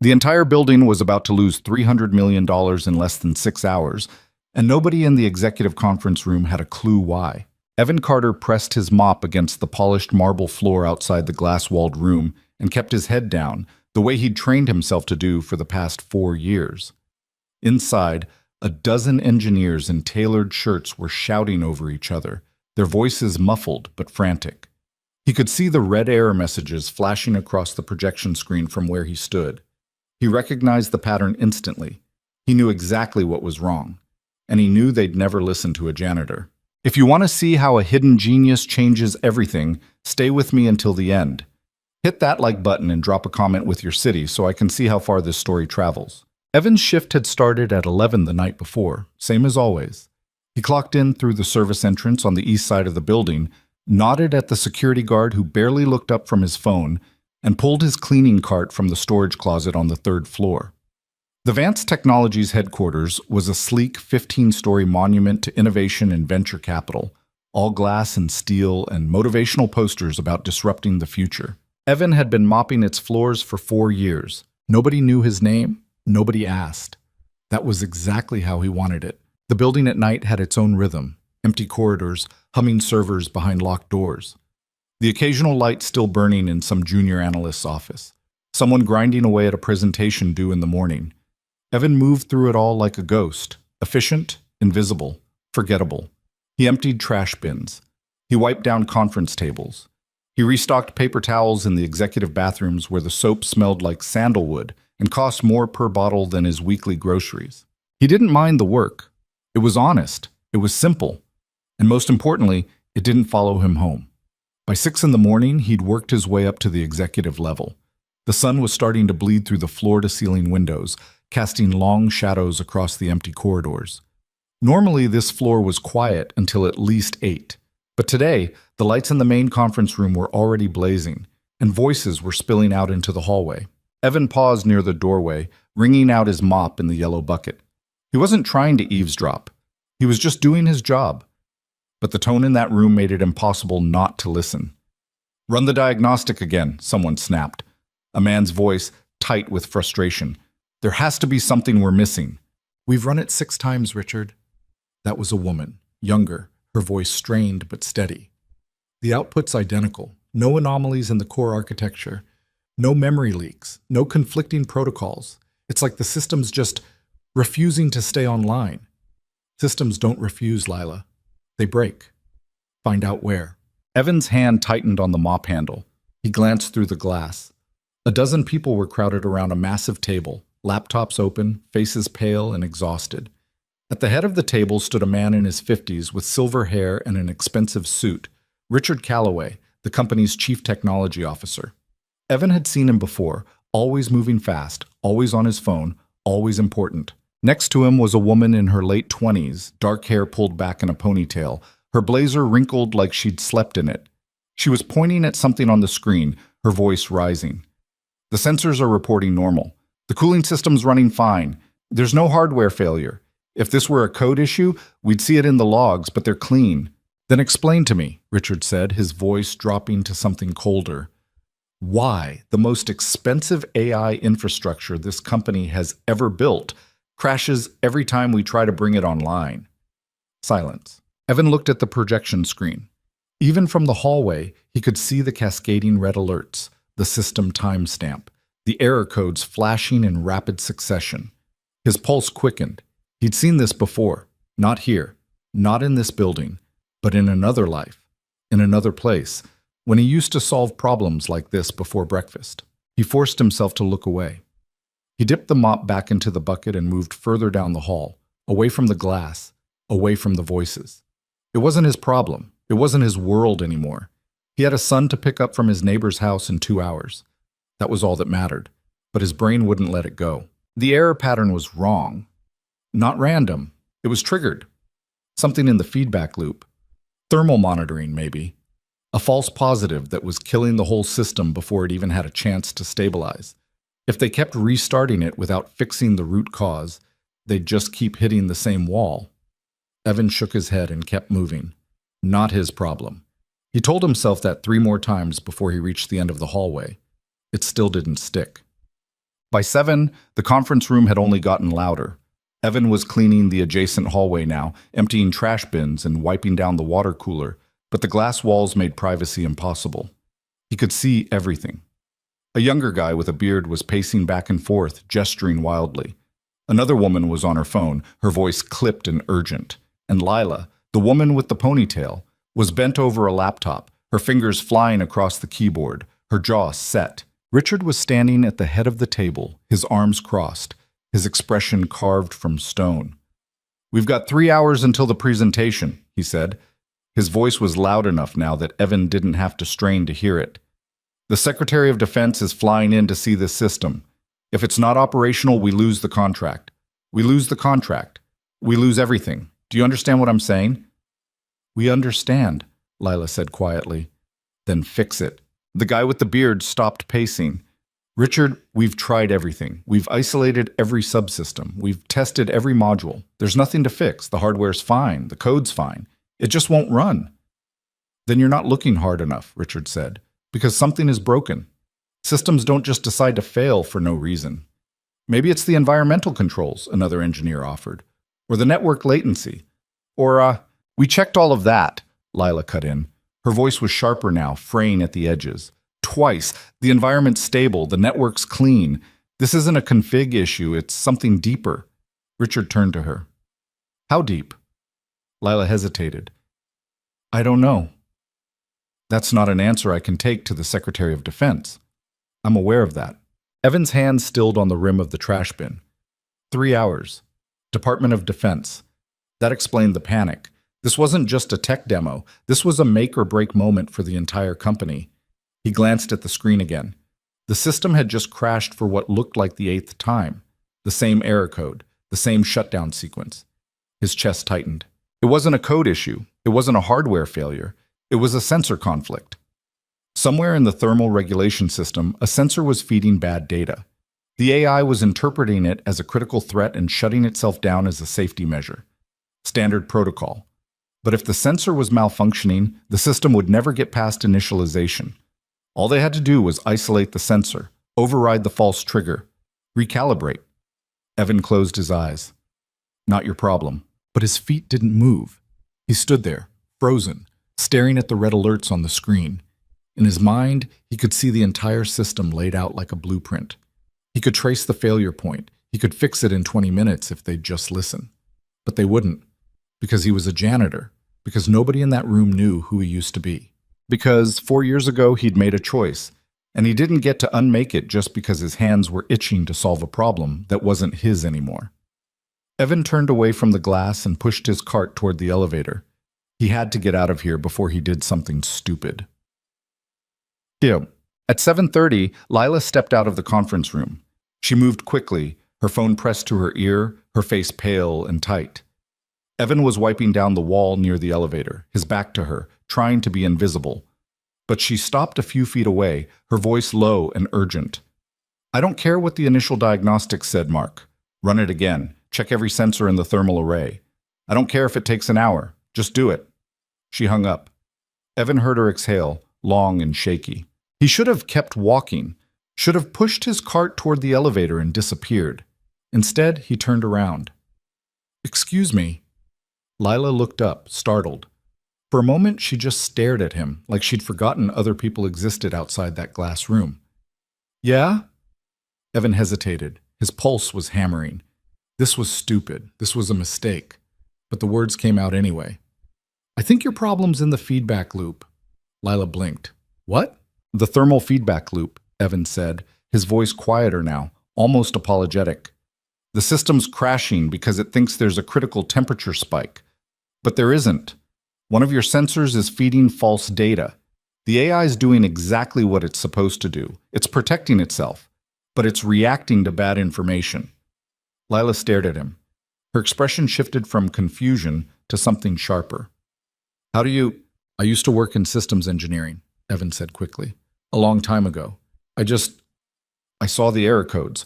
The entire building was about to lose $300 million in less than 6 hours, and nobody in the executive conference room had a clue why. Evan Carter pressed his mop against the polished marble floor outside the glass-walled room and kept his head down, the way he'd trained himself to do for the past 4 years. Inside, a dozen engineers in tailored shirts were shouting over each other, their voices muffled but frantic. He could see the red error messages flashing across the projection screen from where he stood. He recognized the pattern instantly. He knew exactly what was wrong, and he knew they'd never listen to a janitor. If you want to see how a hidden genius changes everything, stay with me until the end. Hit that like button and drop a comment with your city so I can see how far this story travels. Evan's shift had started at 11 the night before, same as always. He clocked in through the service entrance on the east side of the building, nodded at the security guard who barely looked up from his phone, and pulled his cleaning cart from the storage closet on the 3rd floor. The Vance Technologies headquarters was a sleek 15-story monument to innovation and venture capital, all glass and steel and motivational posters about disrupting the future. Evan had been mopping its floors for 4 years. Nobody knew his name. Nobody asked. That was exactly how he wanted it. The building at night had its own rhythm, empty corridors, humming servers behind locked doors. The occasional light still burning in some junior analyst's office. Someone grinding away at a presentation due in the morning. Evan moved through it all like a ghost, efficient, invisible, forgettable. He emptied trash bins. He wiped down conference tables. He restocked paper towels in the executive bathrooms where the soap smelled like sandalwood and cost more per bottle than his weekly groceries. He didn't mind the work. It was honest. It was simple. And most importantly, it didn't follow him home. By 6 in the morning, he'd worked his way up to the executive level. The sun was starting to bleed through the floor-to-ceiling windows, casting long shadows across the empty corridors. Normally, this floor was quiet until at least 8. But today, the lights in the main conference room were already blazing, and voices were spilling out into the hallway. Evan paused near the doorway, wringing out his mop in the yellow bucket. He wasn't trying to eavesdrop. He was just doing his job. But the tone in that room made it impossible not to listen. "Run the diagnostic again," someone snapped. A man's voice, tight with frustration. "There has to be something we're missing." "We've run it 6 times, Richard." That was a woman, younger, her voice strained but steady. "The output's identical. No anomalies in the core architecture. No memory leaks. No conflicting protocols. It's like the system's just refusing to stay online." "Systems don't refuse, Lila. They break. Find out where." Evan's hand tightened on the mop handle. He glanced through the glass. A dozen people were crowded around a massive table, laptops open, faces pale and exhausted. At the head of the table stood a man in his 50s with silver hair and an expensive suit, Richard Calloway, the company's chief technology officer. Evan had seen him before, always moving fast, always on his phone, always important. Next to him was a woman in her late 20s, dark hair pulled back in a ponytail, her blazer wrinkled like she'd slept in it. She was pointing at something on the screen, her voice rising. "The sensors are reporting normal. The cooling system's running fine. There's no hardware failure. If this were a code issue, we'd see it in the logs, but they're clean." "Then explain to me," Richard said, his voice dropping to something colder. "Why the most expensive AI infrastructure this company has ever built crashes every time we try to bring it online." Silence. Evan looked at the projection screen. Even from the hallway, he could see the cascading red alerts, the system timestamp, the error codes flashing in rapid succession. His pulse quickened. He'd seen this before. Not here. Not in this building. But in another life. In another place. When he used to solve problems like this before breakfast. He forced himself to look away. He dipped the mop back into the bucket and moved further down the hall, away from the glass, away from the voices. It wasn't his problem. It wasn't his world anymore. He had a son to pick up from his neighbor's house in 2 hours. That was all that mattered. But his brain wouldn't let it go. The error pattern was wrong. Not random. It was triggered. Something in the feedback loop. Thermal monitoring, maybe. A false positive that was killing the whole system before it even had a chance to stabilize. If they kept restarting it without fixing the root cause, they'd just keep hitting the same wall. Evan shook his head and kept moving. Not his problem. He told himself that 3 more times before he reached the end of the hallway. It still didn't stick. By 7, the conference room had only gotten louder. Evan was cleaning the adjacent hallway now, emptying trash bins and wiping down the water cooler, but the glass walls made privacy impossible. He could see everything. A younger guy with a beard was pacing back and forth, gesturing wildly. Another woman was on her phone, her voice clipped and urgent. And Lila, the woman with the ponytail, was bent over a laptop, her fingers flying across the keyboard, her jaw set. Richard was standing at the head of the table, his arms crossed, his expression carved from stone. "We've got 3 hours until the presentation," he said. His voice was loud enough now that Evan didn't have to strain to hear it. "The Secretary of Defense is flying in to see this system. If it's not operational, we lose the contract. We lose the contract. We lose everything. Do you understand what I'm saying?" "We understand," Lila said quietly. "Then fix it." The guy with the beard stopped pacing. "Richard, we've tried everything. We've isolated every subsystem. We've tested every module. There's nothing to fix. The hardware's fine. The code's fine. It just won't run." "Then you're not looking hard enough," Richard said, "because something is broken. Systems don't just decide to fail for no reason. Maybe it's the environmental controls," another engineer offered, "or the network latency. Or, we checked all of that," Lila cut in. Her voice was sharper now, fraying at the edges. "Twice. The environment's stable. The network's clean. This isn't a config issue. It's something deeper." Richard turned to her. "How deep?" Lila hesitated. "I don't know." "That's not an answer I can take to the Secretary of Defense." "I'm aware of that." Evan's hand stilled on the rim of the trash bin. 3 hours. Department of Defense. That explained the panic. This wasn't just a tech demo. This was a make-or-break moment for the entire company. He glanced at the screen again. The system had just crashed for what looked like the 8th time. The same error code, the same shutdown sequence. His chest tightened. It wasn't a code issue. It wasn't a hardware failure. It was a sensor conflict. Somewhere in the thermal regulation system, a sensor was feeding bad data. The AI was interpreting it as a critical threat and shutting itself down as a safety measure. Standard protocol. But if the sensor was malfunctioning, the system would never get past initialization. All they had to do was isolate the sensor, override the false trigger, recalibrate. Evan closed his eyes. Not your problem. But his feet didn't move. He stood there, frozen, staring at the red alerts on the screen. In his mind, he could see the entire system laid out like a blueprint. He could trace the failure point. He could fix it in 20 minutes if they'd just listen. But they wouldn't. Because he was a janitor. Because nobody in that room knew who he used to be. Because 4 years ago he'd made a choice, and he didn't get to unmake it just because his hands were itching to solve a problem that wasn't his anymore. Evan turned away from the glass and pushed his cart toward the elevator. He had to get out of here before he did something stupid. At 7:30, Lila stepped out of the conference room. She moved quickly, her phone pressed to her ear, her face pale and tight. Evan was wiping down the wall near the elevator, his back to her, trying to be invisible. But she stopped a few feet away, her voice low and urgent. "I don't care what the initial diagnostics said, Mark. Run it again. Check every sensor in the thermal array. I don't care if it takes an hour. Just do it." She hung up. Evan heard her exhale, long and shaky. He should have kept walking, should have pushed his cart toward the elevator and disappeared. Instead, he turned around. "Excuse me." Lila looked up, startled. For a moment, she just stared at him, like she'd forgotten other people existed outside that glass room. "Yeah?" Evan hesitated. His pulse was hammering. This was stupid. This was a mistake. But the words came out anyway. "I think your problem's in the feedback loop." Lila blinked. "What?" "The thermal feedback loop," Evan said, his voice quieter now, almost apologetic. "The system's crashing because it thinks there's a critical temperature spike. But there isn't. One of your sensors is feeding false data. The AI's doing exactly what it's supposed to do. It's protecting itself, but it's reacting to bad information." Lila stared at him. Her expression shifted from confusion to something sharper. "How do you—" "I used to work in systems engineering," Evan said quickly. "A long time ago. I saw the error codes.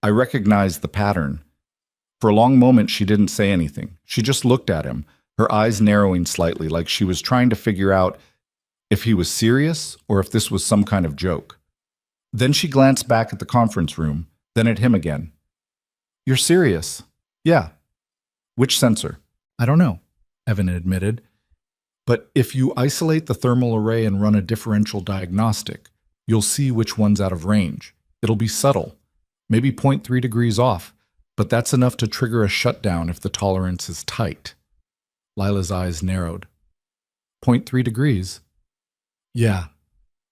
I recognized the pattern." For a long moment, she didn't say anything. She just looked at him, her eyes narrowing slightly, like she was trying to figure out if he was serious or if this was some kind of joke. Then she glanced back at the conference room, Then at him again. You're serious? Yeah. Which sensor? I don't know, Evan admitted. But if you isolate the thermal array and run a differential diagnostic, you'll see which one's out of range. It'll be subtle, maybe 0.3 degrees off, but that's enough to trigger a shutdown if the tolerance is tight. Lila's eyes narrowed. 0.3 degrees? Yeah.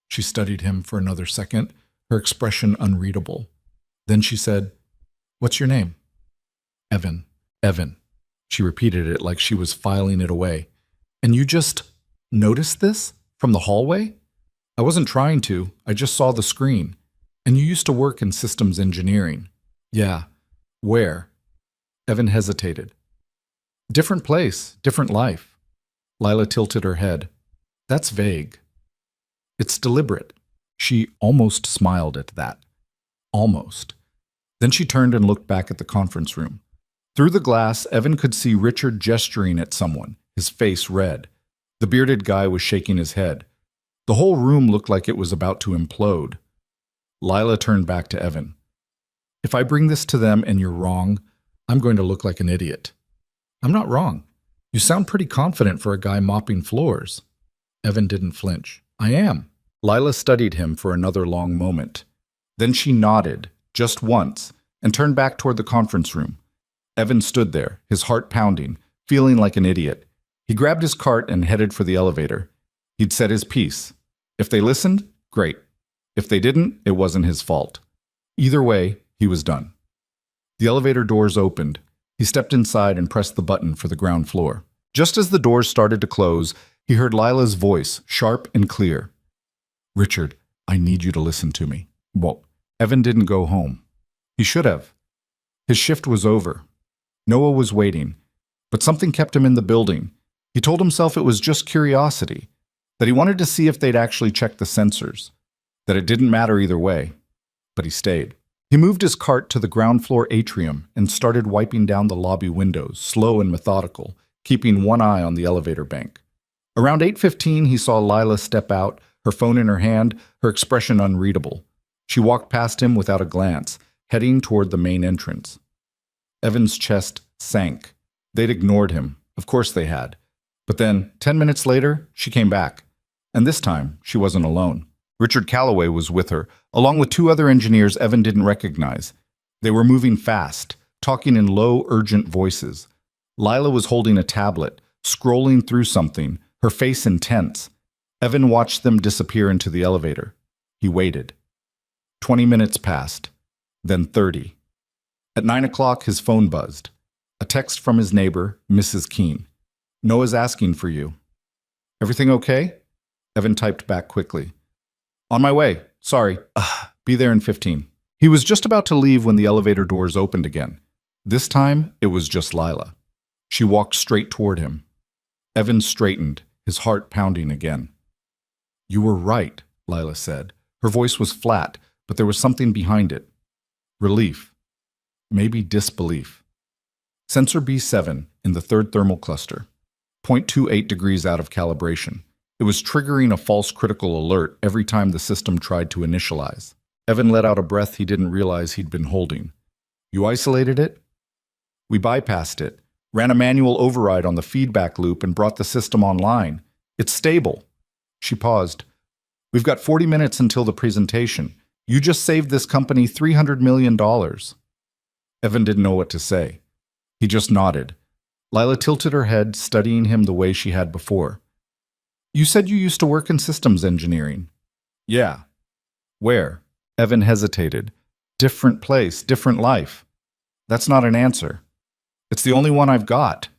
She studied him for another second, her expression unreadable. Then she said, What's your name? Evan. Evan. She repeated it like she was filing it away. And you just noticed this from the hallway? I wasn't trying to. I just saw the screen. And you used to work in systems engineering. Yeah. Where? Evan hesitated. Different place, different life. Lila tilted her head. That's vague. It's deliberate. She almost smiled at that. Almost. Then she turned and looked back at the conference room. Through the glass, Evan could see Richard gesturing at someone, his face red. The bearded guy was shaking his head. The whole room looked like it was about to implode. Lila turned back to Evan. If I bring this to them and you're wrong, I'm going to look like an idiot. I'm not wrong. You sound pretty confident for a guy mopping floors. Evan didn't flinch. I am. Lila studied him for another long moment. Then she nodded, just once, and turned back toward the conference room. Evan stood there, his heart pounding, feeling like an idiot. He grabbed his cart and headed for the elevator. He'd said his piece. If they listened, great. If they didn't, it wasn't his fault. Either way, he was done. The elevator doors opened. He stepped inside and pressed the button for the ground floor. Just as the doors started to close, he heard Lila's voice, sharp and clear. Richard, I need you to listen to me. Well, Evan didn't go home. He should have. His shift was over. Noah was waiting, but something kept him in the building. He told himself it was just curiosity, that he wanted to see if they'd actually check the sensors, that it didn't matter either way, but he stayed. He moved his cart to the ground floor atrium and started wiping down the lobby windows, slow and methodical, keeping one eye on the elevator bank. Around 8:15, he saw Lila step out, her phone in her hand, her expression unreadable. She walked past him without a glance, heading toward the main entrance. Evan's chest sank. They'd ignored him. Of course they had. But then, 10 minutes later, she came back. And this time, she wasn't alone. Richard Calloway was with her, along with two other engineers Evan didn't recognize. They were moving fast, talking in low, urgent voices. Lila was holding a tablet, scrolling through something, her face intense. Evan watched them disappear into the elevator. He waited. 20 minutes passed, then 30. At 9 o'clock, his phone buzzed. A text from his neighbor, Mrs. Keene. Noah's asking for you. Everything okay? Evan typed back quickly. On my way. Sorry. Be there in 15. He was just about to leave when the elevator doors opened again. This time, it was just Lila. She walked straight toward him. Evan straightened, his heart pounding again. You were right, Lila said. Her voice was flat, but there was something behind it. Relief. Maybe disbelief. Sensor B7 in the third thermal cluster. 0.28 degrees out of calibration. It was triggering a false critical alert every time the system tried to initialize. Evan let out a breath he didn't realize he'd been holding. You isolated it? We bypassed it, ran a manual override on the feedback loop and brought the system online. It's stable. She paused. We've got 40 minutes until the presentation. You just saved this company $300 million. Evan didn't know what to say. He just nodded. Lila tilted her head, studying him the way she had before. You said you used to work in systems engineering. Yeah. Where? Evan hesitated. Different place, different life. That's not an answer. It's the only one I've got.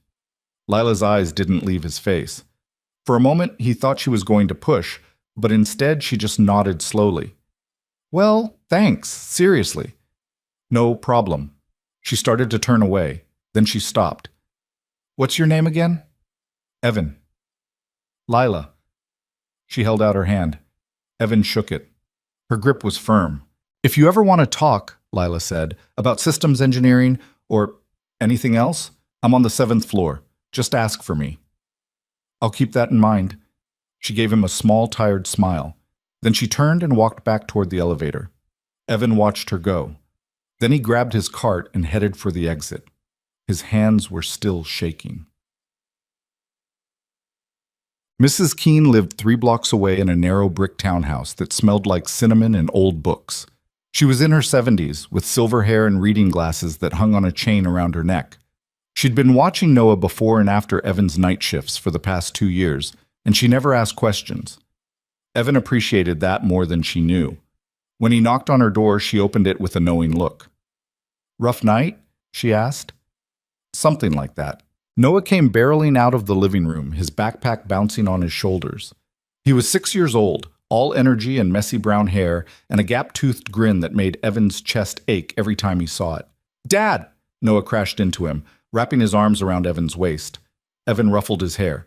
Lila's eyes didn't leave his face. For a moment, he thought she was going to push, but instead she just nodded slowly. Well, thanks, seriously. No problem. She started to turn away. Then she stopped. What's your name again? Evan. Lila. She held out her hand. Evan shook it. Her grip was firm. If you ever want to talk, Lila said, about systems engineering or anything else, I'm on the 7th floor. Just ask for me. I'll keep that in mind. She gave him a small, tired smile. Then she turned and walked back toward the elevator. Evan watched her go. Then he grabbed his cart and headed for the exit. His hands were still shaking. Mrs. Keene lived 3 blocks away in a narrow brick townhouse that smelled like cinnamon and old books. She was in her 70s, with silver hair and reading glasses that hung on a chain around her neck. She'd been watching Noah before and after Evan's night shifts for the past 2 years, and she never asked questions. Evan appreciated that more than she knew. When he knocked on her door, she opened it with a knowing look. "Rough night?" she asked. Something like that. Noah came barreling out of the living room, his backpack bouncing on his shoulders. He was 6 years old, all energy and messy brown hair, and a gap-toothed grin that made Evan's chest ache every time he saw it. "Dad!" Noah crashed into him, wrapping his arms around Evan's waist. Evan ruffled his hair.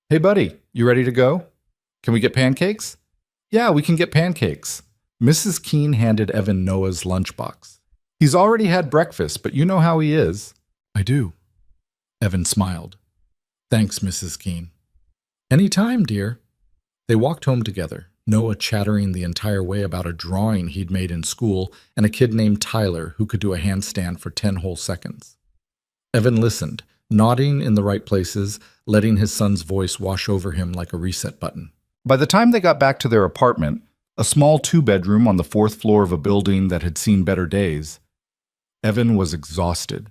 "Hey buddy, you ready to go? Can we get pancakes?" "Yeah, we can get pancakes." Mrs. Keene handed Evan Noah's lunchbox. "He's already had breakfast, but you know how he is." "I do." Evan smiled. "Thanks, Mrs. Keene." "Any time, dear." They walked home together, Noah chattering the entire way about a drawing he'd made in school and a kid named Tyler who could do a handstand for 10 whole seconds. Evan listened, nodding in the right places, letting his son's voice wash over him like a reset button. By the time they got back to their apartment, a small 2-bedroom on the 4th floor of a building that had seen better days, Evan was exhausted.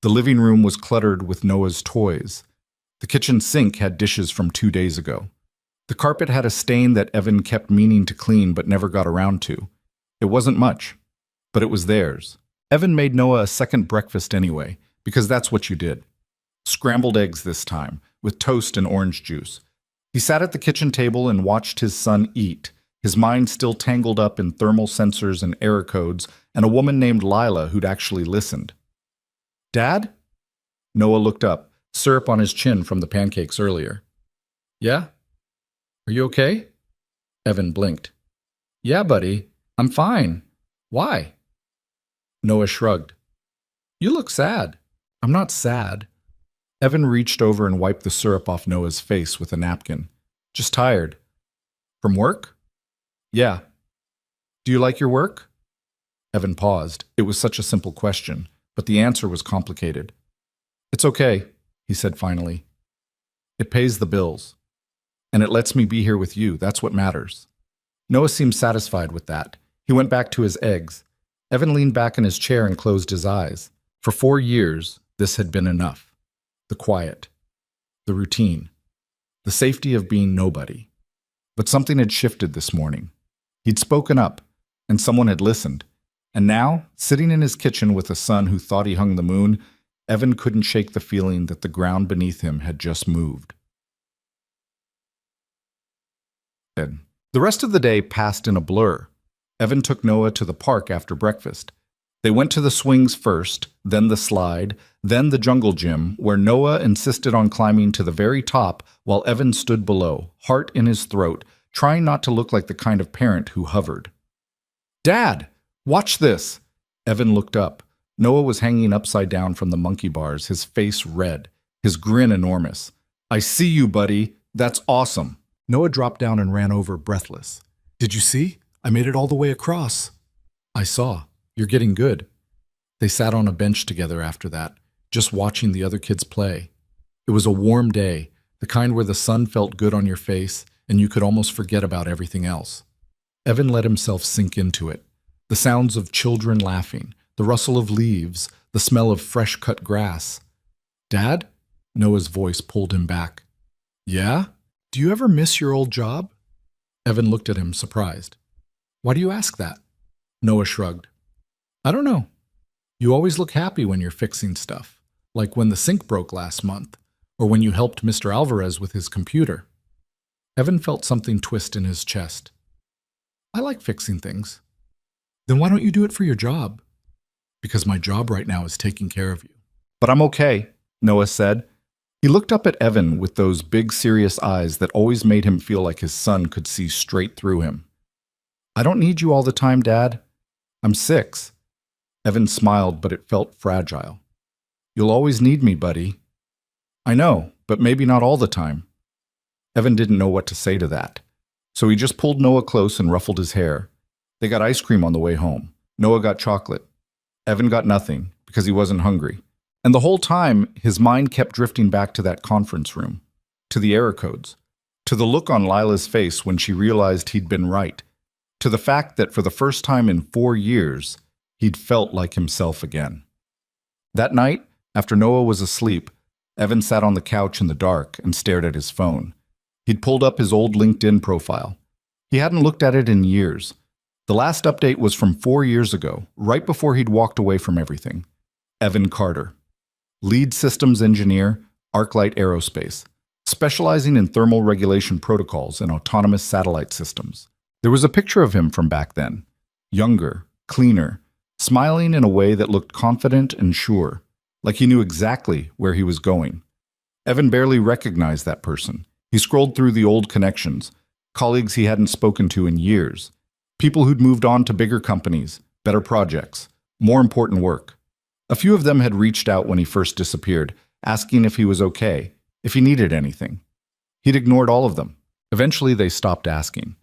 The living room was cluttered with Noah's toys. The kitchen sink had dishes from 2 days ago. The carpet had a stain that Evan kept meaning to clean but never got around to. It wasn't much, but it was theirs. Evan made Noah a second breakfast anyway, because that's what you did. Scrambled eggs this time, with toast and orange juice. He sat at the kitchen table and watched his son eat, his mind still tangled up in thermal sensors and error codes, and a woman named Lila who'd actually listened. "Dad?" Noah looked up, syrup on his chin from the pancakes earlier. "Yeah? Are you okay?" Evan blinked. "Yeah, buddy. I'm fine. Why?" Noah shrugged. "You look sad." "I'm not sad." Evan reached over and wiped the syrup off Noah's face with a napkin. "Just tired." "From work?" "Yeah." "Do you like your work?" Evan paused. It was such a simple question, but the answer was complicated. "It's okay," he said finally. "It pays the bills. And it lets me be here with you. That's what matters." Noah seemed satisfied with that. He went back to his eggs. Evan leaned back in his chair and closed his eyes. For 4 years, this had been enough. The quiet, the routine, the safety of being nobody. But something had shifted this morning. He'd spoken up, and someone had listened. And now, sitting in his kitchen with a son who thought he hung the moon, Evan couldn't shake the feeling that the ground beneath him had just moved. The rest of the day passed in a blur. Evan took Noah to the park after breakfast. They went to the swings first, then the slide, then the jungle gym, where Noah insisted on climbing to the very top while Evan stood below, heart in his throat, trying not to look like the kind of parent who hovered. "Dad, watch this!" Evan looked up. Noah was hanging upside down from the monkey bars, his face red, his grin enormous. "I see you, buddy. That's awesome." Noah dropped down and ran over, breathless. "Did you see? I made it all the way across." "I saw. You're getting good." They sat on a bench together after that, just watching the other kids play. It was a warm day, the kind where the sun felt good on your face and you could almost forget about everything else. Evan let himself sink into it. The sounds of children laughing, the rustle of leaves, the smell of fresh-cut grass. "Dad?" Noah's voice pulled him back. "Yeah? Do you ever miss your old job?" Evan looked at him, surprised. "Why do you ask that?" Noah shrugged. "I don't know. You always look happy when you're fixing stuff, like when the sink broke last month, or when you helped Mr. Alvarez with his computer." Evan felt something twist in his chest. "I like fixing things." "Then why don't you do it for your job?" "Because my job right now is taking care of you." "But I'm okay," Noah said. He looked up at Evan with those big, serious eyes that always made him feel like his son could see straight through him. "I don't need you all the time, Dad. I'm 6. Evan smiled, but it felt fragile. "You'll always need me, buddy." "I know, but maybe not all the time." Evan didn't know what to say to that, so he just pulled Noah close and ruffled his hair. They got ice cream on the way home. Noah got chocolate. Evan got nothing because he wasn't hungry. And the whole time, his mind kept drifting back to that conference room, to the error codes, to the look on Lila's face when she realized he'd been right, to the fact that for the first time in 4 years, he'd felt like himself again. That night, after Noah was asleep, Evan sat on the couch in the dark and stared at his phone. He'd pulled up his old LinkedIn profile. He hadn't looked at it in years. The last update was from 4 years ago, right before he'd walked away from everything. Evan Carter, lead systems engineer, ArcLight Aerospace, specializing in thermal regulation protocols and autonomous satellite systems. There was a picture of him from back then, younger, cleaner, smiling in a way that looked confident and sure, like he knew exactly where he was going. Evan barely recognized that person. He scrolled through the old connections, colleagues he hadn't spoken to in years, people who'd moved on to bigger companies, better projects, more important work. A few of them had reached out when he first disappeared, asking if he was okay, if he needed anything. He'd ignored all of them. Eventually, they stopped asking.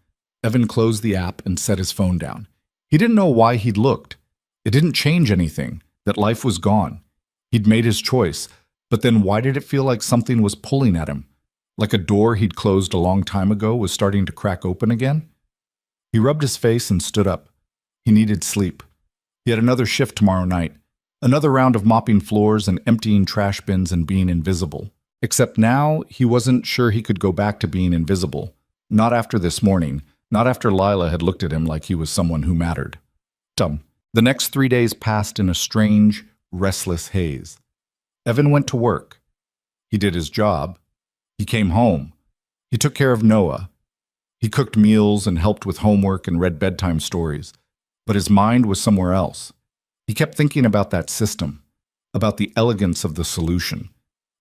Evan closed the app and set his phone down. He didn't know why he'd looked. It didn't change anything, that life was gone. He'd made his choice, but then why did it feel like something was pulling at him? Like a door he'd closed a long time ago was starting to crack open again? He rubbed his face and stood up. He needed sleep. He had another shift tomorrow night, another round of mopping floors and emptying trash bins and being invisible. Except now, he wasn't sure he could go back to being invisible. Not after this morning, not after Lila had looked at him like he was someone who mattered. The next 3 days passed in a strange, restless haze. Evan went to work. He did his job. He came home. He took care of Noah. He cooked meals and helped with homework and read bedtime stories. But his mind was somewhere else. He kept thinking about that system, about the elegance of the solution,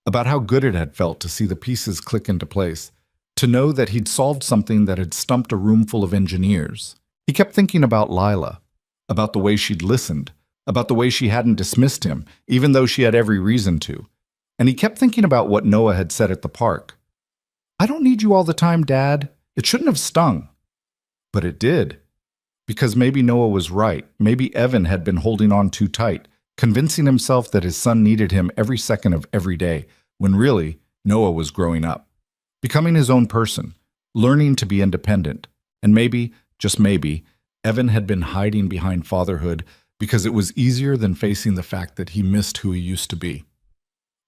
about how good it had felt to see the pieces click into place, to know that he'd solved something that had stumped a room full of engineers. He kept thinking about Lila, about the way she'd listened, about the way she hadn't dismissed him, even though she had every reason to. And he kept thinking about what Noah had said at the park. "I don't need you all the time, Dad. It shouldn't have stung." But it did. Because maybe Noah was right. Maybe Evan had been holding on too tight, convincing himself that his son needed him every second of every day, when really, Noah was growing up, becoming his own person, learning to be independent. And maybe, just maybe, Evan had been hiding behind fatherhood because it was easier than facing the fact that he missed who he used to be.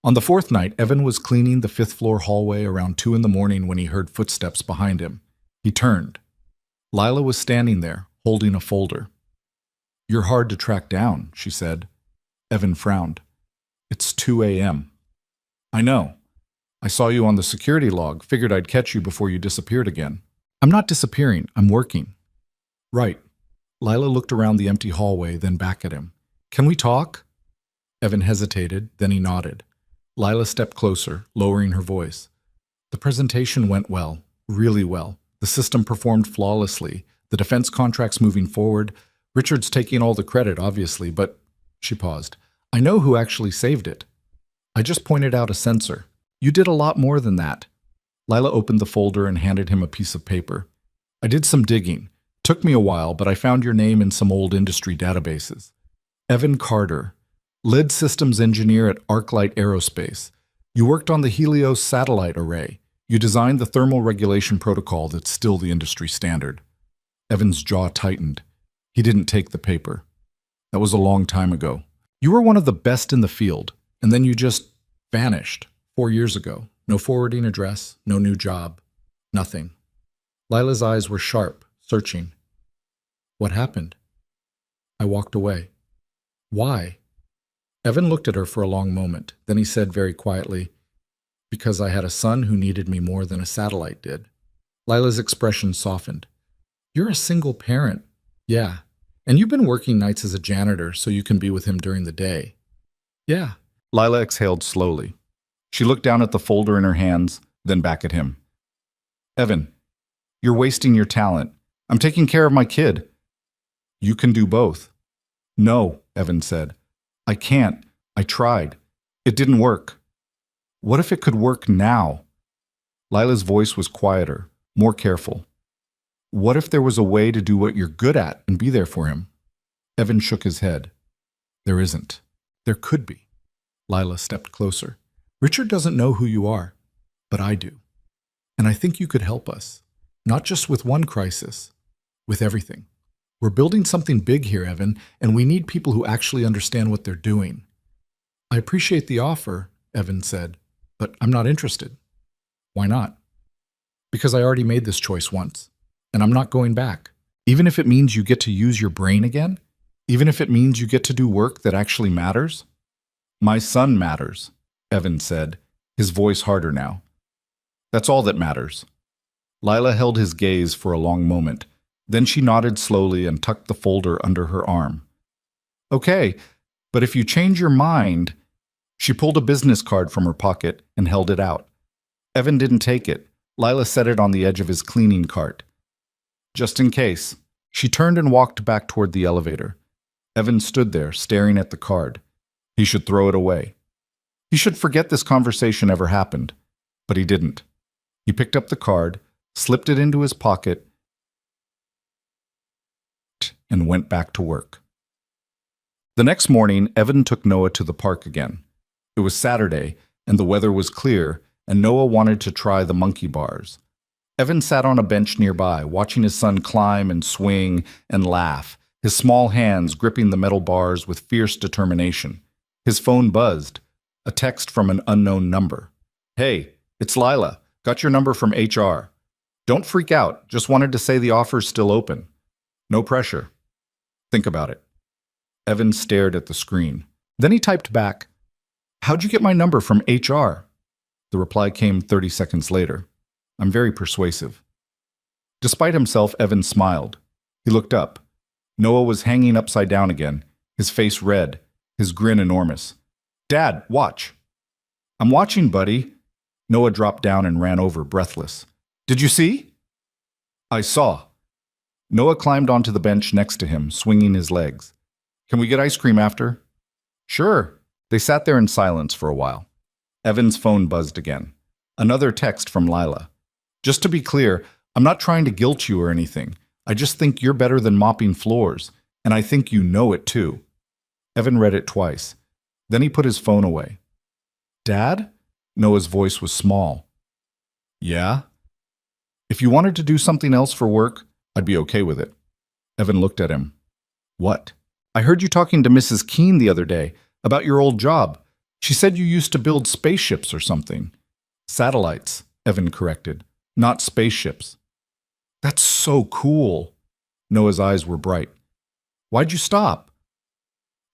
On the fourth night, Evan was cleaning the fifth-floor hallway around 2 in the morning when he heard footsteps behind him. He turned. Lila was standing there, holding a folder. "You're hard to track down," she said. Evan frowned. "It's 2 a.m. "I know. I saw you on the security log, figured I'd catch you before you disappeared again." "I'm not disappearing, I'm working." "Right." Lila looked around the empty hallway, then back at him. "Can we talk?" Evan hesitated, then he nodded. Lila stepped closer, lowering her voice. "The presentation went well, really well. The system performed flawlessly. The defense contract's moving forward. Richard's taking all the credit, obviously, but..." She paused. "I know who actually saved it. I just pointed out a sensor. You did a lot more than that." Lila opened the folder and handed him a piece of paper. "I did some digging. Took me a while, but I found your name in some old industry databases. Evan Carter, lead systems engineer at ArcLight Aerospace. You worked on the Helios satellite array. You designed the thermal regulation protocol that's still the industry standard." Evan's jaw tightened. He didn't take the paper. "That was a long time ago. You were one of the best in the field, and then you just vanished 4 years ago. No forwarding address, no new job, nothing." Lila's eyes were sharp, searching. "What happened?" "I walked away." "Why?" Evan looked at her for a long moment. Then he said very quietly, "Because I had a son who needed me more than a satellite did." Lila's expression softened. "You're a single parent." "Yeah. And you've been working nights as a janitor so you can be with him during the day." "Yeah." Lila exhaled slowly. She looked down at the folder in her hands, then back at him. "Evan, you're wasting your talent. I'm taking care of my kid." "You can do both." "No," Evan said. "I can't. I tried. It didn't work." "What if it could work now?" Lila's voice was quieter, more careful. "What if there was a way to do what you're good at and be there for him?" Evan shook his head. There isn't. There could be. Lila stepped closer. Richard doesn't know who you are, but I do. And I think you could help us. Not just with one crisis, with everything. We're building something big here, Evan, and we need people who actually understand what they're doing. I appreciate the offer, Evan said, but I'm not interested. Why not? Because I already made this choice once, and I'm not going back. Even if it means you get to use your brain again? Even if it means you get to do work that actually matters? My son matters, Evan said, his voice harder now. That's all that matters. Lila held his gaze for a long moment. Then she nodded slowly and tucked the folder under her arm. Okay, but if you change your mind... She pulled a business card from her pocket and held it out. Evan didn't take it. Lila set it on the edge of his cleaning cart. Just in case. She turned and walked back toward the elevator. Evan stood there, staring at the card. He should throw it away. He should forget this conversation ever happened. But he didn't. He picked up the card, slipped it into his pocket, and went back to work. The next morning, Evan took Noah to the park again. It was Saturday, and the weather was clear, and Noah wanted to try the monkey bars. Evan sat on a bench nearby, watching his son climb and swing and laugh, his small hands gripping the metal bars with fierce determination. His phone buzzed, a text from an unknown number. Hey, it's Lila. Got your number from HR. Don't freak out. Just wanted to say the offer's still open. No pressure. Think about it. Evan stared at the screen. Then he typed back, How'd you get my number from HR? The reply came 30 seconds later. I'm very persuasive. Despite himself, Evan smiled. He looked up. Noah was hanging upside down again, his face red, his grin enormous. Dad, watch. I'm watching, buddy. Noah dropped down and ran over, breathless. Did you see? I saw. Noah climbed onto the bench next to him, swinging his legs. Can we get ice cream after? Sure. They sat there in silence for a while. Evan's phone buzzed again. Another text from Lila. Just to be clear, I'm not trying to guilt you or anything. I just think you're better than mopping floors, and I think you know it too. Evan read it twice. Then he put his phone away. Dad? Noah's voice was small. Yeah? If you wanted to do something else for work, I'd be okay with it. Evan looked at him. What? I heard you talking to Mrs. Keene the other day about your old job. She said you used to build spaceships or something. Satellites, Evan corrected, not spaceships. That's so cool. Noah's eyes were bright. Why'd you stop?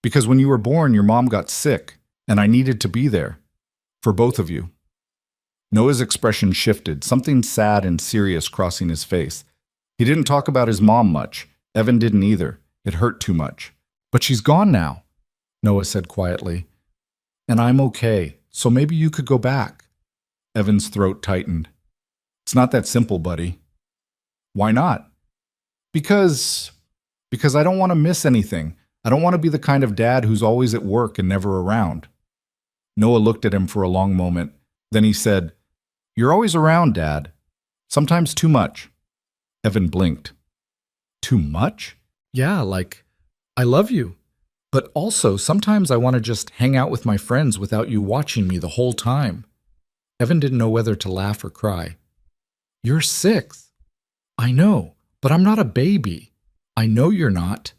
Because when you were born, your mom got sick, and I needed to be there. For both of you. Noah's expression shifted, something sad and serious crossing his face. He didn't talk about his mom much. Evan didn't either. It hurt too much. But she's gone now, Noah said quietly. And I'm okay, so maybe you could go back. Evan's throat tightened. It's not that simple, buddy. Why not? Because I don't want to miss anything. I don't want to be the kind of dad who's always at work and never around. Noah looked at him for a long moment. Then he said, You're always around, Dad. Sometimes too much. Evan blinked. Too much? Yeah, like, I love you. But also, sometimes I want to just hang out with my friends without you watching me the whole time. Evan didn't know whether to laugh or cry. You're 6. I know, but I'm not a baby. I know you're not.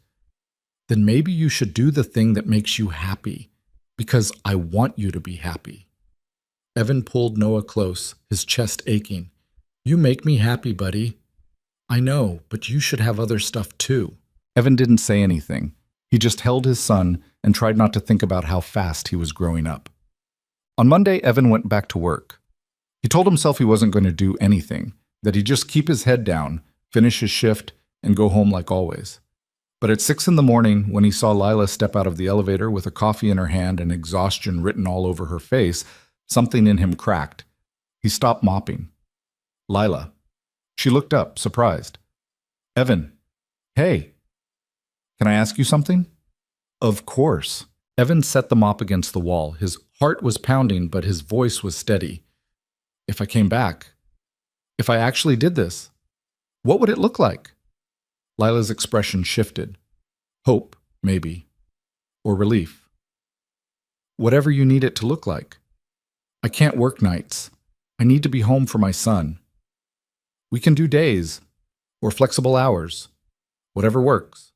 Then maybe you should do the thing that makes you happy, because I want you to be happy. Evan pulled Noah close, his chest aching. You make me happy, buddy. I know, but you should have other stuff too. Evan didn't say anything. He just held his son and tried not to think about how fast he was growing up. On Monday, Evan went back to work. He told himself he wasn't going to do anything, that he'd just keep his head down, finish his shift, and go home like always. But at 6 a.m, when he saw Lila step out of the elevator with a coffee in her hand and exhaustion written all over her face, something in him cracked. He stopped mopping. Lila. She looked up, surprised. Evan. Hey. Can I ask you something? Of course. Evan set the mop against the wall. His heart was pounding, but his voice was steady. If I came back, if I actually did this, what would it look like? Lila's expression shifted. Hope, maybe. or relief. Whatever you need it to look like. I can't work nights. I need to be home for my son. We can do days or flexible hours, whatever works.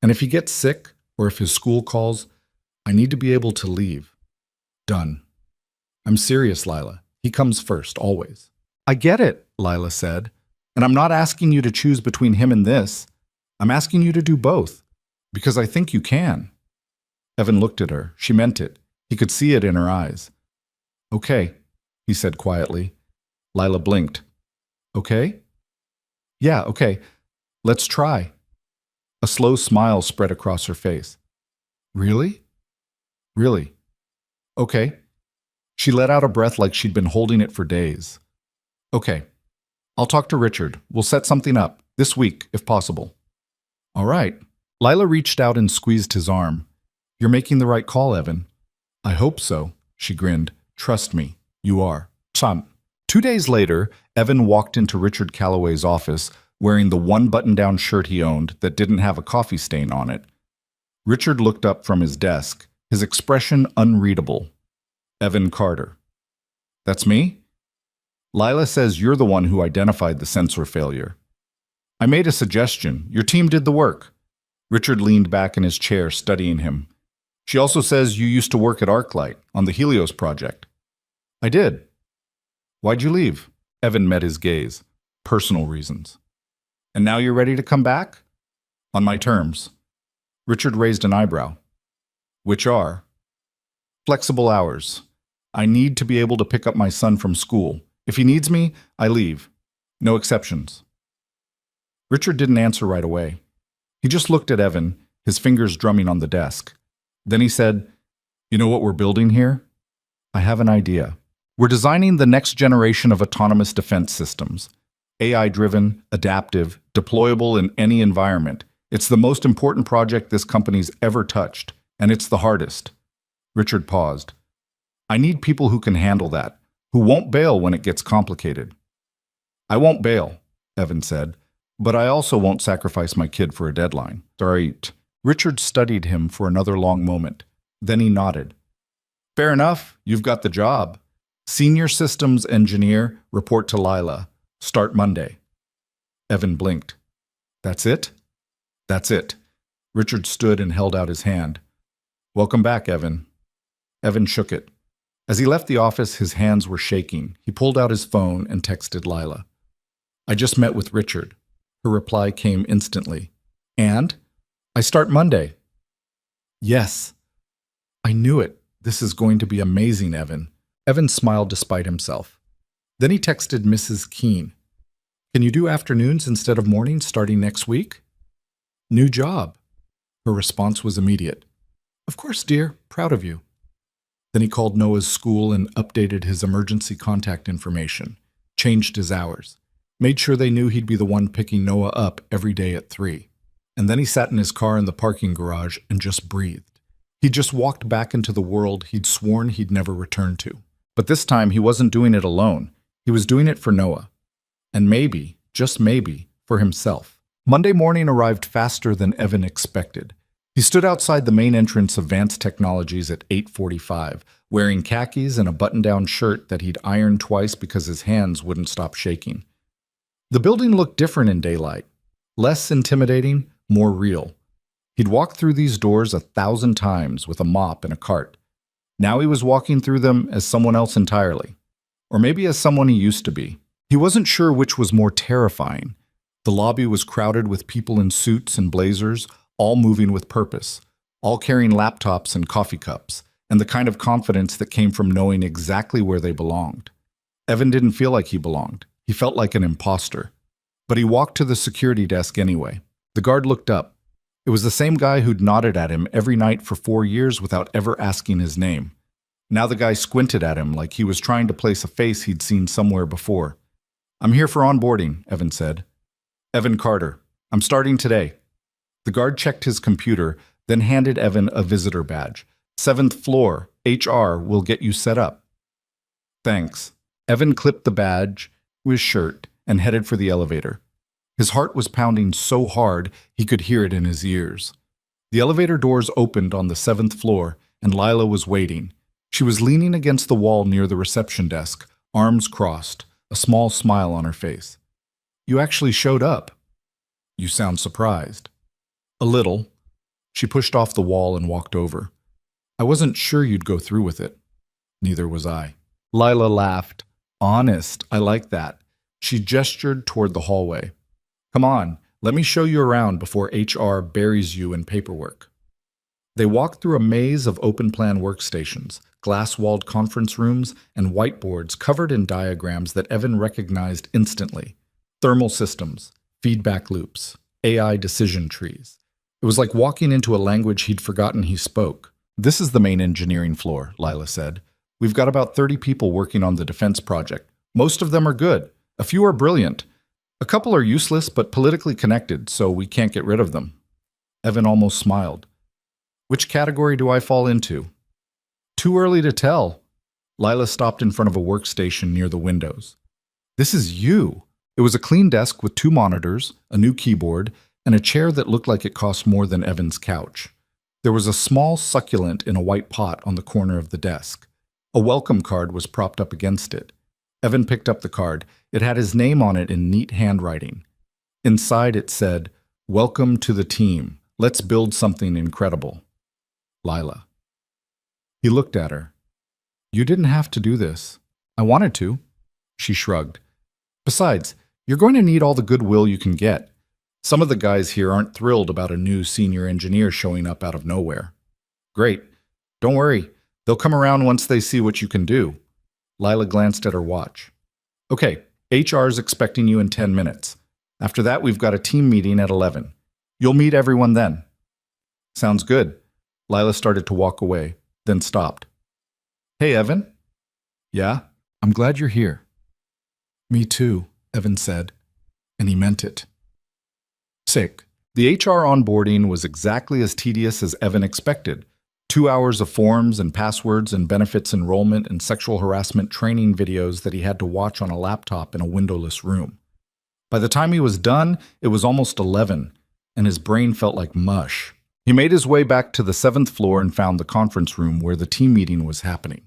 And if he gets sick or if his school calls, I need to be able to leave. Done. I'm serious, Lila. He comes first, always. I get it, Lila said. And I'm not asking you to choose between him and this. I'm asking you to do both, because I think you can. Evan looked at her. She meant it. He could see it in her eyes. Okay, he said quietly. Lila blinked. Okay? Yeah, okay. Let's try. A slow smile spread across her face. Really? Really? Okay. She let out a breath like she'd been holding it for days. Okay. I'll talk to Richard. We'll set something up, this week, if possible. All right. Lila reached out and squeezed his arm. You're making the right call, Evan. I hope so, she grinned. Trust me, you are. Son. 2 days later, Evan walked into Richard Calloway's office wearing the one button-down shirt he owned that didn't have a coffee stain on it. Richard looked up from his desk, his expression unreadable. Evan Carter. That's me? Lila says you're the one who identified the sensor failure. I made a suggestion. Your team did the work. Richard leaned back in his chair, studying him. She also says you used to work at ArcLight on the Helios project. I did. Why'd you leave? Evan met his gaze. Personal reasons. And now you're ready to come back? On my terms. Richard raised an eyebrow. Which are? Flexible hours. I need to be able to pick up my son from school. If he needs me, I leave. No exceptions. Richard didn't answer right away. He just looked at Evan, his fingers drumming on the desk. Then he said, You know what we're building here? I have an idea. We're designing the next generation of autonomous defense systems. AI-driven, adaptive, deployable in any environment. It's the most important project this company's ever touched, and it's the hardest. Richard paused. I need people who can handle that, who won't bail when it gets complicated. I won't bail, Evan said, but I also won't sacrifice my kid for a deadline. Right. Richard studied him for another long moment. Then he nodded. Fair enough, you've got the job. Senior systems engineer, report to Lila. Start Monday. Evan blinked. That's it? That's it. Richard stood and held out his hand. Welcome back, Evan. Evan shook it. As he left the office, his hands were shaking. He pulled out his phone and texted Lila. I just met with Richard. Her reply came instantly. And? I start Monday. Yes. I knew it. This is going to be amazing, Evan. Evan smiled despite himself. Then he texted Mrs. Keene. Can you do afternoons instead of mornings starting next week? New job. Her response was immediate. Of course, dear. Proud of you. Then he called Noah's school and updated his emergency contact information, changed his hours, made sure they knew he'd be the one picking Noah up every day at 3. And then he sat in his car in the parking garage and just breathed. He just walked back into the world he'd sworn he'd never return to. But this time he wasn't doing it alone. He was doing it for Noah. And maybe, just maybe, for himself. Monday morning arrived faster than Evan expected. He stood outside the main entrance of Advanced Technologies at 8:45, wearing khakis and a button-down shirt that he'd ironed twice because his hands wouldn't stop shaking. The building looked different in daylight. Less intimidating, more real. He'd walked through these doors 1,000 times with a mop and a cart. Now he was walking through them as someone else entirely. Or maybe as someone he used to be. He wasn't sure which was more terrifying. The lobby was crowded with people in suits and blazers, all moving with purpose, all carrying laptops and coffee cups, and the kind of confidence that came from knowing exactly where they belonged. Evan didn't feel like he belonged. He felt like an imposter. But he walked to the security desk anyway. The guard looked up. It was the same guy who'd nodded at him every night for 4 years without ever asking his name. Now the guy squinted at him like he was trying to place a face he'd seen somewhere before. I'm here for onboarding, Evan said. Evan Carter. I'm starting today. The guard checked his computer, then handed Evan a visitor badge. 7th floor, HR will get you set up. Thanks. Evan clipped the badge to his shirt and headed for the elevator. His heart was pounding so hard he could hear it in his ears. The elevator doors opened on the 7th floor, and Lila was waiting. She was leaning against the wall near the reception desk, arms crossed, a small smile on her face. "You actually showed up." "You sound surprised." "A little." She pushed off the wall and walked over. "I wasn't sure you'd go through with it." "Neither was I." Lila laughed. "Honest, I like that." She gestured toward the hallway. "Come on, let me show you around before HR buries you in paperwork." They walked through a maze of open-plan workstations, glass-walled conference rooms, and whiteboards covered in diagrams that Evan recognized instantly. Thermal systems, feedback loops, AI decision trees. It was like walking into a language he'd forgotten he spoke. "This is the main engineering floor," Lila said. "We've got about 30 people working on the defense project. Most of them are good. A few are brilliant. A couple are useless but politically connected, so we can't get rid of them." Evan almost smiled. "Which category do I fall into?" "Too early to tell." Lila stopped in front of a workstation near the windows. "This is you." It was a clean desk with 2 monitors, a new keyboard, and a chair that looked like it cost more than Evan's couch. There was a small succulent in a white pot on the corner of the desk. A welcome card was propped up against it. Evan picked up the card. It had his name on it in neat handwriting. Inside it said, "Welcome to the team. Let's build something incredible. Lila." He looked at her. "You didn't have to do this." "I wanted to." She shrugged. "Besides, you're going to need all the goodwill you can get. Some of the guys here aren't thrilled about a new senior engineer showing up out of nowhere." "Great. Don't worry. They'll come around once they see what you can do." Lila glanced at her watch. "Okay, HR's expecting you in 10 minutes. After that, we've got a team meeting at 11. You'll meet everyone then." "Sounds good." Lila started to walk away, then stopped. "Hey, Evan." "Yeah? I'm glad you're here." "Me too," Evan said, and he meant it. Sick. The HR onboarding was exactly as tedious as Evan expected. 2 hours of forms and passwords and benefits enrollment and sexual harassment training videos that he had to watch on a laptop in a windowless room. By the time he was done, it was almost 11, and his brain felt like mush. He made his way back to the 7th floor and found the conference room where the team meeting was happening.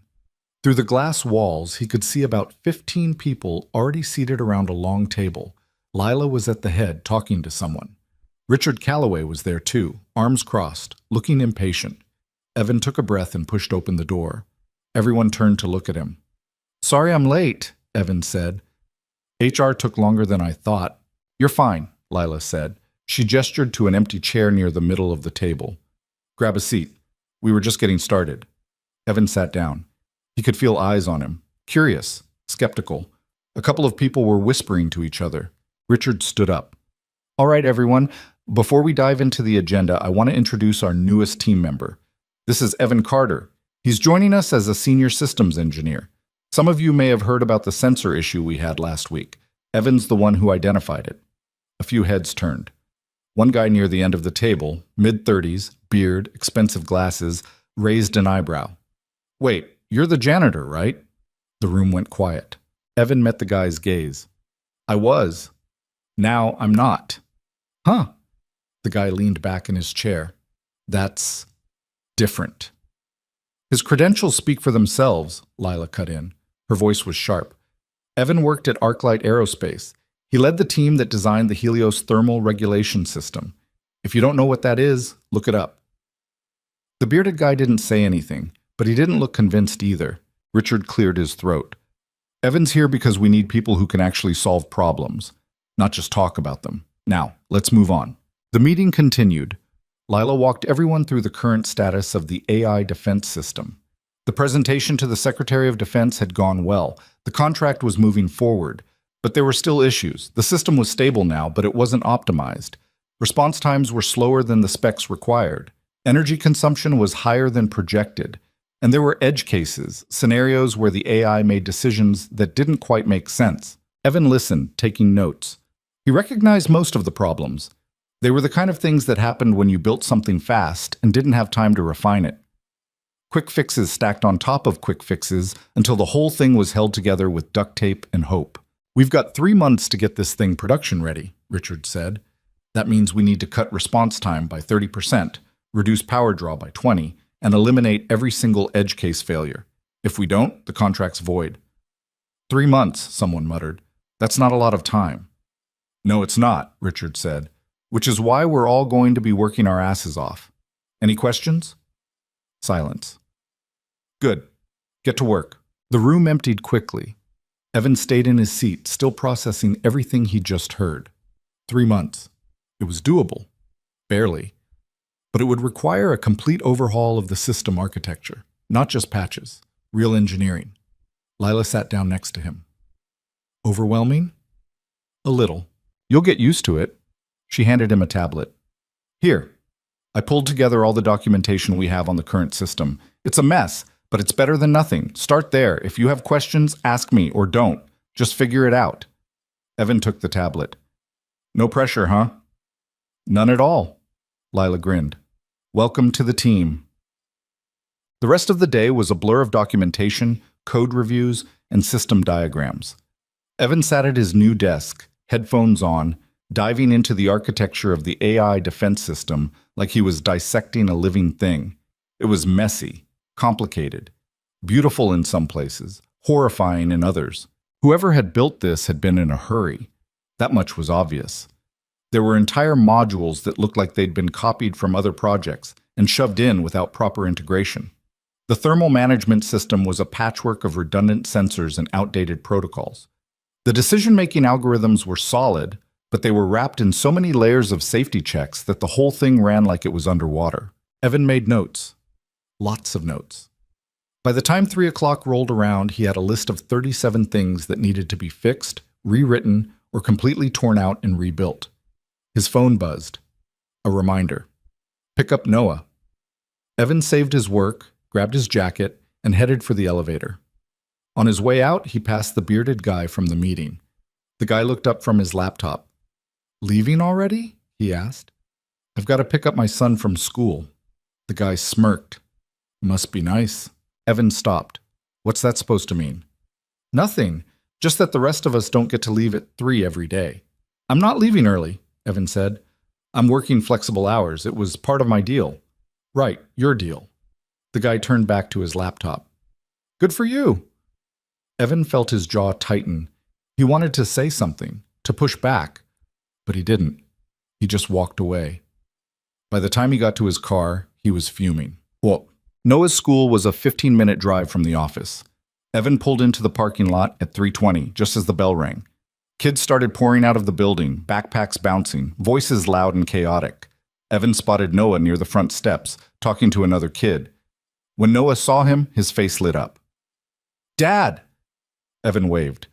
Through the glass walls, he could see about 15 people already seated around a long table. Lila was at the head, talking to someone. Richard Calloway was there too, arms crossed, looking impatient. Evan took a breath and pushed open the door. Everyone turned to look at him. "Sorry I'm late," Evan said. "HR took longer than I thought." "You're fine," Lila said. She gestured to an empty chair near the middle of the table. "Grab a seat. We were just getting started." Evan sat down. He could feel eyes on him, curious, skeptical. A couple of people were whispering to each other. Richard stood up. "All right, everyone. Before we dive into the agenda, I want to introduce our newest team member. This is Evan Carter. He's joining us as a senior systems engineer. Some of you may have heard about the sensor issue we had last week. Evan's the one who identified it." A few heads turned. One guy near the end of the table, mid-30s, beard, expensive glasses, raised an eyebrow. "Wait, you're the janitor, right?" The room went quiet. Evan met the guy's gaze. "I was. Now I'm not." "Huh." The guy leaned back in his chair. "That's different." "His credentials speak for themselves," Lila cut in. Her voice was sharp. "Evan worked at ArcLight Aerospace. He led the team that designed the Helios thermal regulation system. If you don't know what that is, look it up." The bearded guy didn't say anything, but he didn't look convinced either. Richard cleared his throat. "Evan's here because we need people who can actually solve problems, not just talk about them. Now, let's move on." The meeting continued. Lila walked everyone through the current status of the AI defense system. The presentation to the Secretary of Defense had gone well. The contract was moving forward, but there were still issues. The system was stable now, but it wasn't optimized. Response times were slower than the specs required. Energy consumption was higher than projected. And there were edge cases, scenarios where the AI made decisions that didn't quite make sense. Evan listened, taking notes. He recognized most of the problems. They were the kind of things that happened when you built something fast and didn't have time to refine it. Quick fixes stacked on top of quick fixes until the whole thing was held together with duct tape and hope. "We've got 3 months to get this thing production ready," Richard said. "That means we need to cut response time by 30%. reduce power draw by 20, and eliminate every single edge case failure. If we don't, the contract's void. 3 months, someone muttered. That's not a lot of time. No, it's not, Richard said, which is why we're all going to be working our asses off. Any questions? Silence. Good. Get to work. The room emptied quickly. Evan stayed in his seat, still processing everything he'd just heard. 3 months. It was doable. Barely. But it would require a complete overhaul of the system architecture, not just patches, real engineering. Lila sat down next to him. Overwhelming? A little. You'll get used to it. She handed him a tablet. Here. I pulled together all the documentation we have on the current system. It's a mess, but it's better than nothing. Start there. If you have questions, ask me, or don't. Just figure it out. Evan took the tablet. No pressure, huh? None at all. Lila grinned. Welcome to the team. The rest of the day was a blur of documentation, code reviews, and system diagrams. Evan sat at his new desk, headphones on, diving into the architecture of the AI defense system like he was dissecting a living thing. It was messy, complicated, beautiful in some places, horrifying in others. Whoever had built this had been in a hurry. That much was obvious. There were entire modules that looked like they'd been copied from other projects and shoved in without proper integration. The thermal management system was a patchwork of redundant sensors and outdated protocols. The decision-making algorithms were solid, but they were wrapped in so many layers of safety checks that the whole thing ran like it was underwater. Evan made notes. Lots of notes. By the time 3 o'clock rolled around, he had a list of 37 things that needed to be fixed, rewritten, or completely torn out and rebuilt. His phone buzzed. A reminder. Pick up Noah. Evan saved his work, grabbed his jacket, and headed for the elevator. On his way out, he passed the bearded guy from the meeting. The guy looked up from his laptop. Leaving already? He asked. I've got to pick up my son from school. The guy smirked. Must be nice. Evan stopped. What's that supposed to mean? Nothing. Just that the rest of us don't get to leave at 3 every day. I'm not leaving early, Evan said. I'm working flexible hours. It was part of my deal. Right, your deal. The guy turned back to his laptop. Good for you. Evan felt his jaw tighten. He wanted to say something, to push back, but he didn't. He just walked away. By the time he got to his car, he was fuming. Well, Noah's school was a 15-minute drive from the office. Evan pulled into the parking lot at 3:20, just as the bell rang. Kids started pouring out of the building, backpacks bouncing, voices loud and chaotic. Evan spotted Noah near the front steps, talking to another kid. When Noah saw him, his face lit up. Dad! Evan waved.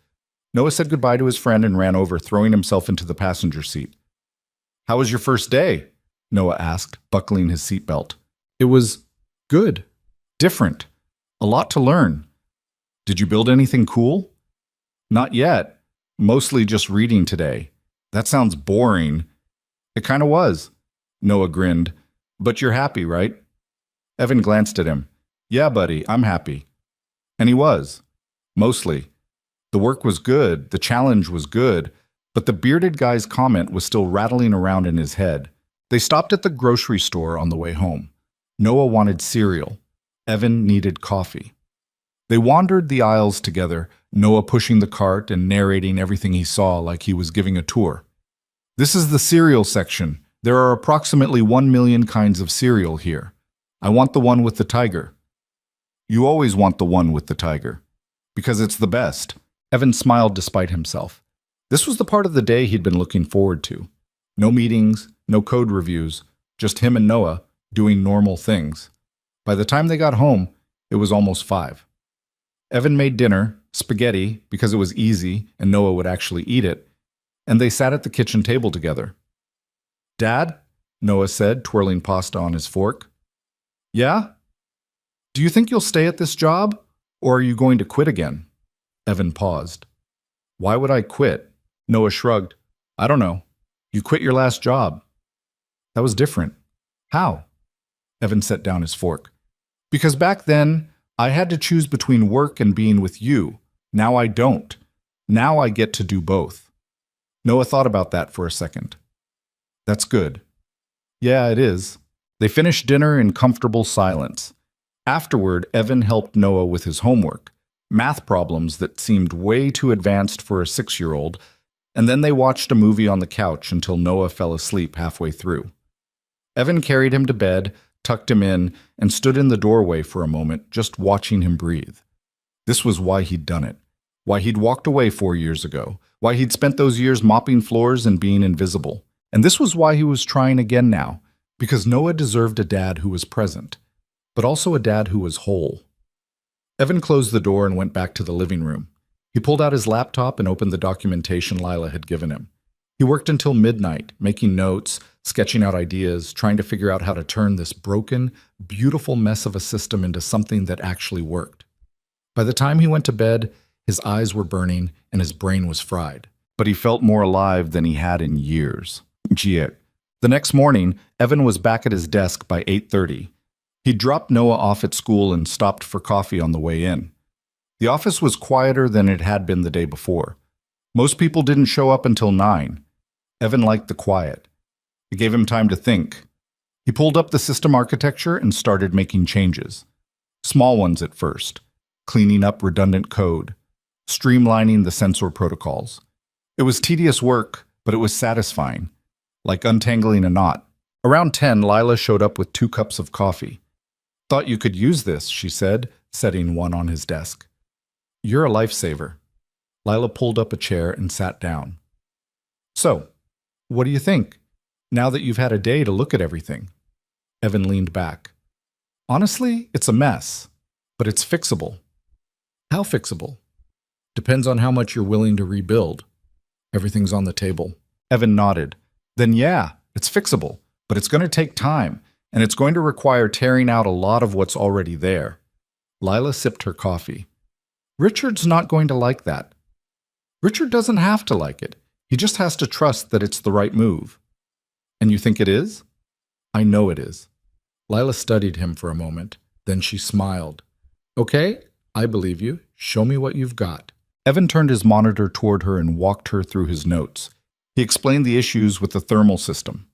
Noah said goodbye to his friend and ran over, throwing himself into the passenger seat. How was your first day? Noah asked, buckling his seatbelt. It was good. Different. A lot to learn. Did you build anything cool? Not yet. Mostly just reading today. That sounds boring. It kind of was. Noah grinned. But you're happy, right? Evan glanced at him. Yeah, buddy, I'm happy. And he was. Mostly. The work was good, the challenge was good, but the bearded guy's comment was still rattling around in his head. They stopped at the grocery store on the way home. Noah wanted cereal. Evan needed coffee. They wandered the aisles together, Noah pushing the cart and narrating everything he saw like he was giving a tour. This is the cereal section. There are approximately 1 million kinds of cereal here. I want the one with the tiger. You always want the one with the tiger. Because it's the best. Evan smiled despite himself. This was the part of the day he'd been looking forward to. No meetings, no code reviews, just him and Noah doing normal things. By the time they got home, it was almost 5. Evan made dinner, spaghetti, because it was easy and Noah would actually eat it, and they sat at the kitchen table together. Dad? Noah said, twirling pasta on his fork. Yeah? Do you think you'll stay at this job, or are you going to quit again? Evan paused. Why would I quit? Noah shrugged. I don't know. You quit your last job. That was different. How? Evan set down his fork. Because back then, I had to choose between work and being with you. Now I don't. Now I get to do both. Noah thought about that for a second. That's good. Yeah, it is. They finished dinner in comfortable silence. Afterward, Evan helped Noah with his homework, math problems that seemed way too advanced for a 6-year-old, and then they watched a movie on the couch until Noah fell asleep halfway through. Evan carried him to bed, tucked him in, and stood in the doorway for a moment, just watching him breathe. This was why he'd done it, why he'd walked away 4 years ago, why he'd spent those years mopping floors and being invisible. And this was why he was trying again now, because Noah deserved a dad who was present, but also a dad who was whole. Evan closed the door and went back to the living room. He pulled out his laptop and opened the documentation Lila had given him. He worked until midnight, making notes, sketching out ideas, trying to figure out how to turn this broken, beautiful mess of a system into something that actually worked. By the time he went to bed, his eyes were burning and his brain was fried. But he felt more alive than he had in years. The next morning, Evan was back at his desk by 8:30. He dropped Noah off at school and stopped for coffee on the way in. The office was quieter than it had been the day before. Most people didn't show up until 9. Evan liked the quiet. It gave him time to think. He pulled up the system architecture and started making changes. Small ones at first, cleaning up redundant code, streamlining the sensor protocols. It was tedious work, but it was satisfying, like untangling a knot. Around 10, Lila showed up with 2 cups of coffee. "Thought you could use this," she said, setting one on his desk. "You're a lifesaver." Lila pulled up a chair and sat down. "So, what do you think, now that you've had a day to look at everything?" Evan leaned back. "Honestly, it's a mess, but it's fixable." "How fixable?" "Depends on how much you're willing to rebuild." "Everything's on the table." Evan nodded. "Then yeah, it's fixable, but it's going to take time, and it's going to require tearing out a lot of what's already there." Lila sipped her coffee. "Richard's not going to like that." "Richard doesn't have to like it. He just has to trust that it's the right move." "And you think it is?" "I know it is." Lila studied him for a moment. Then she smiled. "Okay, I believe you. Show me what you've got." Evan turned his monitor toward her and walked her through his notes. He explained the issues with the thermal system,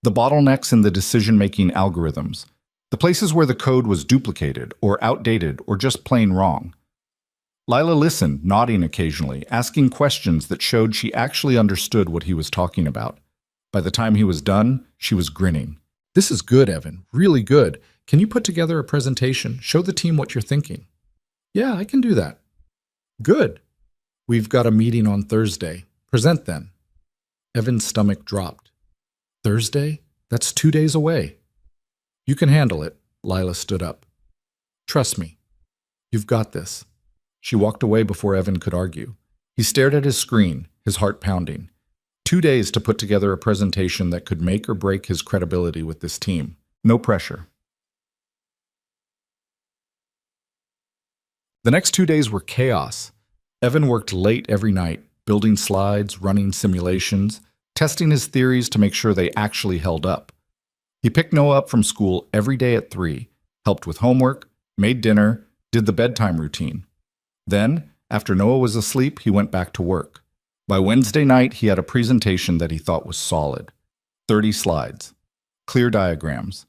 the bottlenecks in the decision-making algorithms, the places where the code was duplicated or outdated or just plain wrong. Lila listened, nodding occasionally, asking questions that showed she actually understood what he was talking about. By the time he was done, she was grinning. "This is good, Evan. Really good. Can you put together a presentation? Show the team what you're thinking." "Yeah, I can do that." "Good. We've got a meeting on Thursday. Present then." Evan's stomach dropped. "Thursday? That's 2 days away." "You can handle it." Lila stood up. "Trust me. You've got this." She walked away before Evan could argue. He stared at his screen, his heart pounding. 2 days to put together a presentation that could make or break his credibility with this team. No pressure. The next 2 days were chaos. Evan worked late every night, building slides, running simulations, testing his theories to make sure they actually held up. He picked Noah up from school every day at 3, helped with homework, made dinner, did the bedtime routine. Then, after Noah was asleep, he went back to work. By Wednesday night, he had a presentation that he thought was solid. 30 slides, clear diagrams,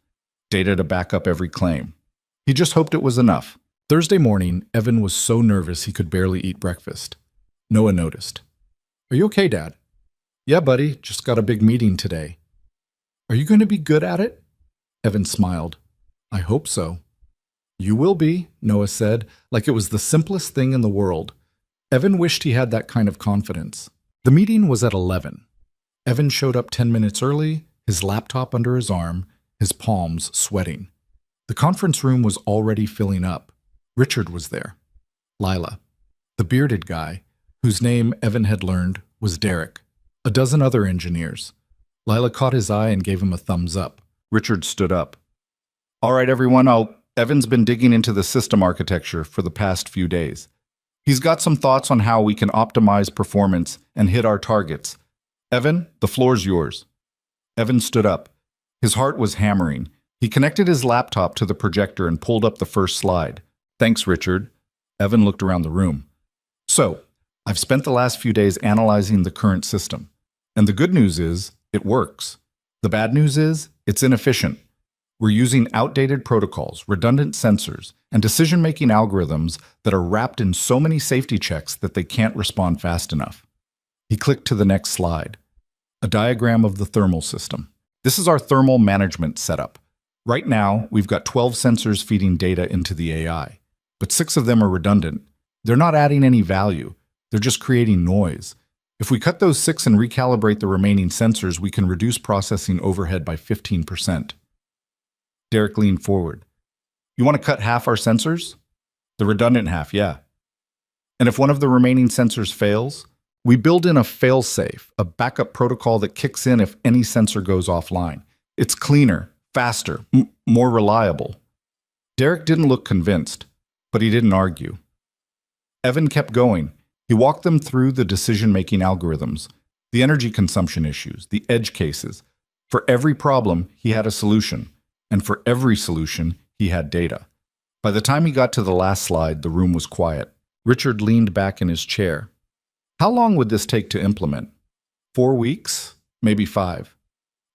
data to back up every claim. He just hoped it was enough. Thursday morning, Evan was so nervous he could barely eat breakfast. Noah noticed. "Are you okay, Dad?" "Yeah, buddy, just got a big meeting today." "Are you going to be good at it?" Evan smiled. "I hope so." "You will be," Noah said, like it was the simplest thing in the world. Evan wished he had that kind of confidence. The meeting was at 11. Evan showed up 10 minutes early, his laptop under his arm, his palms sweating. The conference room was already filling up. Richard was there. Lila. The bearded guy, whose name Evan had learned was Derek. A dozen other engineers. Lila caught his eye and gave him a thumbs up. Richard stood up. "All right, everyone, Evan's been digging into the system architecture for the past few days. He's got some thoughts on how we can optimize performance and hit our targets. Evan, the floor's yours." Evan stood up. His heart was hammering. He connected his laptop to the projector and pulled up the first slide. "Thanks, Richard." Evan looked around the room. "So, I've spent the last few days analyzing the current system. And the good news is, it works. The bad news is, it's inefficient. We're using outdated protocols, redundant sensors, and decision-making algorithms that are wrapped in so many safety checks that they can't respond fast enough. He clicked to the next slide, a diagram of the thermal system. This is our thermal management setup. Right now, we've got 12 sensors feeding data into the AI, but 6 of them are redundant. They're not adding any value. They're just creating noise. If we cut those 6 and recalibrate the remaining sensors, we can reduce processing overhead by 15%. Derek leaned forward. You want to cut half our sensors? The redundant half, yeah. And if one of the remaining sensors fails, we build in a fail-safe, a backup protocol that kicks in if any sensor goes offline. It's cleaner, faster, more reliable. Derek didn't look convinced, but he didn't argue. Evan kept going. He walked them through the decision-making algorithms, the energy consumption issues, the edge cases. For every problem, he had a solution, and for every solution, he had data. By the time he got to the last slide, the room was quiet. Richard leaned back in his chair. How long would this take to implement? 4 weeks? Maybe 5.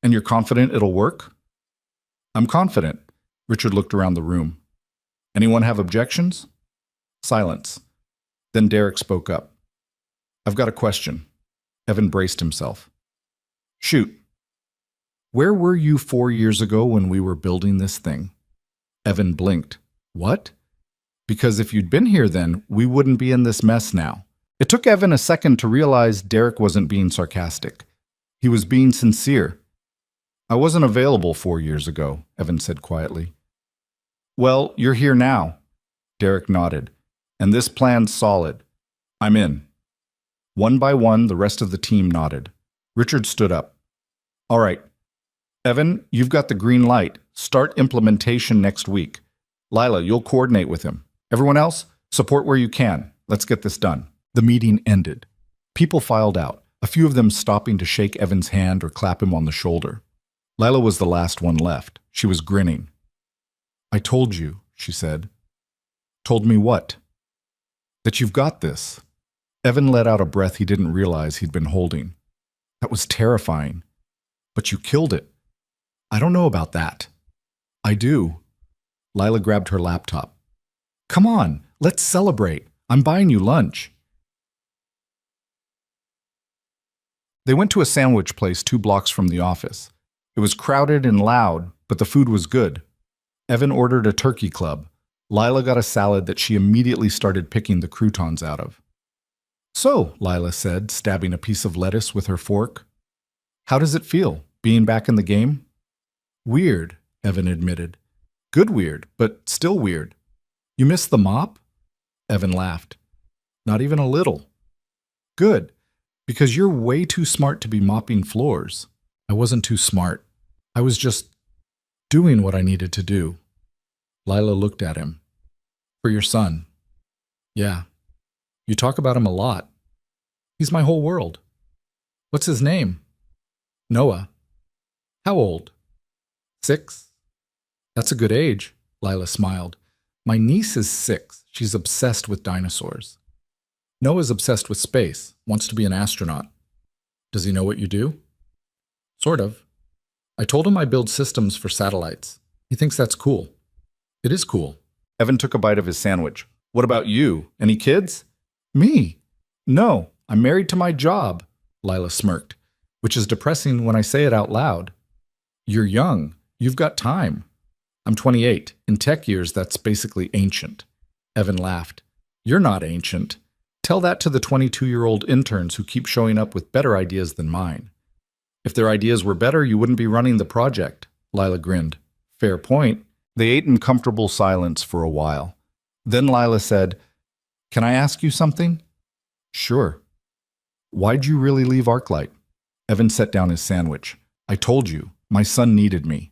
And you're confident it'll work? I'm confident. Richard looked around the room. Anyone have objections? Silence. Then Derek spoke up. I've got a question. Evan braced himself. Shoot. Where were you 4 years ago when we were building this thing? Evan blinked. What? Because if you'd been here then, we wouldn't be in this mess now. It took Evan a second to realize Derek wasn't being sarcastic. He was being sincere. I wasn't available 4 years ago, Evan said quietly. Well, you're here now. Derek nodded. And this plan's solid. I'm in. One by one, the rest of the team nodded. Richard stood up. All right. Evan, you've got the green light. Start implementation next week. Lila, you'll coordinate with him. Everyone else, support where you can. Let's get this done. The meeting ended. People filed out, a few of them stopping to shake Evan's hand or clap him on the shoulder. Lila was the last one left. She was grinning. I told you, she said. Told me what? That you've got this. Evan let out a breath he didn't realize he'd been holding. That was terrifying. But you killed it. I don't know about that. I do. Lila grabbed her laptop. Come on, let's celebrate. I'm buying you lunch. They went to a sandwich place 2 blocks from the office. It was crowded and loud, but the food was good. Evan ordered a turkey club. Lila got a salad that she immediately started picking the croutons out of. So, Lila said, stabbing a piece of lettuce with her fork. How does it feel, being back in the game? Weird, Evan admitted. Good weird, but still weird. You miss the mop? Evan laughed. Not even a little. Good, because you're way too smart to be mopping floors. I wasn't too smart. I was just doing what I needed to do. Lila looked at him. For your son. Yeah. You talk about him a lot. He's my whole world. What's his name? Noah. How old? 6? That's a good age, Lila smiled. My niece is 6. She's obsessed with dinosaurs. Noah's obsessed with space, wants to be an astronaut. Does he know what you do? Sort of. I told him I build systems for satellites. He thinks that's cool. It is cool. Evan took a bite of his sandwich. What about you? Any kids? Me? No, I'm married to my job, Lila smirked, which is depressing when I say it out loud. You're young. You've got time. I'm 28. In tech years, that's basically ancient. Evan laughed. You're not ancient. Tell that to the 22-year-old interns who keep showing up with better ideas than mine. If their ideas were better, you wouldn't be running the project, Lila grinned. Fair point. They ate in comfortable silence for a while. Then Lila said, Can I ask you something? Sure. Why'd you really leave ArcLight? Evan set down his sandwich. I told you, my son needed me.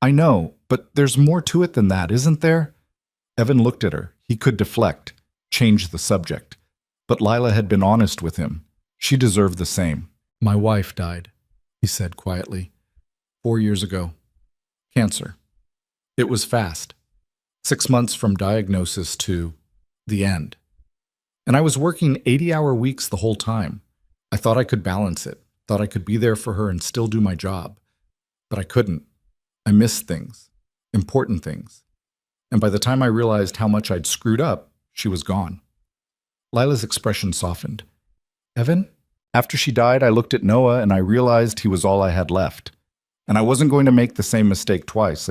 I know, but there's more to it than that, isn't there? Evan looked at her. He could deflect, change the subject. But Lila had been honest with him. She deserved the same. My wife died, he said quietly. 4 years ago. Cancer. It was fast. 6 months from diagnosis to the end. And I was working 80-hour weeks the whole time. I thought I could balance it, thought I could be there for her and still do my job. But I couldn't. I missed things, important things. And by the time I realized how much I'd screwed up, she was gone. Lila's expression softened. Evan? After she died, I looked at Noah and I realized he was all I had left. And I wasn't going to make the same mistake twice,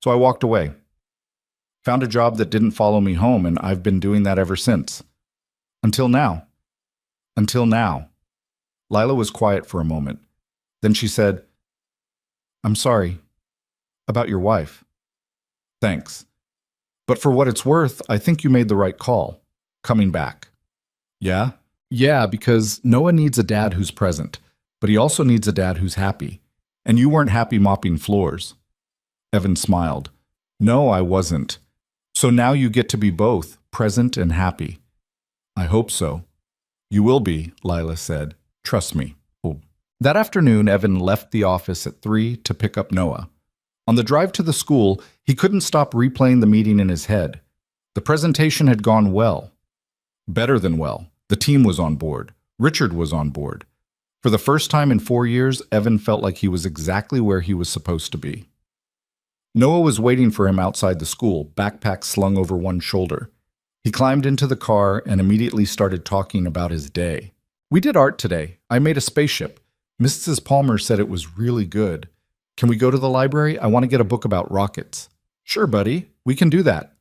so I walked away. Found a job that didn't follow me home, and I've been doing that ever since. Until now. Until now. Lila was quiet for a moment. Then she said, I'm sorry. About your wife. Thanks. But for what it's worth, I think you made the right call. Coming back. Yeah? Yeah, because Noah needs a dad who's present, but he also needs a dad who's happy. And you weren't happy mopping floors. Evan smiled. No, I wasn't. So now you get to be both, present and happy. I hope so. You will be, Lila said. Trust me. That afternoon, Evan left the office at 3 to pick up Noah. On the drive to the school, he couldn't stop replaying the meeting in his head. The presentation had gone well. Better than well. The team was on board. Richard was on board. For the first time in 4 years, Evan felt like he was exactly where he was supposed to be. Noah was waiting for him outside the school, backpack slung over one shoulder. He climbed into the car and immediately started talking about his day. We did art today. I made a spaceship. Mrs. Palmer said it was really good. Can we go to the library? I want to get a book about rockets. Sure, buddy. We can do that.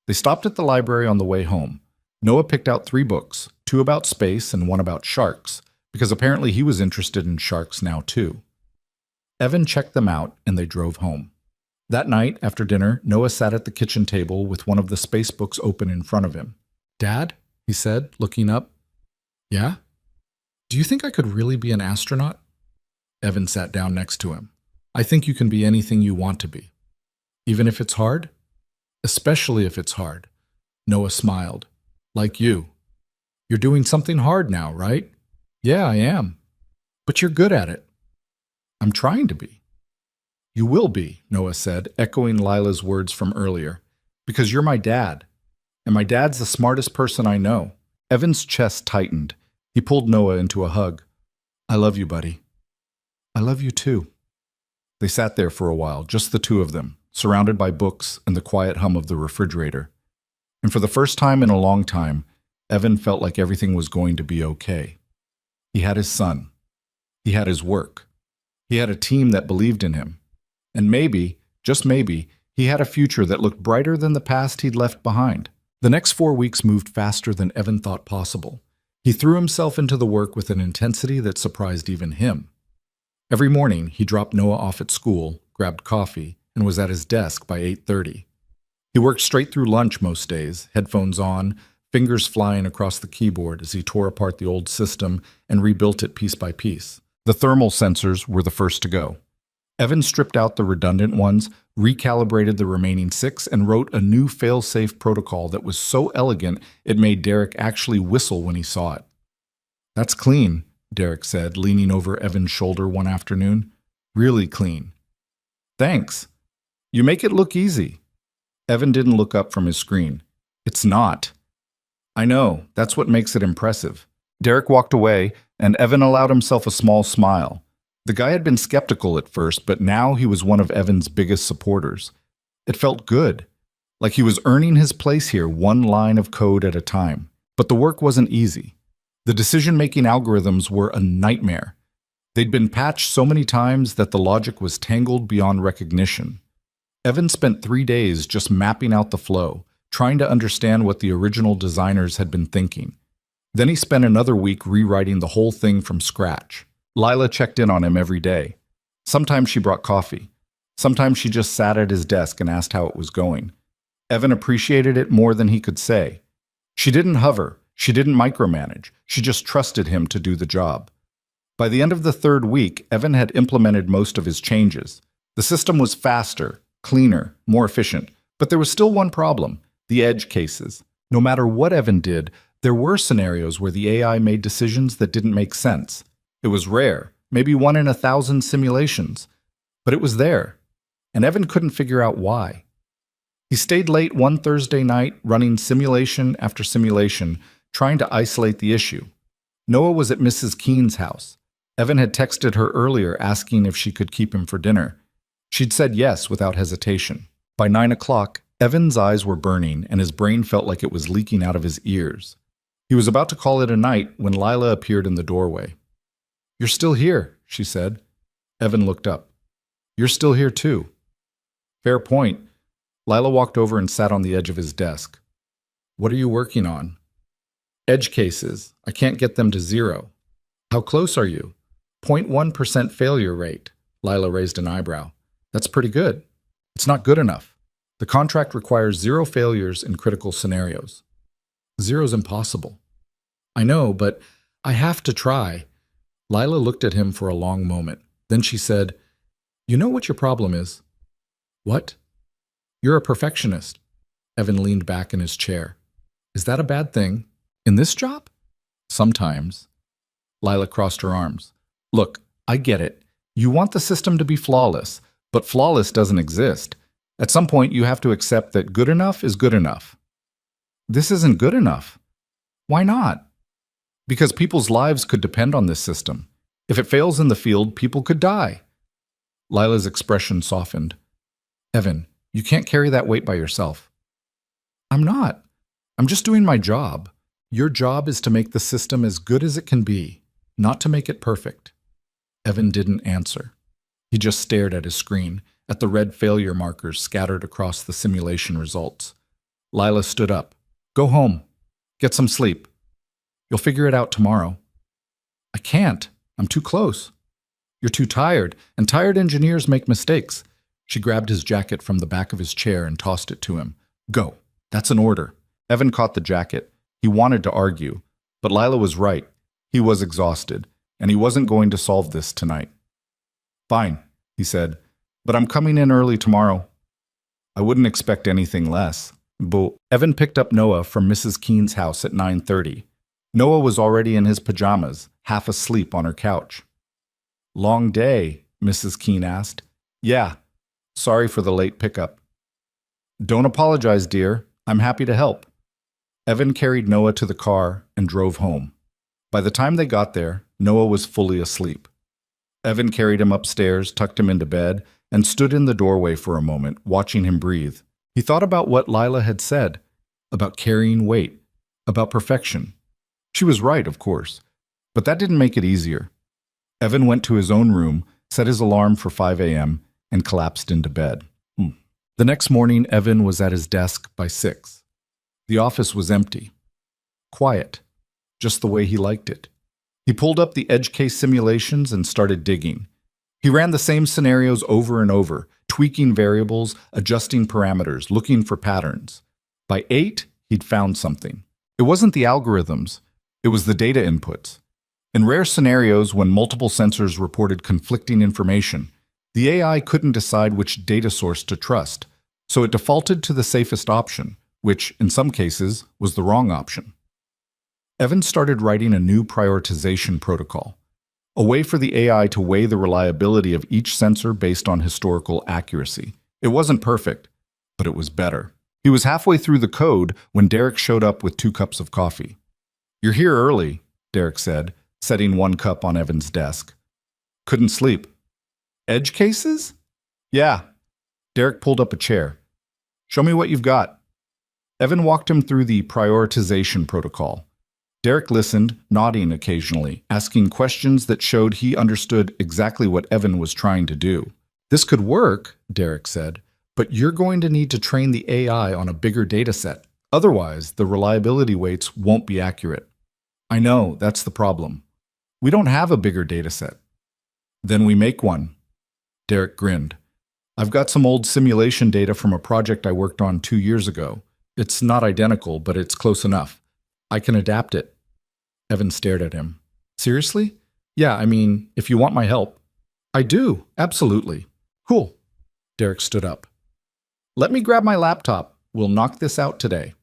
They stopped at the library on the way home. Noah picked out 3 books, 2 about space and 1 about sharks, because apparently he was interested in sharks now too. Evan checked them out and they drove home. That night, after dinner, Noah sat at the kitchen table with one of the space books open in front of him. Dad, he said, looking up. Yeah? Do you think I could really be an astronaut? Evan sat down next to him. I think you can be anything you want to be. Even if it's hard? Especially if it's hard. Noah smiled. Like you. You're doing something hard now, right? Yeah, I am. But you're good at it. I'm trying to be. You will be, Noah said, echoing Lila's words from earlier. Because you're my dad. And my dad's the smartest person I know. Evan's chest tightened. He pulled Noah into a hug. I love you, buddy. I love you too. They sat there for a while, just the two of them, surrounded by books and the quiet hum of the refrigerator. And for the first time in a long time, Evan felt like everything was going to be okay. He had his son. He had his work. He had a team that believed in him. And maybe, just maybe, he had a future that looked brighter than the past he'd left behind. The next 4 weeks moved faster than Evan thought possible. He threw himself into the work with an intensity that surprised even him. Every morning, he dropped Noah off at school, grabbed coffee, and was at his desk by 8:30. He worked straight through lunch most days, headphones on, fingers flying across the keyboard as he tore apart the old system and rebuilt it piece by piece. The thermal sensors were the first to go. Evan stripped out the redundant ones, recalibrated the remaining 6, and wrote a new fail-safe protocol that was so elegant it made Derek actually whistle when he saw it. That's clean, Derek said, leaning over Evan's shoulder one afternoon. Really clean. Thanks. You make it look easy. Evan didn't look up from his screen. It's not. I know, that's what makes it impressive. Derek walked away, and Evan allowed himself a small smile. The guy had been skeptical at first, but now he was one of Evan's biggest supporters. It felt good, like he was earning his place here one line of code at a time. But the work wasn't easy. The decision-making algorithms were a nightmare. They'd been patched so many times that the logic was tangled beyond recognition. Evan spent 3 days just mapping out the flow, trying to understand what the original designers had been thinking. Then he spent another week rewriting the whole thing from scratch. Lila checked in on him every day. Sometimes she brought coffee. Sometimes she just sat at his desk and asked how it was going. Evan appreciated it more than he could say. She didn't hover. She didn't micromanage. She just trusted him to do the job. By the end of the 3rd week, Evan had implemented most of his changes. The system was faster, cleaner, more efficient. But there was still one problem: the edge cases. No matter what Evan did, there were scenarios where the AI made decisions that didn't make sense. It was rare, maybe 1 in 1,000 simulations. But it was there, and Evan couldn't figure out why. He stayed late one Thursday night, running simulation after simulation, trying to isolate the issue. Noah was at Mrs. Keene's house. Evan had texted her earlier asking if she could keep him for dinner. She'd said yes without hesitation. By 9 o'clock, Evan's eyes were burning and his brain felt like it was leaking out of his ears. He was about to call it a night when Lila appeared in the doorway. "You're still here," she said. Evan looked up. "You're still here too." "Fair point." Lila walked over and sat on the edge of his desk. "What are you working on?" "Edge cases. I can't get them to 0. "How close are you?" 0.1% failure rate. Lila raised an eyebrow. "That's pretty good." "It's not good enough. The contract requires 0 failures in critical scenarios." "Zero's impossible." "I know, but I have to try." Lila looked at him for a long moment. Then she said, "You know what your problem is?" "What?" "You're a perfectionist." Evan leaned back in his chair. "Is that a bad thing? In this job?" "Sometimes." Lila crossed her arms. "Look, I get it. You want the system to be flawless, but flawless doesn't exist. At some point, you have to accept that good enough is good enough." "This isn't good enough." "Why not?" "Because people's lives could depend on this system. If it fails in the field, people could die." Lila's expression softened. "Evan, you can't carry that weight by yourself." "I'm not. I'm just doing my job. Your job is to make the system as good as it can be, not to make it perfect." Evan didn't answer. He just stared at his screen, at the red failure markers scattered across the simulation results. Lila stood up. "Go home. Get some sleep. You'll figure it out tomorrow." "I can't. I'm too close." "You're too tired, and tired engineers make mistakes." She grabbed his jacket from the back of his chair and tossed it to him. "Go. That's an order." Evan caught the jacket. He wanted to argue, but Lila was right. He was exhausted, and he wasn't going to solve this tonight. "Fine," he said, "but I'm coming in early tomorrow." "I wouldn't expect anything less." But Evan picked up Noah from Mrs. Keene's house at 9:30. Noah was already in his pajamas, half asleep on her couch. "Long day?" Mrs. Keene asked. "Yeah. Sorry for the late pickup." "Don't apologize, dear. I'm happy to help." Evan carried Noah to the car and drove home. By the time they got there, Noah was fully asleep. Evan carried him upstairs, tucked him into bed, and stood in the doorway for a moment, watching him breathe. He thought about what Lila had said, about carrying weight, about perfection. She was right, of course, but that didn't make it easier. Evan went to his own room, set his alarm for 5 a.m., and collapsed into bed. The next morning, Evan was at his desk by 6. The office was empty. Quiet. Just the way he liked it. He pulled up the edge case simulations and started digging. He ran the same scenarios over and over, tweaking variables, adjusting parameters, looking for patterns. By 8, he'd found something. It wasn't the algorithms. It was the data inputs. In rare scenarios, when multiple sensors reported conflicting information, the AI couldn't decide which data source to trust, so it defaulted to the safest option, which, in some cases, was the wrong option. Evan started writing a new prioritization protocol, a way for the AI to weigh the reliability of each sensor based on historical accuracy. It wasn't perfect, but it was better. He was halfway through the code when Derek showed up with 2 cups of coffee. "You're here early," Derek said, setting 1 cup on Evan's desk. "Couldn't sleep." "Edge cases?" "Yeah." Derek pulled up a chair. "Show me what you've got." Evan walked him through the prioritization protocol. Derek listened, nodding occasionally, asking questions that showed he understood exactly what Evan was trying to do. "This could work," Derek said, "but you're going to need to train the AI on a bigger data set. Otherwise, the reliability weights won't be accurate." "I know, that's the problem. We don't have a bigger data set." "Then we make one." Derek grinned. "I've got some old simulation data from a project I worked on 2 years ago. It's not identical, but it's close enough. I can adapt it." Evan stared at him. "Seriously?" "Yeah, I mean, if you want my help." "I do, absolutely." "Cool." Derek stood up. "Let me grab my laptop. We'll knock this out today."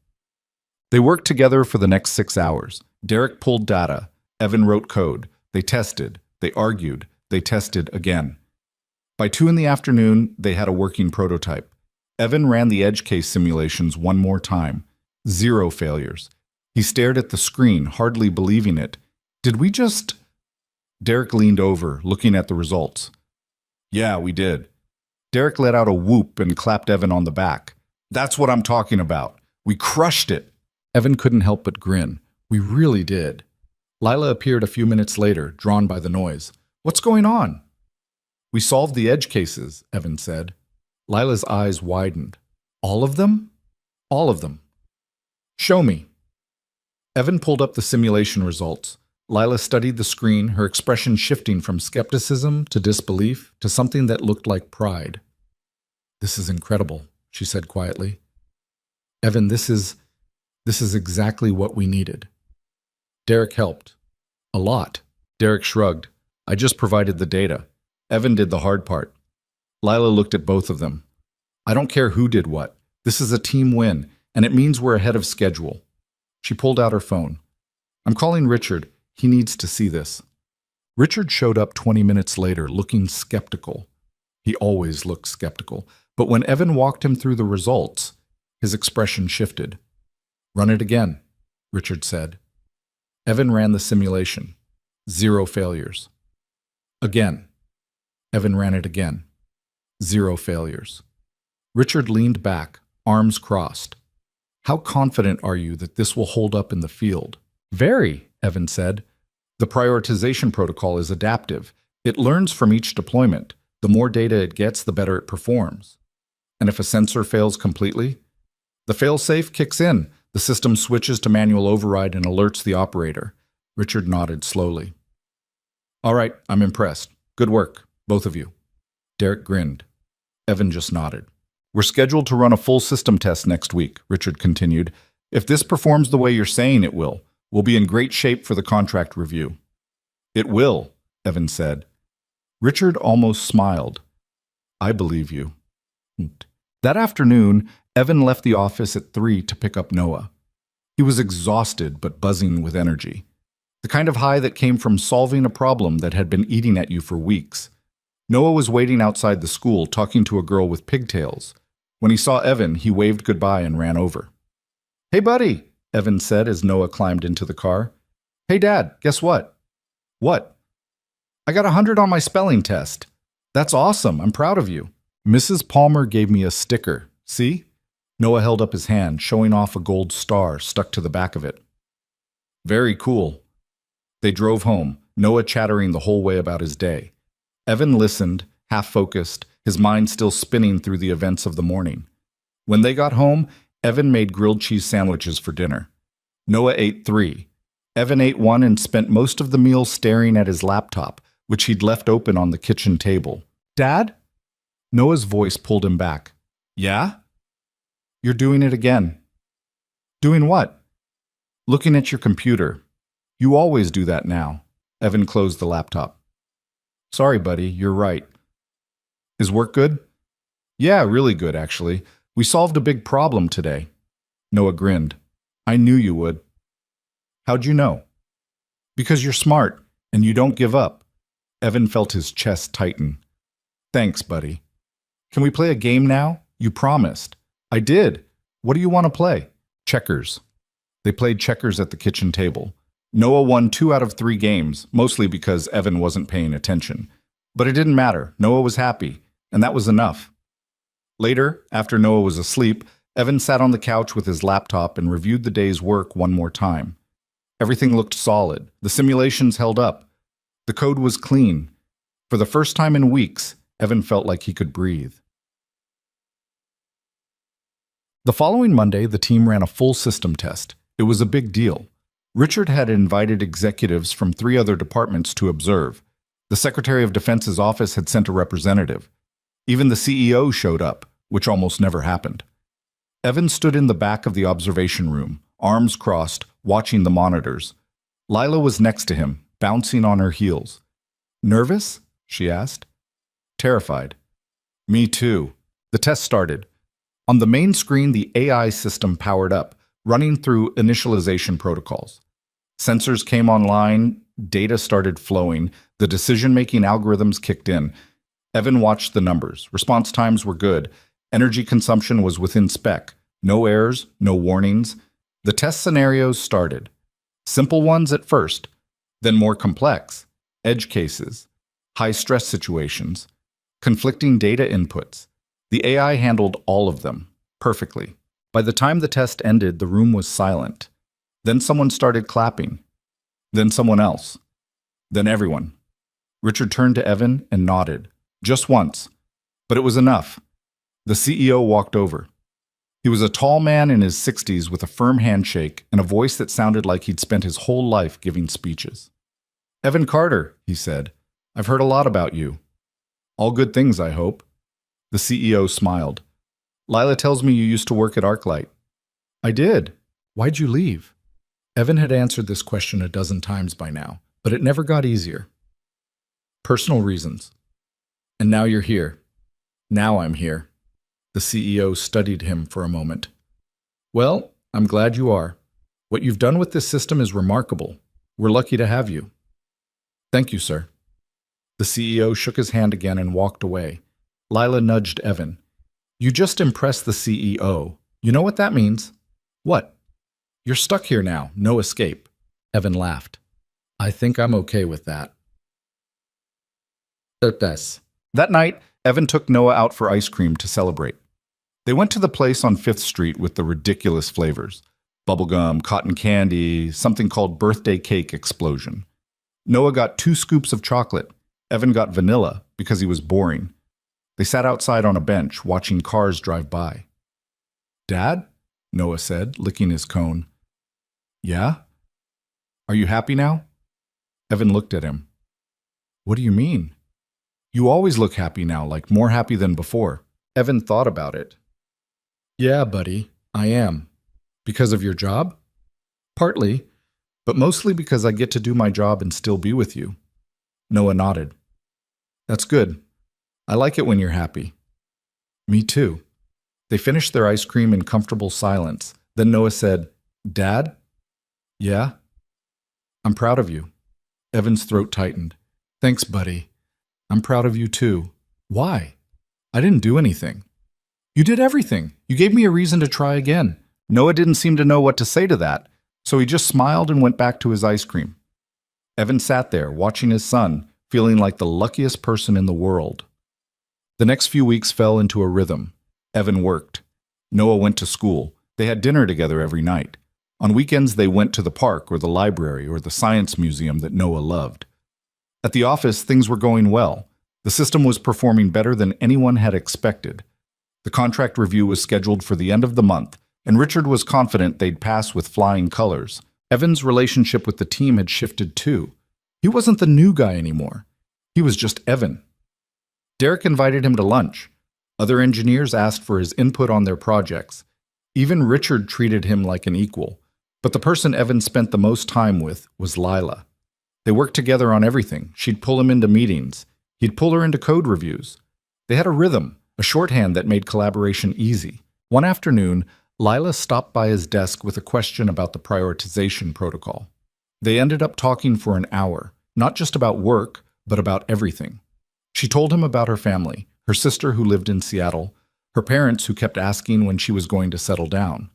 They worked together for the next 6 hours. Derek pulled data. Evan wrote code. They tested. They argued. They tested again. By 2 in the afternoon, they had a working prototype. Evan ran the edge case simulations one more time. 0 failures. He stared at the screen, hardly believing it. "Did we just—" Derek leaned over, looking at the results. "Yeah, we did." Derek let out a whoop and clapped Evan on the back. That's what I'm talking about. We crushed it. Evan couldn't help but grin. We really did. Lila appeared a few minutes later, drawn by the noise. What's going on? We solved the edge cases, Evan said. Lila's eyes widened. All of them? All of them. Show me. Evan pulled up the simulation results. Lila studied the screen, her expression shifting from skepticism to disbelief to something that looked like pride. This is incredible, she said quietly. Evan, this is exactly what we needed. Derek helped. A lot. Derek shrugged. I just provided the data. Evan did the hard part. Lila looked at both of them. I don't care who did what. This is a team win, and it means we're ahead of schedule. She pulled out her phone. I'm calling Richard. He needs to see this. Richard showed up 20 minutes later, looking skeptical. He always looked skeptical, but when Evan walked him through the results, his expression shifted. Run it again, Richard said. Evan ran the simulation. 0 failures. Again. Evan ran it again. 0 failures. Richard leaned back, arms crossed. How confident are you that this will hold up in the field? Very, Evan said. The prioritization protocol is adaptive. It learns from each deployment. The more data it gets, the better it performs. And if a sensor fails completely, the failsafe kicks in. The system switches to manual override and alerts the operator. Richard nodded slowly. All right, I'm impressed. Good work, both of you. Derek grinned. Evan just nodded. We're scheduled to run a full system test next week, Richard continued. If this performs the way you're saying it will, we'll be in great shape for the contract review. It will, Evan said. Richard almost smiled. I believe you. That afternoon, Evan left the office at 3 to pick up Noah. He was exhausted but buzzing with energy. The kind of high that came from solving a problem that had been eating at you for weeks. Noah was waiting outside the school talking to a girl with pigtails. When he saw Evan, he waved goodbye and ran over. Hey, buddy, Evan said as Noah climbed into the car. Hey, Dad, guess what? What? I got 100 on my spelling test. That's awesome. I'm proud of you. Mrs. Palmer gave me a sticker. See? Noah held up his hand, showing off a gold star stuck to the back of it. Very cool. They drove home, Noah chattering the whole way about his day. Evan listened, half-focused, his mind still spinning through the events of the morning. When they got home, Evan made grilled cheese sandwiches for dinner. Noah ate 3. Evan ate 1 and spent most of the meal staring at his laptop, which he'd left open on the kitchen table. Dad? Noah's voice pulled him back. Yeah? You're doing it again. Doing what? Looking at your computer. You always do that now. Evan closed the laptop. Sorry, buddy, you're right. Is work good? Yeah, really good, actually. We solved a big problem today. Noah grinned. I knew you would. How'd you know? Because you're smart, and you don't give up. Evan felt his chest tighten. Thanks, buddy. Can we play a game now? You promised. I did. What do you want to play? Checkers. They played checkers at the kitchen table. Noah won 2 out of 3 games, mostly because Evan wasn't paying attention. But it didn't matter. Noah was happy, and that was enough. Later, after Noah was asleep, Evan sat on the couch with his laptop and reviewed the day's work one more time. Everything looked solid. The simulations held up. The code was clean. For the first time in weeks, Evan felt like he could breathe. The following Monday, the team ran a full system test. It was a big deal. Richard had invited executives from 3 other departments to observe. The Secretary of Defense's office had sent a representative. Even the CEO showed up, which almost never happened. Evan stood in the back of the observation room, arms crossed, watching the monitors. Lila was next to him, bouncing on her heels. Nervous? She asked. Terrified. Me too. The test started. On the main screen, the AI system powered up, running through initialization protocols. Sensors came online, data started flowing, the decision-making algorithms kicked in. Evan watched the numbers. Response times were good. Energy consumption was within spec. No errors, no warnings. The test scenarios started. Simple ones at first, then more complex. Edge cases, high-stress situations, conflicting data inputs. The AI handled all of them perfectly. By the time the test ended, the room was silent. Then someone started clapping. Then someone else. Then everyone. Richard turned to Evan and nodded. Just once. But it was enough. The CEO walked over. He was a tall man in his 60s with a firm handshake and a voice that sounded like he'd spent his whole life giving speeches. "Evan Carter," he said, "I've heard a lot about you. All good things, I hope." The CEO smiled. "Lila tells me you used to work at ArcLight." "I did. Why'd you leave?" Evan had answered this question a dozen times by now, but it never got easier. "Personal reasons. And now you're here." "Now I'm here." The CEO studied him for a moment. "Well, I'm glad you are. What you've done with this system is remarkable. We're lucky to have you." "Thank you, sir." The CEO shook his hand again and walked away. Lila nudged Evan. "You just impressed the CEO. You know what that means?" "What?" "You're stuck here now. No escape." Evan laughed. "I think I'm okay with that." That night, Evan took Noah out for ice cream to celebrate. They went to the place on 5th Street with the ridiculous flavors. Bubblegum, cotton candy, something called birthday cake explosion. Noah got 2 scoops of chocolate. Evan got vanilla because he was boring. They sat outside on a bench, watching cars drive by. "Dad?" Noah said, licking his cone. "Yeah? Are you happy now?" Evan looked at him. "What do you mean?" "You always look happy now, like more happy than before." Evan thought about it. "Yeah, buddy, I am. Because of your job?" "Partly, but mostly because I get to do my job and still be with you." Noah nodded. "That's good. I like it when you're happy." "Me too." They finished their ice cream in comfortable silence. Then Noah said, "Dad?" "Yeah?" "I'm proud of you." Evan's throat tightened. "Thanks, buddy. I'm proud of you too." "Why?" "I didn't do anything." "You did everything. You gave me a reason to try again." Noah didn't seem to know what to say to that, so he just smiled and went back to his ice cream. Evan sat there, watching his son, feeling like the luckiest person in the world. The next few weeks fell into a rhythm. Evan worked. Noah went to school. They had dinner together every night. On weekends, they went to the park or the library or the science museum that Noah loved. At the office, things were going well. The system was performing better than anyone had expected. The contract review was scheduled for the end of the month, and Richard was confident they'd pass with flying colors. Evan's relationship with the team had shifted too. He wasn't the new guy anymore. He was just Evan. Derek invited him to lunch. Other engineers asked for his input on their projects. Even Richard treated him like an equal. But the person Evan spent the most time with was Lila. They worked together on everything. She'd pull him into meetings. He'd pull her into code reviews. They had a rhythm, a shorthand that made collaboration easy. One afternoon, Lila stopped by his desk with a question about the prioritization protocol. They ended up talking for an hour, not just about work, but about everything. She told him about her family, her sister who lived in Seattle, her parents who kept asking when she was going to settle down.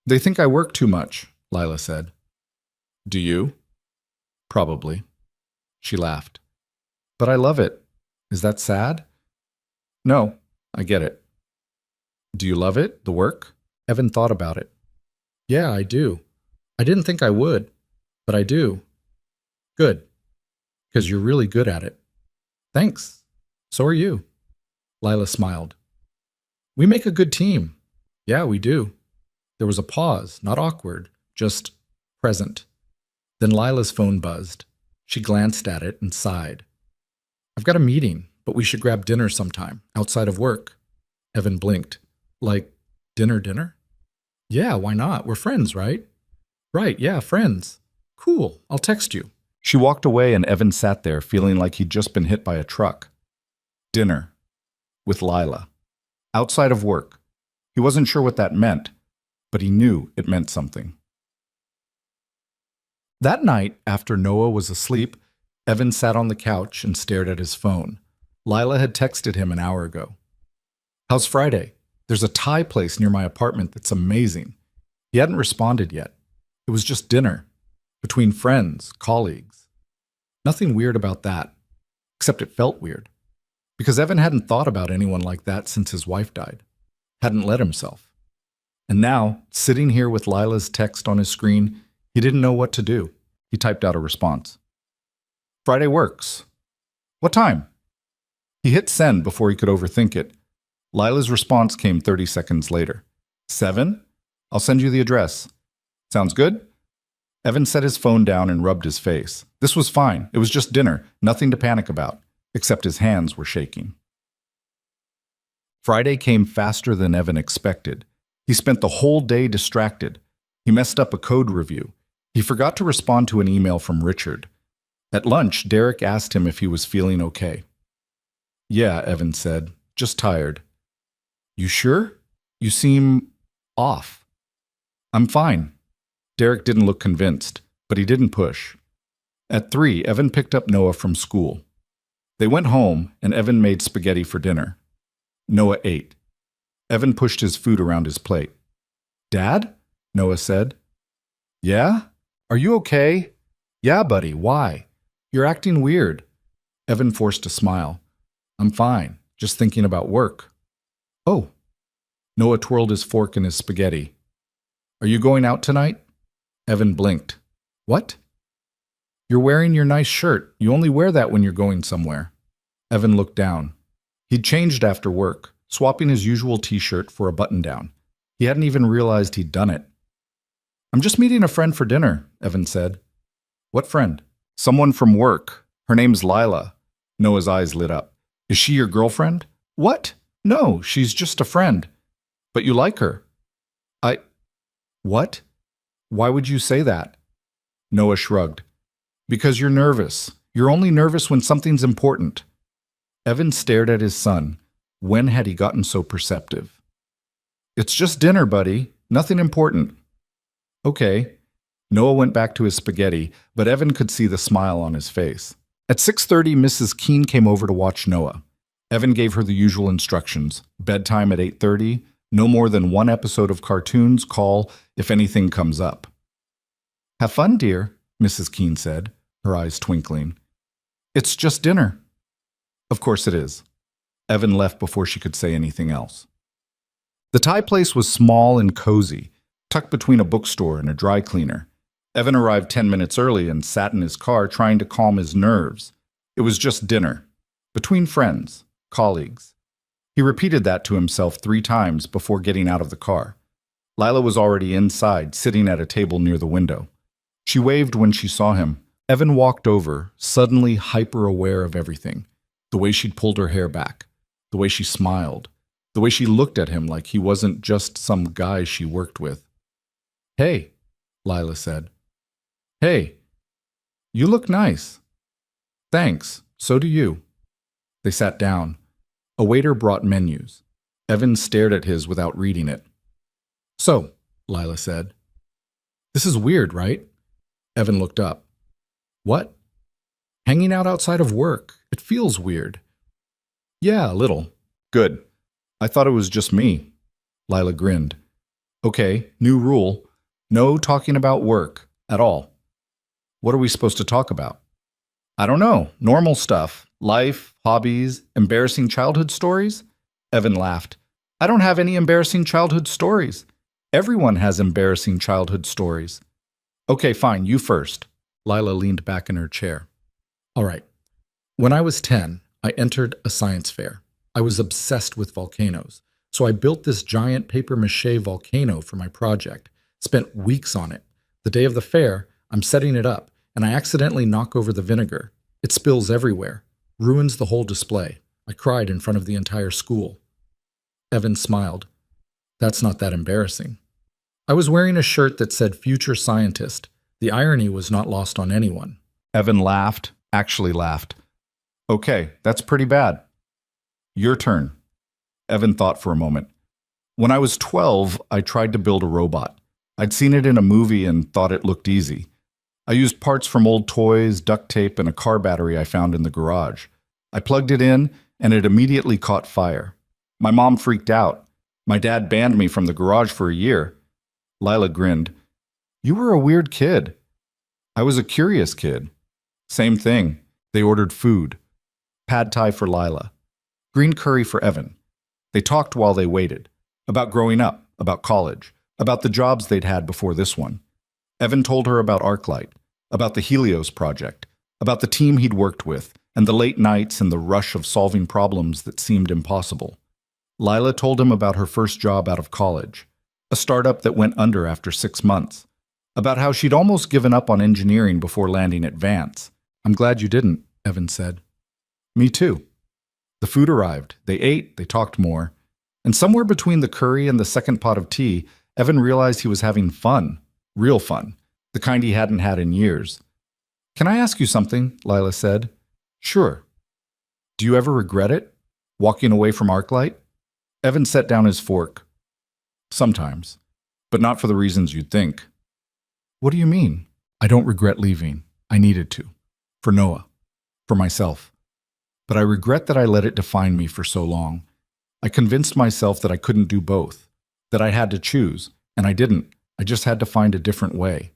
"They think I work too much," Lila said. "Do you?" "Probably." She laughed. "But I love it. Is that sad?" "No, I get it." "Do you love it, the work?" Evan thought about it. "Yeah, I do. I didn't think I would, but I do." "Good. Because you're really good at it." "Thanks. So are you." Lila smiled. "We make a good team." "Yeah, we do." There was a pause, not awkward, just present. Then Lila's phone buzzed. She glanced at it and sighed. "I've got a meeting, but we should grab dinner sometime, outside of work." Evan blinked. "Like, dinner? "Yeah, why not? We're friends, right?" "Right, yeah, friends." "Cool, I'll text you." She walked away and Evan sat there feeling like he'd just been hit by a truck. Dinner. With Lila. Outside of work. He wasn't sure what that meant, but he knew it meant something. That night, after Noah was asleep, Evan sat on the couch and stared at his phone. Lila had texted him an hour ago. "How's Friday? There's a Thai place near my apartment that's amazing." He hadn't responded yet. It was just dinner. Between friends, colleagues. Nothing weird about that. Except it felt weird. because Evan hadn't thought about anyone like that since his wife died, hadn't let himself. And now, sitting here with Lila's text on his screen, he didn't know what to do. He typed out a response. Friday works. What time? He hit send before he could overthink it. Lila's response came 30 seconds later. 7? I'll send you the address. Sounds good? Evan set his phone down and rubbed his face. This was fine. It was just dinner, nothing to panic about, except his hands were shaking. Friday came faster than Evan expected. He spent the whole day distracted. He messed up a code review. He forgot to respond to an email from Richard. At lunch, Derek asked him if he was feeling okay. Yeah, Evan said, just tired. You sure? You seem off. I'm fine. Derek didn't look convinced, but he didn't push. At 3, Evan picked up Noah from school. They went home, and Evan made spaghetti for dinner. Noah ate. Evan pushed his food around his plate. Dad? Noah said. Yeah? Are you okay? Yeah, buddy, why? You're acting weird. Evan forced a smile. I'm fine, just thinking about work. Oh. Noah twirled his fork in his spaghetti. Are you going out tonight? Evan blinked. What? You're wearing your nice shirt. You only wear that when you're going somewhere. Evan looked down. He'd changed after work, swapping his usual t-shirt for a button-down. He hadn't even realized he'd done it. I'm just meeting a friend for dinner, Evan said. What friend? Someone from work. Her name's Lila. Noah's eyes lit up. Is she your girlfriend? What? No, she's just a friend. But you like her. What? Why would you say that? Noah shrugged. Because you're nervous. You're only nervous when something's important. Evan stared at his son. When had he gotten so perceptive? It's just dinner, buddy. Nothing important. Okay. Noah went back to his spaghetti, but Evan could see the smile on his face. At 6:30, Mrs. Keene came over to watch Noah. Evan gave her the usual instructions. Bedtime at 8:30, no more than 1 episode of cartoons, call if anything comes up. Have fun, dear, Mrs. Keene said, her eyes twinkling. It's just dinner. Of course it is. Evan left before she could say anything else. The Thai place was small and cozy, tucked between a bookstore and a dry cleaner. Evan arrived 10 minutes early and sat in his car trying to calm his nerves. It was just dinner, between friends, colleagues. He repeated that to himself 3 times before getting out of the car. Lila was already inside, sitting at a table near the window. She waved when she saw him. Evan walked over, suddenly hyper-aware of everything. The way she'd pulled her hair back, the way she smiled, the way she looked at him like he wasn't just some guy she worked with. Hey, Lila said. Hey, you look nice. Thanks, so do you. They sat down. A waiter brought menus. Evan stared at his without reading it. So, Lila said. This is weird, right? Evan looked up. What? Hanging out outside of work. It feels weird. Yeah, a little. Good. I thought it was just me. Lila grinned. Okay, new rule. No talking about work at all. What are we supposed to talk about? I don't know. Normal stuff. Life, hobbies, embarrassing childhood stories? Evan laughed. I don't have any embarrassing childhood stories. Everyone has embarrassing childhood stories. Okay, fine, you first. Lila leaned back in her chair. All right. When I was 10, I entered a science fair. I was obsessed with volcanoes, so I built this giant papier-mâché volcano for my project, spent weeks on it. The day of the fair, I'm setting it up, and I accidentally knock over the vinegar. It spills everywhere, ruins the whole display. I cried in front of the entire school. Evan smiled. That's not that embarrassing. I was wearing a shirt that said future scientist. The irony was not lost on anyone. Evan laughed, actually laughed. Okay, that's pretty bad. Your turn. Evan thought for a moment. When I was 12, I tried to build a robot. I'd seen it in a movie and thought it looked easy. I used parts from old toys, duct tape, and a car battery I found in the garage. I plugged it in, and it immediately caught fire. My mom freaked out. My dad banned me from the garage for a year. Lila grinned. You were a weird kid. I was a curious kid. Same thing. They ordered food. Pad Thai for Lila. green curry for Evan. They talked while they waited. About growing up, about college, about the jobs they'd had before this one. Evan told her about ArcLight, about the Helios project, about the team he'd worked with, and the late nights and the rush of solving problems that seemed impossible. Lila told him about her first job out of college, a startup that went under after 6 months, about how she'd almost given up on engineering before landing at Vance. "I'm glad you didn't," Evan said. "Me too." The food arrived. They ate, they talked more. And somewhere between the curry and the second pot of tea, Evan realized he was having fun, real fun, the kind he hadn't had in years. "Can I ask you something?" Lila said. "Sure." "Do you ever regret it? Walking away from ArcLight?" Evan set down his fork. "Sometimes, but not for the reasons you'd think." "What do you mean?" "I don't regret leaving. I needed to. For Noah. For myself. But I regret that I let it define me for so long. I convinced myself that I couldn't do both, that I had to choose, and I didn't. I just had to find a different way."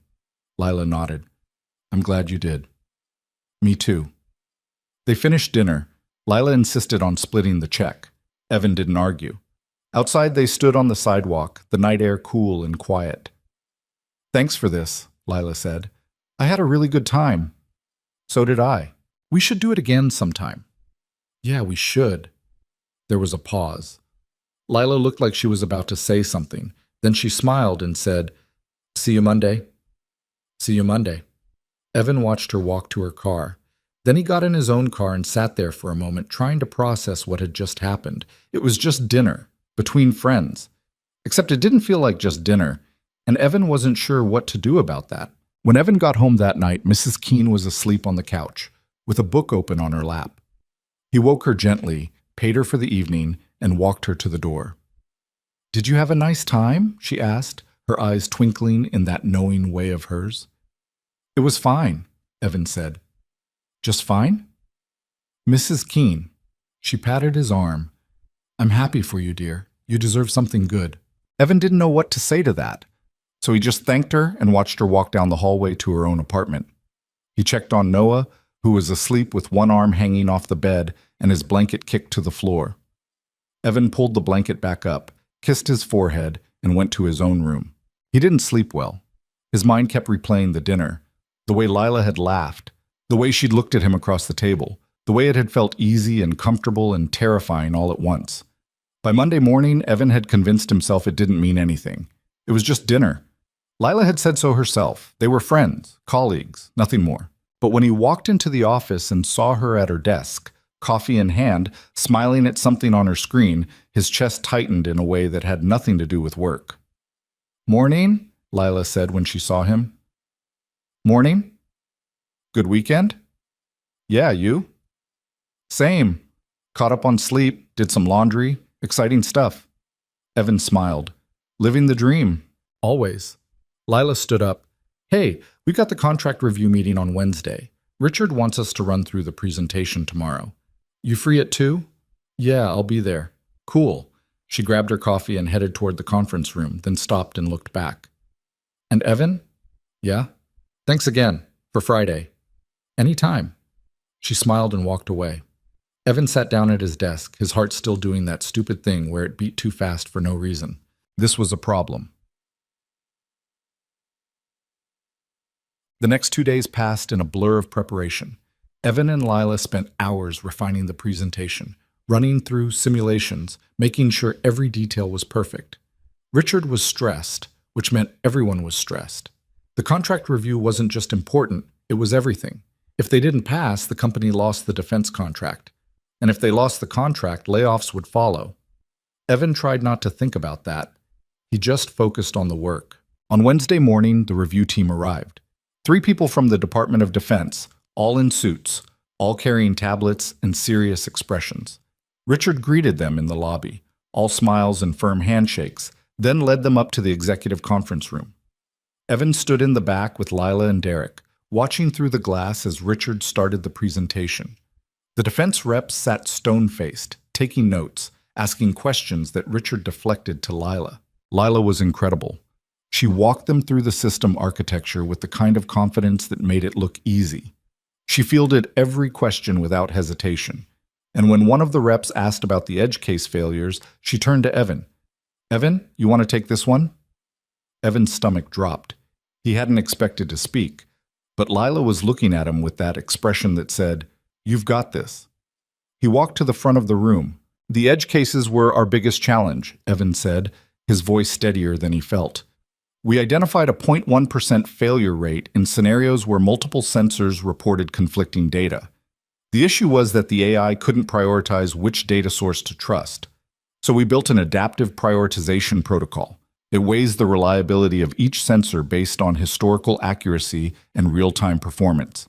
Lila nodded. "I'm glad you did." "Me too." They finished dinner. Lila insisted on splitting the check. Evan didn't argue. Outside, they stood on the sidewalk, the night air cool and quiet. "Thanks for this," Lila said. "I had a really good time." "So did I. We should do it again sometime." "Yeah, we should." There was a pause. Lila looked like she was about to say something. Then she smiled and said, "See you Monday." "See you Monday." Evan watched her walk to her car. Then he got in his own car and sat there for a moment, trying to process what had just happened. It was just dinner, between friends. Except it didn't feel like just dinner, and Evan wasn't sure what to do about that. When Evan got home that night, Mrs. Keene was asleep on the couch, with a book open on her lap. He woke her gently, paid her for the evening, and walked her to the door. "Did you have a nice time?" she asked, her eyes twinkling in that knowing way of hers. "It was fine," Evan said. "Just fine?" "Mrs. Keene." She patted his arm. "I'm happy for you, dear. You deserve something good." Evan didn't know what to say to that, so he just thanked her and watched her walk down the hallway to her own apartment. He checked on Noah, who was asleep with one arm hanging off the bed and his blanket kicked to the floor. Evan pulled the blanket back up, kissed his forehead, and went to his own room. He didn't sleep well. His mind kept replaying the dinner, the way Lila had laughed, the way she'd looked at him across the table, the way it had felt easy and comfortable and terrifying all at once. By Monday morning, Evan had convinced himself it didn't mean anything. It was just dinner. Lila had said so herself. They were friends, colleagues, nothing more. But when he walked into the office and saw her at her desk, coffee in hand, smiling at something on her screen, his chest tightened in a way that had nothing to do with work. "Morning," Lila said when she saw him. "Morning. Good weekend?" "Yeah, you?" "Same. Caught up on sleep, did some laundry, exciting stuff." Evan smiled. "Living the dream. Always." Lila stood up. "Hey, we got the contract review meeting on Wednesday. Richard wants us to run through the presentation tomorrow. You free at 2? "Yeah, I'll be there." "Cool." She grabbed her coffee and headed toward the conference room, then stopped and looked back. "And Evan?" "Yeah?" "Thanks again. For Friday." "Any time." She smiled and walked away. Evan sat down at his desk, his heart still doing that stupid thing where it beat too fast for no reason. This was a problem. The next 2 days passed in a blur of preparation. Evan and Lila spent hours refining the presentation, running through simulations, making sure every detail was perfect. Richard was stressed, which meant everyone was stressed. The contract review wasn't just important, it was everything. If they didn't pass, the company lost the defense contract. And if they lost the contract, layoffs would follow. Evan tried not to think about that. He just focused on the work. On Wednesday morning, the review team arrived. 3 people from the Department of Defense, all in suits, all carrying tablets and serious expressions. Richard greeted them in the lobby, all smiles and firm handshakes, then led them up to the executive conference room. Evan stood in the back with Lila and Derek, watching through the glass as Richard started the presentation. The defense reps sat stone-faced, taking notes, asking questions that Richard deflected to Lila. Lila was incredible. She walked them through the system architecture with the kind of confidence that made it look easy. She fielded every question without hesitation. And when one of the reps asked about the edge case failures, she turned to Evan. Evan, you want to take this one? Evan's stomach dropped. He hadn't expected to speak, but Lila was looking at him with that expression that said, "You've got this." He walked to the front of the room. "The edge cases were our biggest challenge," Evan said, his voice steadier than he felt. "We identified a 0.1% failure rate in scenarios where multiple sensors reported conflicting data. The issue was that the AI couldn't prioritize which data source to trust. So we built an adaptive prioritization protocol. It weighs the reliability of each sensor based on historical accuracy and real-time performance.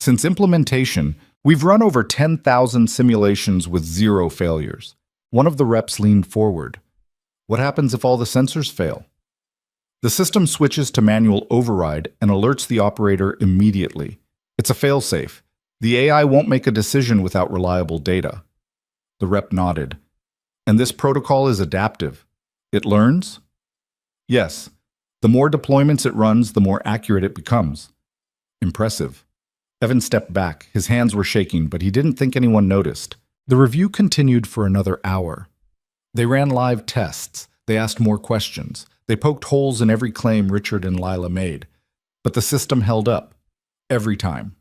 Since implementation, we've run over 10,000 simulations with 0 failures." One of the reps leaned forward. "What happens if all the sensors fail?" "The system switches to manual override and alerts the operator immediately. It's a failsafe. The AI won't make a decision without reliable data." The rep nodded. "And this protocol is adaptive. It learns?" "Yes. The more deployments it runs, the more accurate it becomes." "Impressive." Evan stepped back. His hands were shaking, but he didn't think anyone noticed. The review continued for another hour. They ran live tests. They asked more questions. They poked holes in every claim Richard and Lila made. But the system held up. Every time.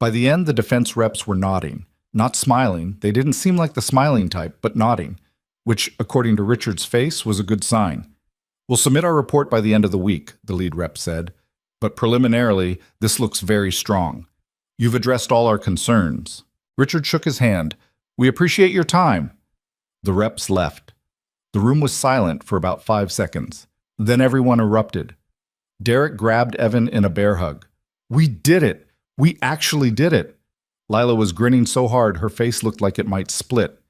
By the end, the defense reps were nodding. Not smiling. They didn't seem like the smiling type, but nodding, which, according to Richard's face, was a good sign. "We'll submit our report by the end of the week," the lead rep said. "But preliminarily, this looks very strong. You've addressed all our concerns." Richard shook his hand. "We appreciate your time." The reps left. The room was silent for about 5 seconds. Then everyone erupted. Derek grabbed Evan in a bear hug. "We did it! We actually did it!" Lila was grinning so hard her face looked like it might split.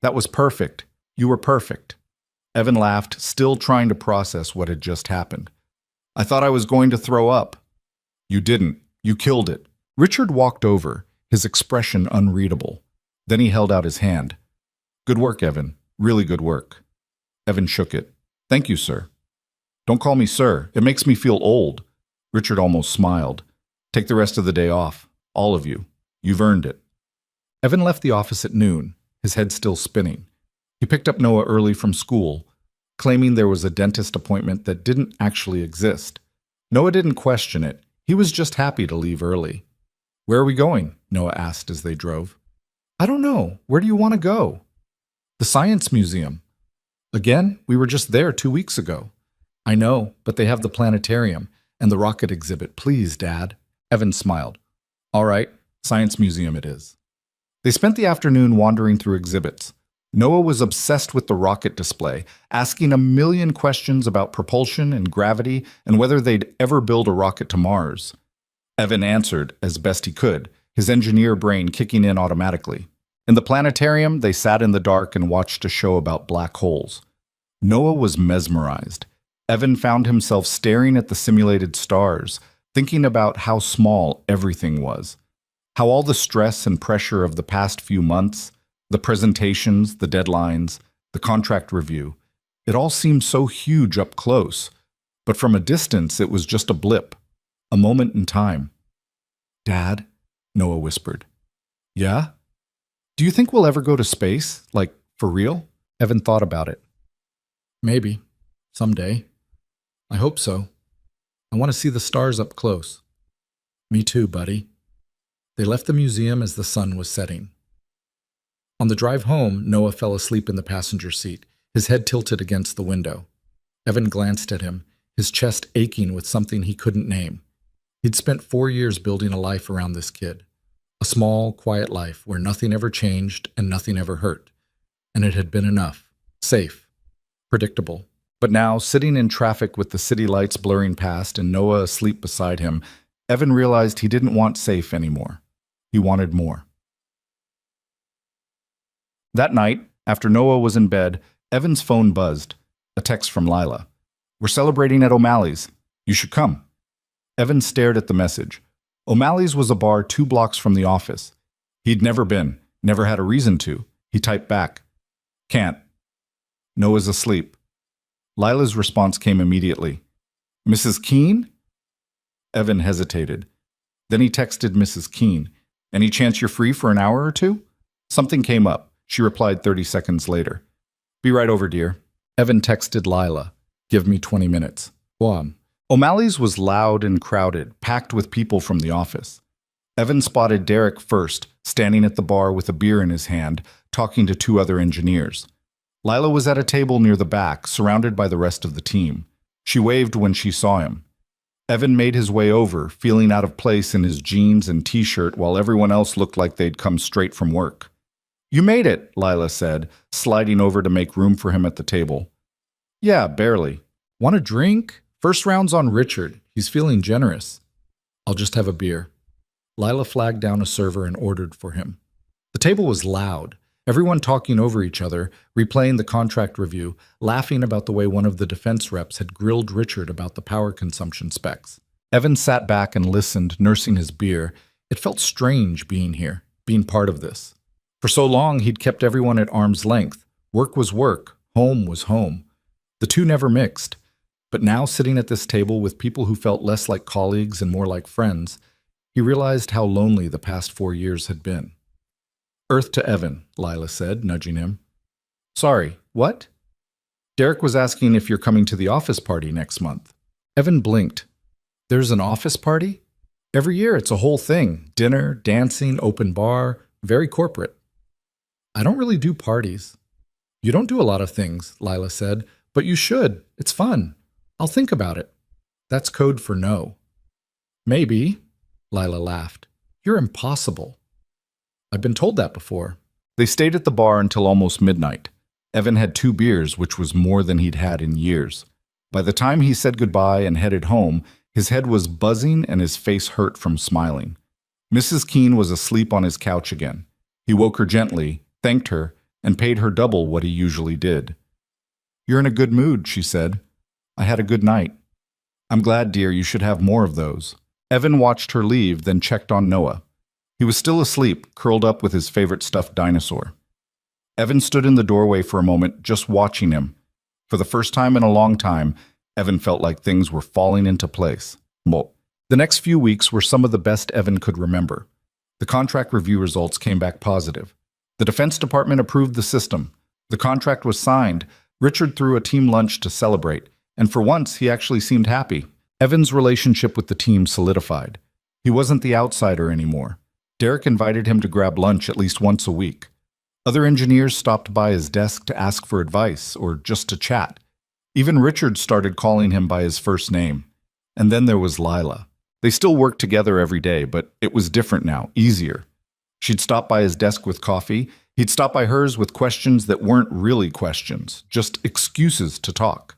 "That was perfect. You were perfect." Evan laughed, still trying to process what had just happened. "I thought I was going to throw up." "You didn't. You killed it." Richard walked over, his expression unreadable. Then he held out his hand. "Good work, Evan. Really good work." Evan shook it. "Thank you, sir." "Don't call me sir. It makes me feel old." Richard almost smiled. "Take the rest of the day off. All of you. You've earned it." Evan left the office at noon, his head still spinning. He picked up Noah early from school, claiming there was a dentist appointment that didn't actually exist. Noah didn't question it. He was just happy to leave early. "Where are we going?" Noah asked as they drove. "I don't know. Where do you want to go?" "The Science Museum." "Again? We were just there 2 weeks ago." "I know, but they have the planetarium and the rocket exhibit. Please, Dad." Evan smiled. "All right, Science Museum it is." They spent the afternoon wandering through exhibits. Noah was obsessed with the rocket display, asking a million questions about propulsion and gravity and whether they'd ever build a rocket to Mars. Evan answered as best he could, his engineer brain kicking in automatically. In the planetarium, they sat in the dark and watched a show about black holes. Noah was mesmerized. Evan found himself staring at the simulated stars, thinking about how small everything was. How all the stress and pressure of the past few months, the presentations, the deadlines, the contract review, it all seemed so huge up close. But from a distance, it was just a blip, a moment in time. "Dad," Noah whispered. "Yeah? Do you think we'll ever go to space? Like, for real?" Evan thought about it. "Maybe. Someday. I hope so. I want to see the stars up close." "Me too, buddy." They left the museum as the sun was setting. On the drive home, Noah fell asleep in the passenger seat, his head tilted against the window. Evan glanced at him, his chest aching with something he couldn't name. He'd spent 4 years building a life around this kid. A small, quiet life where nothing ever changed and nothing ever hurt. And it had been enough. Safe. Predictable. But now, sitting in traffic with the city lights blurring past and Noah asleep beside him, Evan realized he didn't want safe anymore. He wanted more. That night, after Noah was in bed, Evan's phone buzzed. A text from Lila. "We're celebrating at O'Malley's. You should come." Evan stared at the message. O'Malley's was a bar 2 blocks from the office. He'd never been, never had a reason to. He typed back, "Can't. Noah's asleep." Lila's response came immediately. "Mrs. Keene?" Evan hesitated. Then he texted Mrs. Keene. "Any chance you're free for an hour or two?" Something came up. She replied 30 seconds later. Be right over, dear. Evan texted Lila. Give me 20 minutes. One. O'Malley's was loud and crowded, packed with people from the office. Evan spotted Derek first, standing at the bar with a beer in his hand, talking to two other engineers. Lila was at a table near the back, surrounded by the rest of the team. She waved when she saw him. Evan made his way over, feeling out of place in his jeans and t-shirt while everyone else looked like they'd come straight from work. You made it, Lila said, sliding over to make room for him at the table. Yeah, barely. Want a drink? First round's on Richard. He's feeling generous. I'll just have a beer. Lila flagged down a server and ordered for him. The table was loud, everyone talking over each other, replaying the contract review, laughing about the way one of the defense reps had grilled Richard about the power consumption specs. Evan sat back and listened, nursing his beer. It felt strange being here, being part of this. For so long, he'd kept everyone at arm's length. Work was work, home was home. The two never mixed. But now, sitting at this table with people who felt less like colleagues and more like friends, he realized how lonely the past 4 years had been. Earth to Evan, Lila said, nudging him. Sorry, what? Derek was asking if you're coming to the office party next month. Evan blinked. There's an office party? Every year it's a whole thing. Dinner, dancing, open bar, very corporate. I don't really do parties. You don't do a lot of things, Lila said, but you should. It's fun. I'll think about it. That's code for no. Maybe, Lila laughed. You're impossible. I've been told that before. They stayed at the bar until almost midnight. Evan had 2 beers, which was more than he'd had in years. By the time he said goodbye and headed home, his head was buzzing and his face hurt from smiling. Mrs. Keene was asleep on his couch again. He woke her gently, thanked her, and paid her double what he usually did. You're in a good mood, she said. I had a good night. I'm glad, dear, you should have more of those. Evan watched her leave, then checked on Noah. He was still asleep, curled up with his favorite stuffed dinosaur. Evan stood in the doorway for a moment, just watching him. For the first time in a long time, Evan felt like things were falling into place. Well, the next few weeks were some of the best Evan could remember. The contract review results came back positive. The Defense Department approved the system. The contract was signed. Richard threw a team lunch to celebrate, and for once he actually seemed happy. Evan's relationship with the team solidified. He wasn't the outsider anymore. Derek invited him to grab lunch at least once a week. Other engineers stopped by his desk to ask for advice or just to chat. Even Richard started calling him by his first name. And then there was Lila. They still worked together every day, but it was different now, easier. She'd stop by his desk with coffee. He'd stop by hers with questions that weren't really questions, just excuses to talk.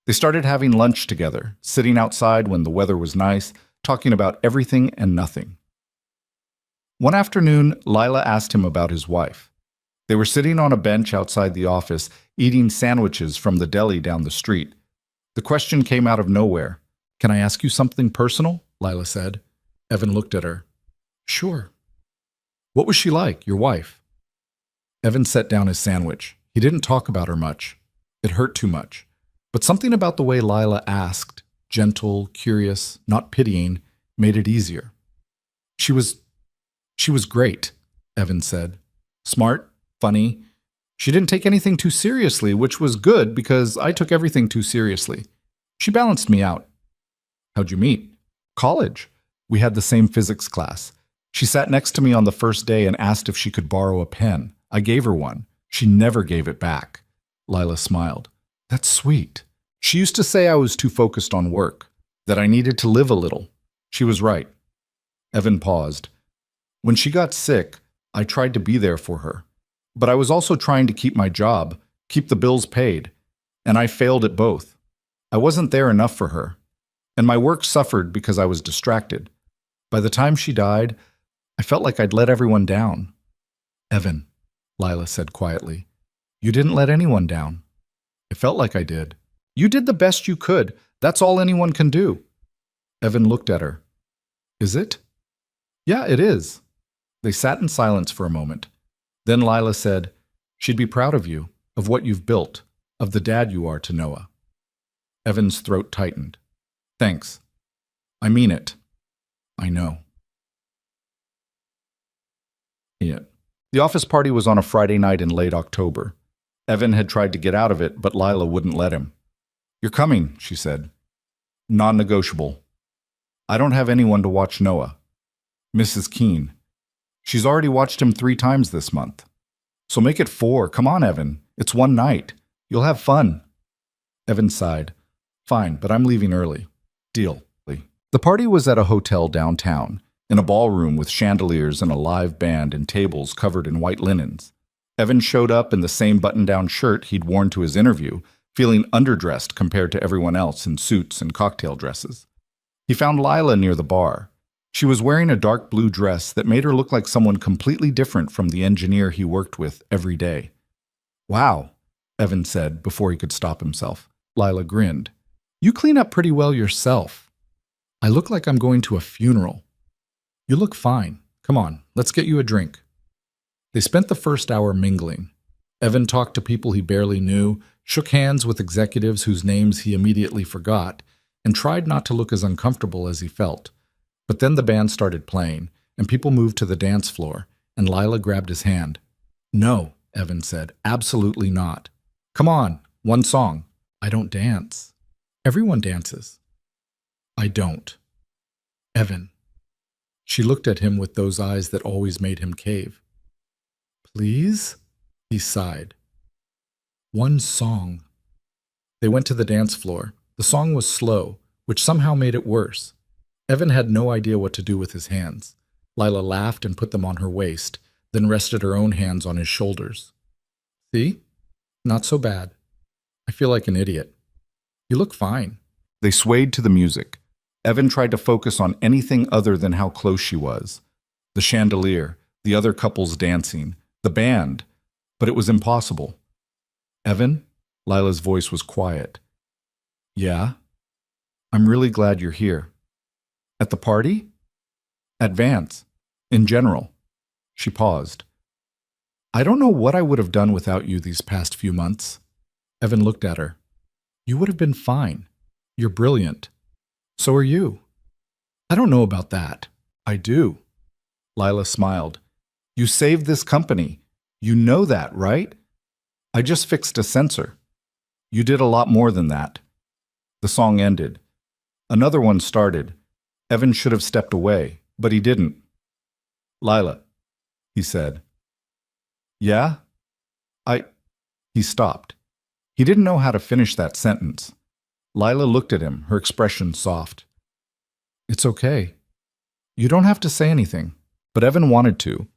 They started having lunch together, sitting outside when the weather was nice, talking about everything and nothing. One afternoon, Lila asked him about his wife. They were sitting on a bench outside the office, eating sandwiches from the deli down the street. The question came out of nowhere. Can I ask you something personal? Lila said. Evan looked at her. Sure. What was she like, your wife? Evan set down his sandwich. He didn't talk about her much. It hurt too much. But something about the way Lila asked, gentle, curious, not pitying, made it easier. She was great, Evan said. Smart, funny. She didn't take anything too seriously, which was good because I took everything too seriously. She balanced me out. How'd you meet? College. We had the same physics class. She sat next to me on the first day and asked if she could borrow a pen. I gave her one. She never gave it back. Lila smiled. That's sweet. She used to say I was too focused on work, that I needed to live a little. She was right. Evan paused. When she got sick, I tried to be there for her. But I was also trying to keep my job, keep the bills paid, and I failed at both. I wasn't there enough for her, and my work suffered because I was distracted. By the time she died, I felt like I'd let everyone down. Evan, Lila said quietly, you didn't let anyone down. It felt like I did. You did the best you could. That's all anyone can do. Evan looked at her. Is it? Yeah, it is. They sat in silence for a moment. Then Lila said, she'd be proud of you, of what you've built, of the dad you are to Noah. Evan's throat tightened. Thanks. I mean it. I know. Yeah. The office party was on a Friday night in late October. Evan had tried to get out of it, but Lila wouldn't let him. "You're coming," she said. "Non-negotiable. I don't have anyone to watch Noah. Mrs. Keene. She's already watched him 3 times this month. So make it 4. Come on, Evan. It's one night. You'll have fun." Evan sighed. "Fine, but I'm leaving early. Deal." The party was at a hotel downtown, in a ballroom with chandeliers and a live band and tables covered in white linens. Evan showed up in the same button-down shirt he'd worn to his interview, feeling underdressed compared to everyone else in suits and cocktail dresses. He found Lila near the bar. She was wearing a dark blue dress that made her look like someone completely different from the engineer he worked with every day. "Wow," Evan said before he could stop himself. Lila grinned. "You clean up pretty well yourself. I look like I'm going to a funeral." "You look fine. Come on, let's get you a drink." They spent the first hour mingling. Evan talked to people he barely knew, shook hands with executives whose names he immediately forgot, and tried not to look as uncomfortable as he felt. But then the band started playing, and people moved to the dance floor, and Lila grabbed his hand. "No," Evan said, "absolutely not. Come on, one song." "I don't dance." "Everyone dances." "I don't." "Evan." She looked at him with those eyes that always made him cave. "Please?" He sighed. "One song." They went to the dance floor. The song was slow, which somehow made it worse. Evan had no idea what to do with his hands. Lila laughed and put them on her waist, then rested her own hands on his shoulders. "See? Not so bad. I feel like an idiot. You look fine." They swayed to the music. Evan tried to focus on anything other than how close she was. The chandelier, the other couples dancing, the band. But it was impossible. "Evan?" Lila's voice was quiet. "Yeah? I'm really glad you're here." "At the party?" "At Vance. In general." She paused. "I don't know what I would have done without you these past few months." Evan looked at her. "You would have been fine. You're brilliant. So are you." "I don't know about that." "I do." Lila smiled. "You saved this company. You know that, right? I just fixed a sensor. You did a lot more than that." The song ended. Another one started. Evan should have stepped away, but he didn't. "Lila," he said. "Yeah? He stopped. He didn't know how to finish that sentence. Lila looked at him, her expression soft. "It's okay. You don't have to say anything." But Evan wanted to.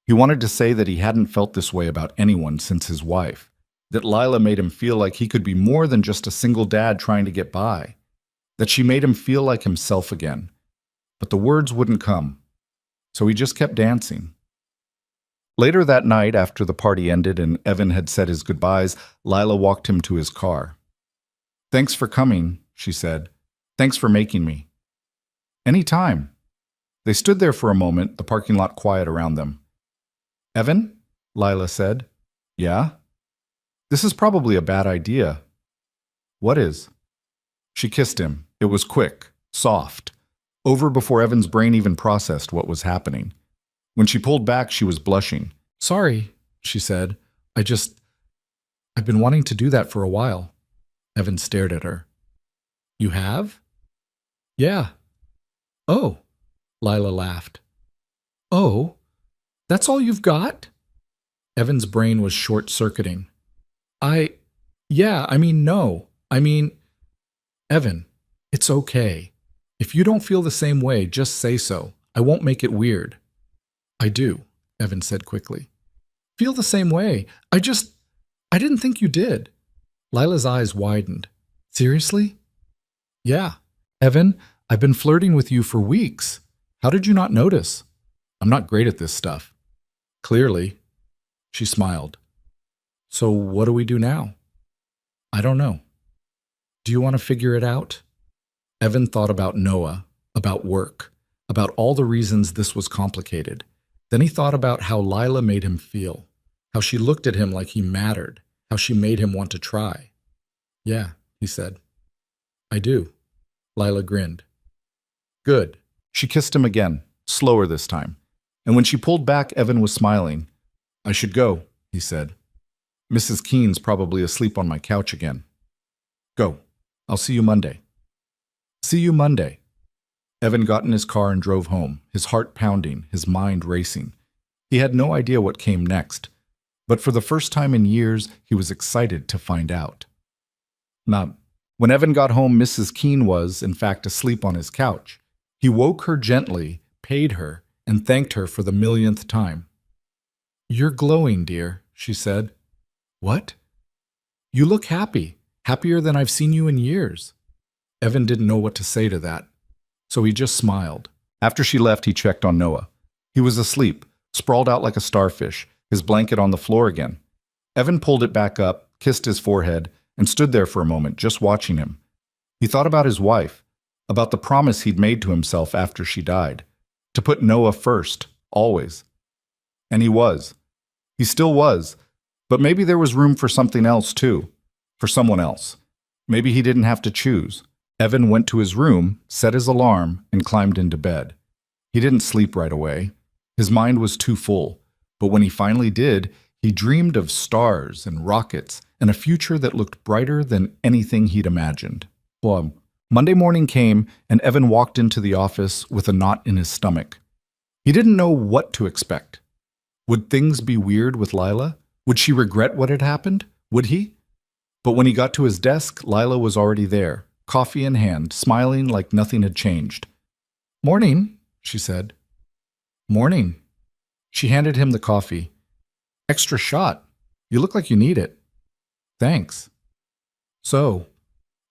He wanted to say that he hadn't felt this way about anyone since his wife, that Lila made him feel like he could be more than just a single dad trying to get by, that she made him feel like himself again. But the words wouldn't come, so he just kept dancing. Later that night, after the party ended and Evan had said his goodbyes, Lila walked him to his car. "Thanks for coming," she said. "Thanks for making me." "Any time." They stood there for a moment, the parking lot quiet around them. "Evan?" Lila said. "Yeah?" "This is probably a bad idea." "What is?" She kissed him. It was quick, soft, over before Evan's brain even processed what was happening. When she pulled back, she was blushing. "Sorry," she said. I've been wanting to do that for a while." Evan stared at her. "You have?" "Yeah." "Oh," Lila laughed. "Oh, that's all you've got?" Evan's brain was short-circuiting. No. Evan, it's okay. If you don't feel the same way, just say so. I won't make it weird." "I do," Evan said quickly. "Feel the same way. I didn't think you did." Lila's eyes widened. "Seriously?" "Yeah. Evan, I've been flirting with you for weeks. How did you not notice? I'm not great at this stuff." "Clearly." She smiled. "So what do we do now?" "I don't know." "Do you want to figure it out?" Evan thought about Noah, about work, about all the reasons this was complicated. Then he thought about how Lila made him feel, how she looked at him like he mattered, how she made him want to try. "Yeah," he said. "I do." Lila grinned. "Good." She kissed him again, slower this time. And when she pulled back, Evan was smiling. I should go, he said. Mrs. Keene's probably asleep on my couch again. Go. I'll see you Monday. See you Monday. Evan got in his car and drove home, his heart pounding, his mind racing. He had no idea what came next, but for the first time in years, he was excited to find out. Now, when Evan got home, Mrs. Keene was, in fact, asleep on his couch. He woke her gently, paid her, and thanked her for the millionth time. You're glowing, dear, she said. What? You look happy, happier than I've seen you in years. Evan didn't know what to say to that, so he just smiled. After she left, he checked on Noah. He was asleep, sprawled out like a starfish, his blanket on the floor again. Evan pulled it back up, kissed his forehead, and stood there for a moment, just watching him. He thought about his wife, about the promise he'd made to himself after she died, to put Noah first, always. And he was. He still was, but maybe there was room for something else too, for someone else. Maybe he didn't have to choose. Evan went to his room, set his alarm, and climbed into bed. He didn't sleep right away. His mind was too full, but when he finally did, he dreamed of stars and rockets and a future that looked brighter than anything he'd imagined. Well, Monday morning came, and Evan walked into the office with a knot in his stomach. He didn't know what to expect. Would things be weird with Lila? Would she regret what had happened? Would he? But when he got to his desk, Lila was already there, coffee in hand, smiling like nothing had changed. Morning, she said. Morning. She handed him the coffee. Extra shot. You look like you need it. Thanks. So,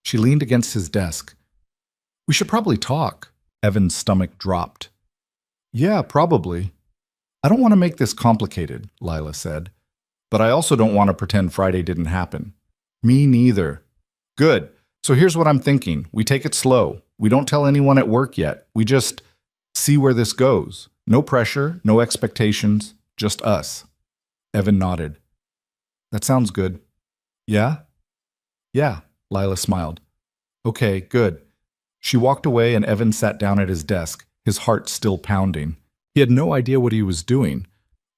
she leaned against his desk. We should probably talk. Evan's stomach dropped. Yeah, probably. I don't want to make this complicated, Lila said. But I also don't want to pretend Friday didn't happen. Me neither. Good. So here's what I'm thinking. We take it slow. We don't tell anyone at work yet. We just see where this goes. No pressure, no expectations, just us. Evan nodded. That sounds good. Yeah? Yeah, Lila smiled. Okay, good. She walked away and Evan sat down at his desk, his heart still pounding. He had no idea what he was doing,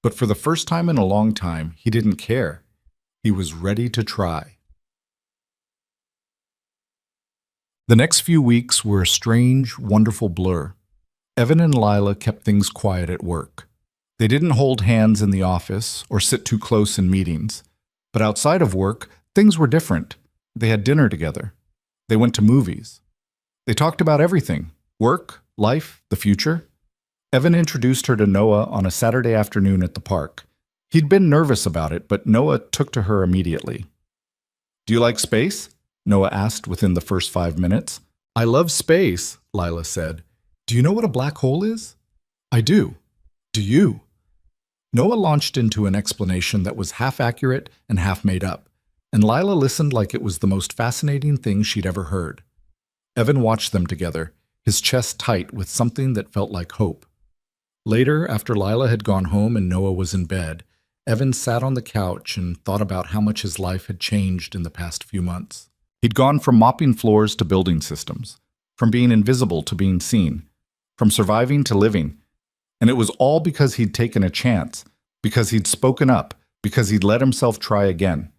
but for the first time in a long time, he didn't care. He was ready to try. The next few weeks were a strange, wonderful blur. Evan and Lila kept things quiet at work. They didn't hold hands in the office or sit too close in meetings. But outside of work, things were different. They had dinner together. They went to movies. They talked about everything: work, life, the future. Evan introduced her to Noah on a Saturday afternoon at the park. He'd been nervous about it, but Noah took to her immediately. Do you like space? Noah asked within the first 5 minutes. I love space, Lila said. Do you know what a black hole is? I do. Do you? Noah launched into an explanation that was half accurate and half made up, and Lila listened like it was the most fascinating thing she'd ever heard. Evan watched them together, his chest tight with something that felt like hope. Later, after Lila had gone home and Noah was in bed, Evan sat on the couch and thought about how much his life had changed in the past few months. He'd gone from mopping floors to building systems, from being invisible to being seen, from surviving to living. And it was all because he'd taken a chance, because he'd spoken up, because he'd let himself try again.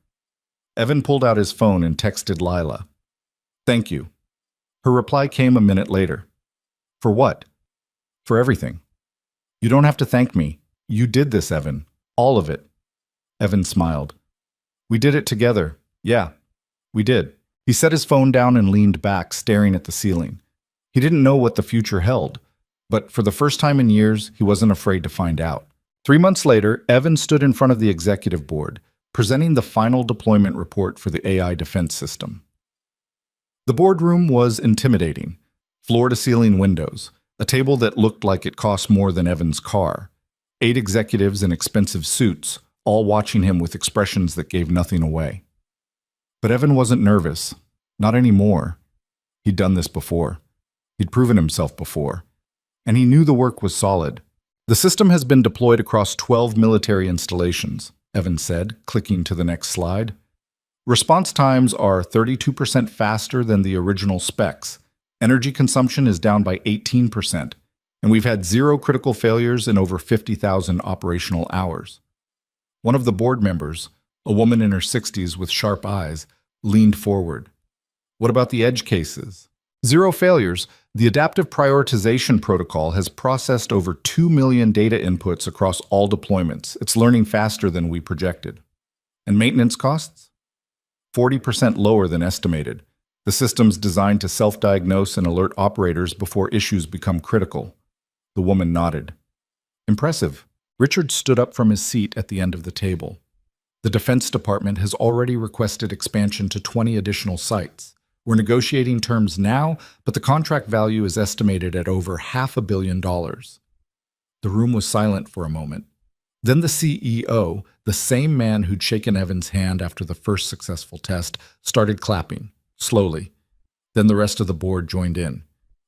Evan pulled out his phone and texted Lila. Thank you. Her reply came a minute later. For what? For everything. You don't have to thank me. You did this, Evan. All of it. Evan smiled. We did it together. Yeah, we did. He set his phone down and leaned back, staring at the ceiling. He didn't know what the future held, but for the first time in years, he wasn't afraid to find out. 3 months later, Evan stood in front of the executive board, presenting the final deployment report for the AI defense system. The boardroom was intimidating. Floor-to-ceiling windows, a table that looked like it cost more than Evan's car, 8 executives in expensive suits, all watching him with expressions that gave nothing away. But Evan wasn't nervous. Not anymore. He'd done this before. He'd proven himself before. And he knew the work was solid. The system has been deployed across 12 military installations, Evan said, clicking to the next slide. Response times are 32% faster than the original specs. Energy consumption is down by 18%, and we've had 0 critical failures in over 50,000 operational hours. One of the board members, a woman in her 60s with sharp eyes, leaned forward. What about the edge cases? Zero failures. The adaptive prioritization protocol has processed over 2 million data inputs across all deployments. It's learning faster than we projected. And maintenance costs? 40% lower than estimated. The system's designed to self-diagnose and alert operators before issues become critical. The woman nodded. Impressive. Richard stood up from his seat at the end of the table. The Defense Department has already requested expansion to 20 additional sites. We're negotiating terms now, but the contract value is estimated at over $500 million. The room was silent for a moment. Then the CEO, the same man who'd shaken Evan's hand after the first successful test, started clapping, slowly. Then the rest of the board joined in.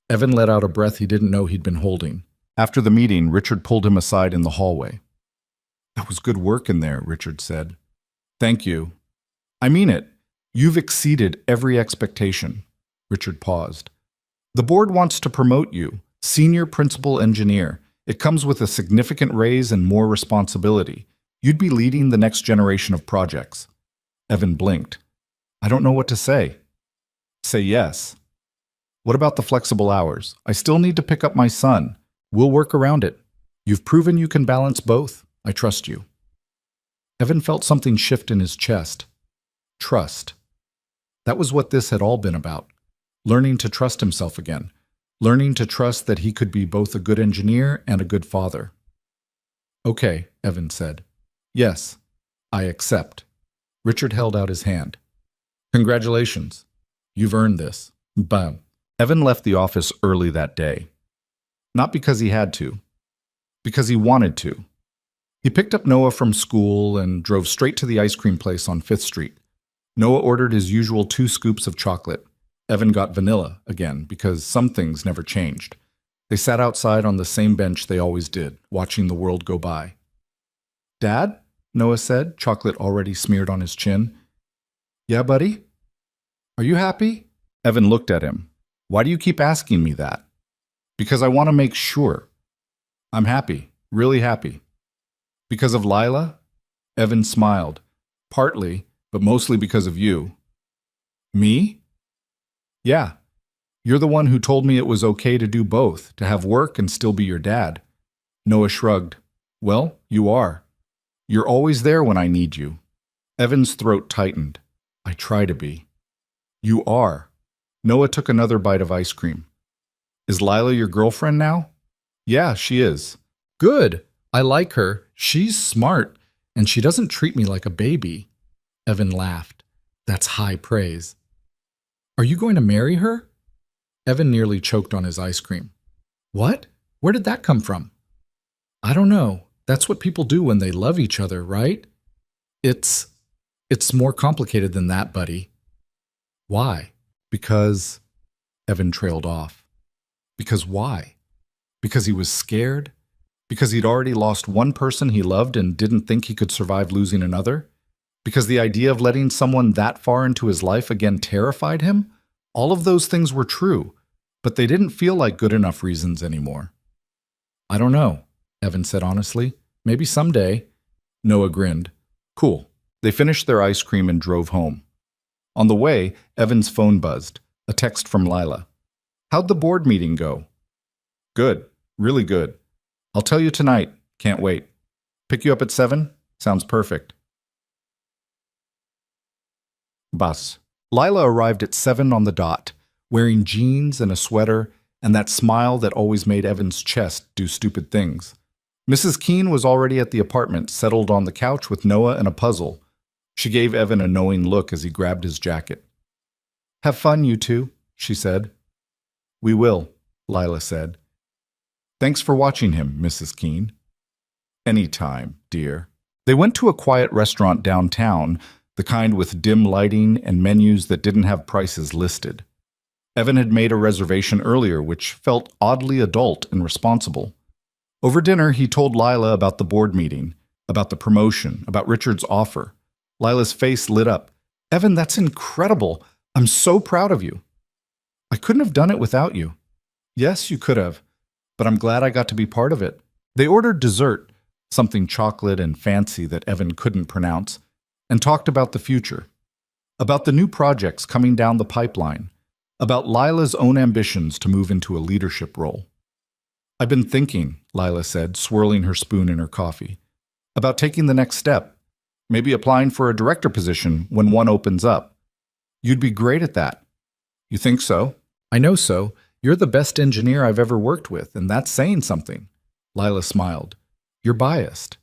Evan let out a breath he didn't know he'd been holding. After the meeting, Richard pulled him aside in the hallway. "That was good work in there," Richard said. "Thank you. I mean it. You've exceeded every expectation." Richard paused. "The board wants to promote you, senior principal engineer. It comes with a significant raise and more responsibility. You'd be leading the next generation of projects." Evan blinked. "I don't know what to say." "Say yes." "What about the flexible hours? I still need to pick up my son. We'll work around it. You've proven you can balance both. I trust you." Evan felt something shift in his chest. Trust. That was what this had all been about. Learning to trust himself again. Learning to trust that he could be both a good engineer and a good father. "Okay," Evan said. "Yes, I accept." Richard held out his hand. "Congratulations. You've earned this." Bam. Evan left the office early that day. Not because he had to. Because he wanted to. He picked up Noah from school and drove straight to the ice cream place on 5th Street. Noah ordered his usual 2 scoops of chocolate. Evan got vanilla again, because some things never changed. They sat outside on the same bench they always did, watching the world go by. "Dad?" Noah said, chocolate already smeared on his chin. "Yeah, buddy? Are you happy?" Evan looked at him. "Why do you keep asking me that?" "Because I want to make sure. I'm happy, really happy." "Because of Lila?" Evan smiled. "Partly, but mostly because of you." "Me?" "Yeah. You're the one who told me it was okay to do both, to have work and still be your dad." Noah shrugged. "Well, you are. You're always there when I need you." Evan's throat tightened. "I try to be." "You are." Noah took another bite of ice cream. "Is Lila your girlfriend now?" "Yeah, she is." "Good. I like her. She's smart, and she doesn't treat me like a baby." Evan laughed. "That's high praise." "Are you going to marry her?" Evan nearly choked on his ice cream. "What? Where did that come from?" "I don't know. That's what people do when they love each other, right?" It's more complicated than that, buddy." "Why?" "Because..." Evan trailed off. "Because why? Because he was scared? Because he'd already lost one person he loved and didn't think he could survive losing another? Because the idea of letting someone that far into his life again terrified him? All of those things were true, but they didn't feel like good enough reasons anymore." "I don't know," Evan said honestly. "Maybe someday." Noah grinned. "Cool." They finished their ice cream and drove home. On the way, Evan's phone buzzed. A text from Lila. "How'd the board meeting go?" "Good. Really good. I'll tell you tonight. Can't wait. Pick you up at 7? Sounds perfect." Bus. Lila arrived at 7 on the dot, wearing jeans and a sweater and that smile that always made Evan's chest do stupid things. Mrs. Keene was already at the apartment, settled on the couch with Noah and a puzzle. She gave Evan a knowing look as he grabbed his jacket. "Have fun, you two," she said. "We will," Lila said. "Thanks for watching him, Mrs. Keene." "Anytime, dear." They went to a quiet restaurant downtown, the kind with dim lighting and menus that didn't have prices listed. Evan had made a reservation earlier, which felt oddly adult and responsible. Over dinner, he told Lila about the board meeting, about the promotion, about Richard's offer. Lila's face lit up. "Evan, that's incredible. I'm so proud of you." "I couldn't have done it without you." "Yes, you could have, but I'm glad I got to be part of it." They ordered dessert, something chocolate and fancy that Evan couldn't pronounce, and talked about the future, about the new projects coming down the pipeline, about Lila's own ambitions to move into a leadership role. "I've been thinking," Lila said, swirling her spoon in her coffee, "about taking the next step, maybe applying for a director position when one opens up. You'd be great at that." "You think so?" "I know so. You're the best engineer I've ever worked with, and that's saying something." Lila smiled. "You're biased."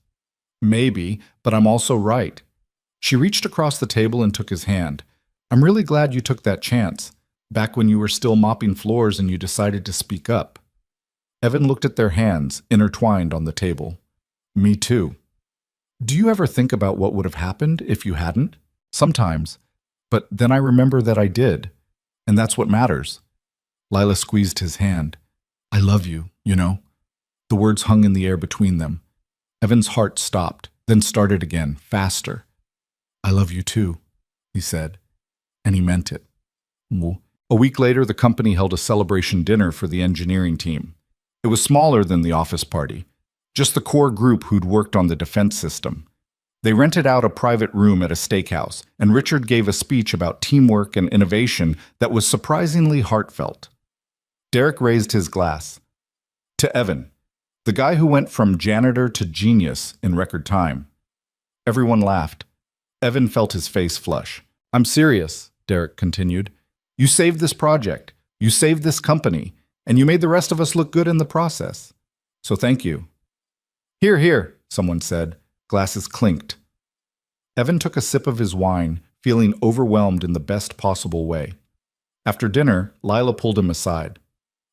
"Maybe, but I'm also right." She reached across the table and took his hand. "I'm really glad you took that chance, back when you were still mopping floors and you decided to speak up." Evan looked at their hands, intertwined on the table. "Me too." "Do you ever think about what would have happened if you hadn't?" "Sometimes. But then I remember that I did. And that's what matters." Lila squeezed his hand. "I love you, you know." The words hung in the air between them. Evan's heart stopped, then started again, faster. "I love you too," he said. And he meant it. A week later, the company held a celebration dinner for the engineering team. It was smaller than the office party, just the core group who'd worked on the defense system. They rented out a private room at a steakhouse, and Richard gave a speech about teamwork and innovation that was surprisingly heartfelt. Derek raised his glass. "To Evan, the guy who went from janitor to genius in record time." Everyone laughed. Evan felt his face flush. "I'm serious," Derek continued. "You saved this project, you saved this company, and you made the rest of us look good in the process. So thank you." "Hear, hear," someone said. Glasses clinked. Evan took a sip of his wine, feeling overwhelmed in the best possible way. After dinner, Lila pulled him aside.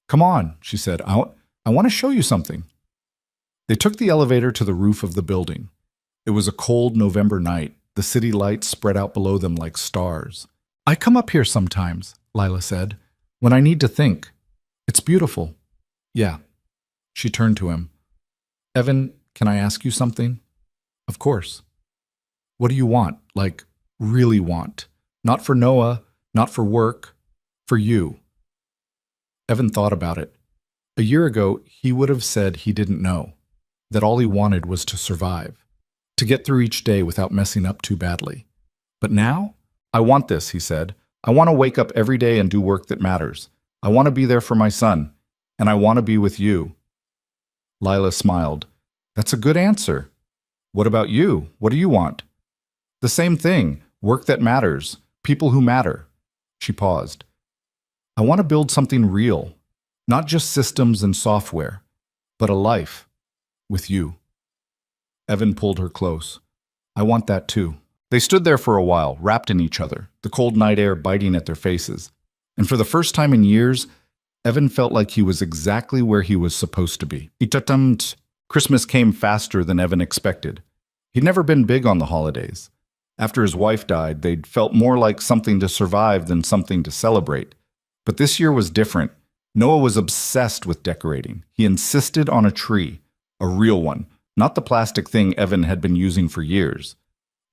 "Come on," she said. I want to show you something." They took the elevator to the roof of the building. It was a cold November night, the city lights spread out below them like stars. "I come up here sometimes," Lila said, "when I need to think. It's beautiful." "Yeah." She turned to him. "Evan, can I ask you something?" "Of course." "What do you want? Like, really want? Not for Noah, not for work, for you." Evan thought about it. A year ago, he would have said he didn't know, that all he wanted was to survive, to get through each day without messing up too badly. But now, "I want this," he said. "I want to wake up every day and do work that matters. I want to be there for my son, and I want to be with you." Lila smiled. "That's a good answer. What about you? What do you want?" "The same thing. Work that matters. People who matter." She paused. "I want to build something real. Not just systems and software, but a life. With you." Evan pulled her close. "I want that too." They stood there for a while, wrapped in each other, the cold night air biting at their faces. And for the first time in years, Evan felt like he was exactly where he was supposed to be. Christmas came faster than Evan expected. He'd never been big on the holidays. After his wife died, they'd felt more like something to survive than something to celebrate. But this year was different. Noah was obsessed with decorating. He insisted on a tree, a real one, not the plastic thing Evan had been using for years.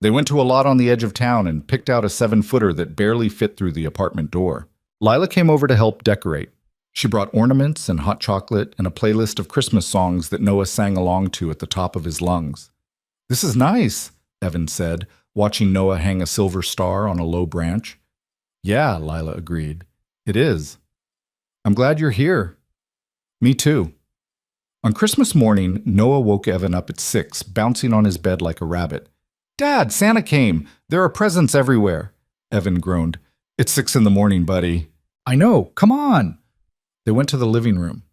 They went to a lot on the edge of town and picked out a 7-footer that barely fit through the apartment door. Lila came over to help decorate. She brought ornaments and hot chocolate and a playlist of Christmas songs that Noah sang along to at the top of his lungs. "This is nice," Evan said, watching Noah hang a silver star on a low branch. "Yeah," Lila agreed. "It is. I'm glad you're here." "Me too." On Christmas morning, Noah woke Evan up at 6, bouncing on his bed like a rabbit. "Dad, Santa came. There are presents everywhere." Evan groaned. "It's 6 in the morning, buddy." "I know. Come on." They went to the living room.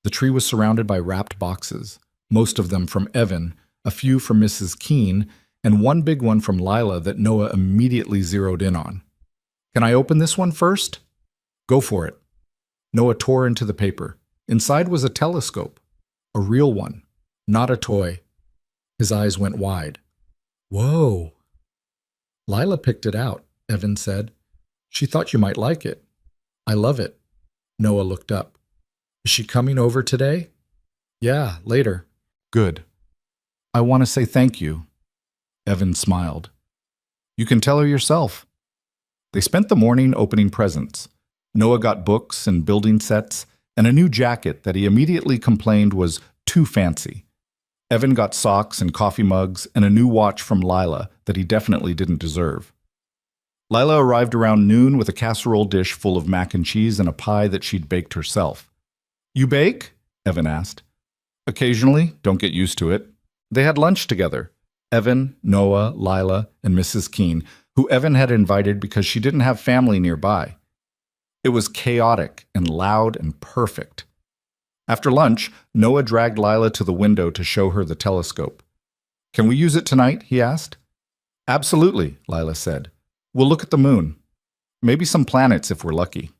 The tree was surrounded by wrapped boxes, most of them from Evan, a few from Mrs. Keene, and one big one from Lila that Noah immediately zeroed in on. "Can I open this one first?" "Go for it." Noah tore into the paper. Inside was a telescope. A real one, not a toy. His eyes went wide. "Whoa." "Lila picked it out," Evan said. "She thought you might like it." "I love it." Noah looked up. "Is she coming over today?" "Yeah, later." "Good. I want to say thank you." Evan smiled. "You can tell her yourself." They spent the morning opening presents. Noah got books and building sets and a new jacket that he immediately complained was too fancy. Evan got socks and coffee mugs and a new watch from Lila that he definitely didn't deserve. Lila arrived around noon with a casserole dish full of mac and cheese and a pie that she'd baked herself. "You bake?" Evan asked. "Occasionally, don't get used to it." They had lunch together. Evan, Noah, Lila, and Mrs. Keene, who Evan had invited because she didn't have family nearby. It was chaotic and loud and perfect. After lunch, Noah dragged Lila to the window to show her the telescope. "Can we use it tonight?" he asked. "Absolutely," Lila said. "We'll look at the moon. Maybe some planets if we're lucky."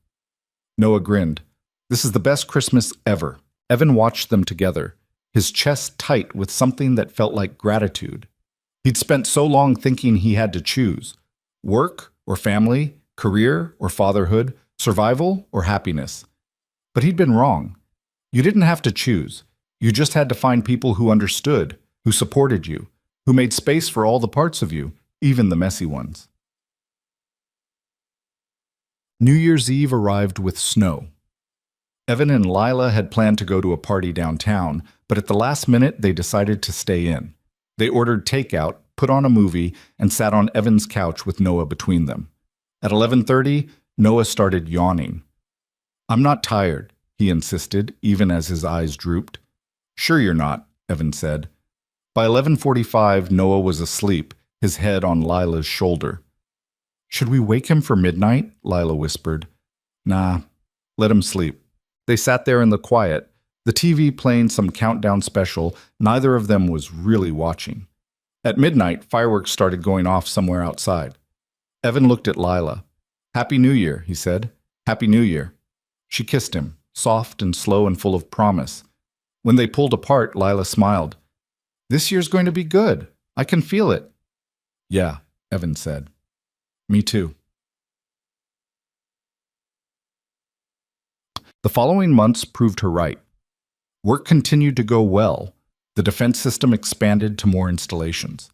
Noah grinned. "This is the best Christmas ever." Evan watched them together, his chest tight with something that felt like gratitude. He'd spent so long thinking he had to choose: work or family, career or fatherhood, survival or happiness. But he'd been wrong. You didn't have to choose. You just had to find people who understood, who supported you, who made space for all the parts of you, even the messy ones. New Year's Eve arrived with snow. Evan and Lila had planned to go to a party downtown, but at the last minute they decided to stay in. They ordered takeout, put on a movie, and sat on Evan's couch with Noah between them. At 11:30, Noah started yawning. "I'm not tired," he insisted, even as his eyes drooped. "Sure you're not," Evan said. By 11:45, Noah was asleep, his head on Lila's shoulder. "Should we wake him for midnight?" Lila whispered. "Nah, let him sleep." They sat there in the quiet, the TV playing some countdown special neither of them was really watching. At midnight, fireworks started going off somewhere outside. Evan looked at Lila. "Happy New Year," he said. "Happy New Year." She kissed him, soft and slow and full of promise. When they pulled apart, Lila smiled. "This year's going to be good. I can feel it." "Yeah," Evan said. "Me too." The following months proved her right. Work continued to go well. The defense system expanded to more installations.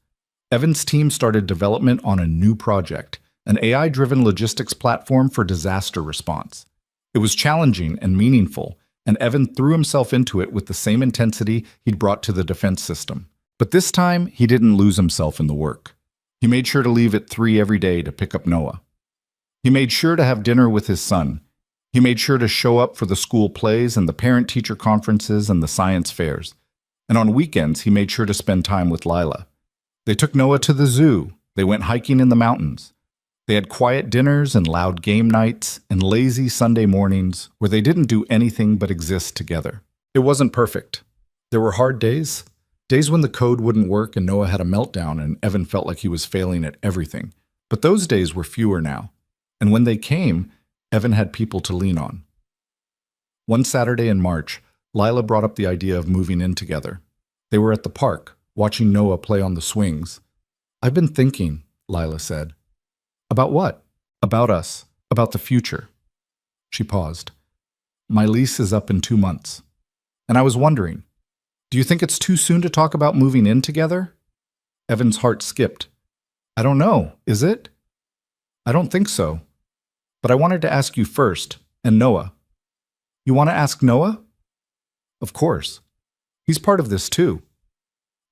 Evan's team started development on a new project, an AI-driven logistics platform for disaster response. It was challenging and meaningful, and Evan threw himself into it with the same intensity he'd brought to the defense system. But this time, he didn't lose himself in the work. He made sure to leave at 3 every day to pick up Noah. He made sure to have dinner with his son. He made sure to show up for the school plays and the parent-teacher conferences and the science fairs. And on weekends, he made sure to spend time with Lila. They took Noah to the zoo. They went hiking in the mountains. They had quiet dinners and loud game nights and lazy Sunday mornings where they didn't do anything but exist together. It wasn't perfect. There were hard days. Days when the code wouldn't work and Noah had a meltdown and Evan felt like he was failing at everything. But those days were fewer now. And when they came, Evan had people to lean on. One Saturday in March, Lila brought up the idea of moving in together. They were at the park, watching Noah play on the swings. "I've been thinking," Lila said. "About what?" "About us. About the future." She paused. "My lease is up in 2 months. And I was wondering, do you think it's too soon to talk about moving in together?" Evan's heart skipped. "I don't know, is it?" "I don't think so. But I wanted to ask you first, and Noah." "You want to ask Noah?" "Of course. He's part of this too."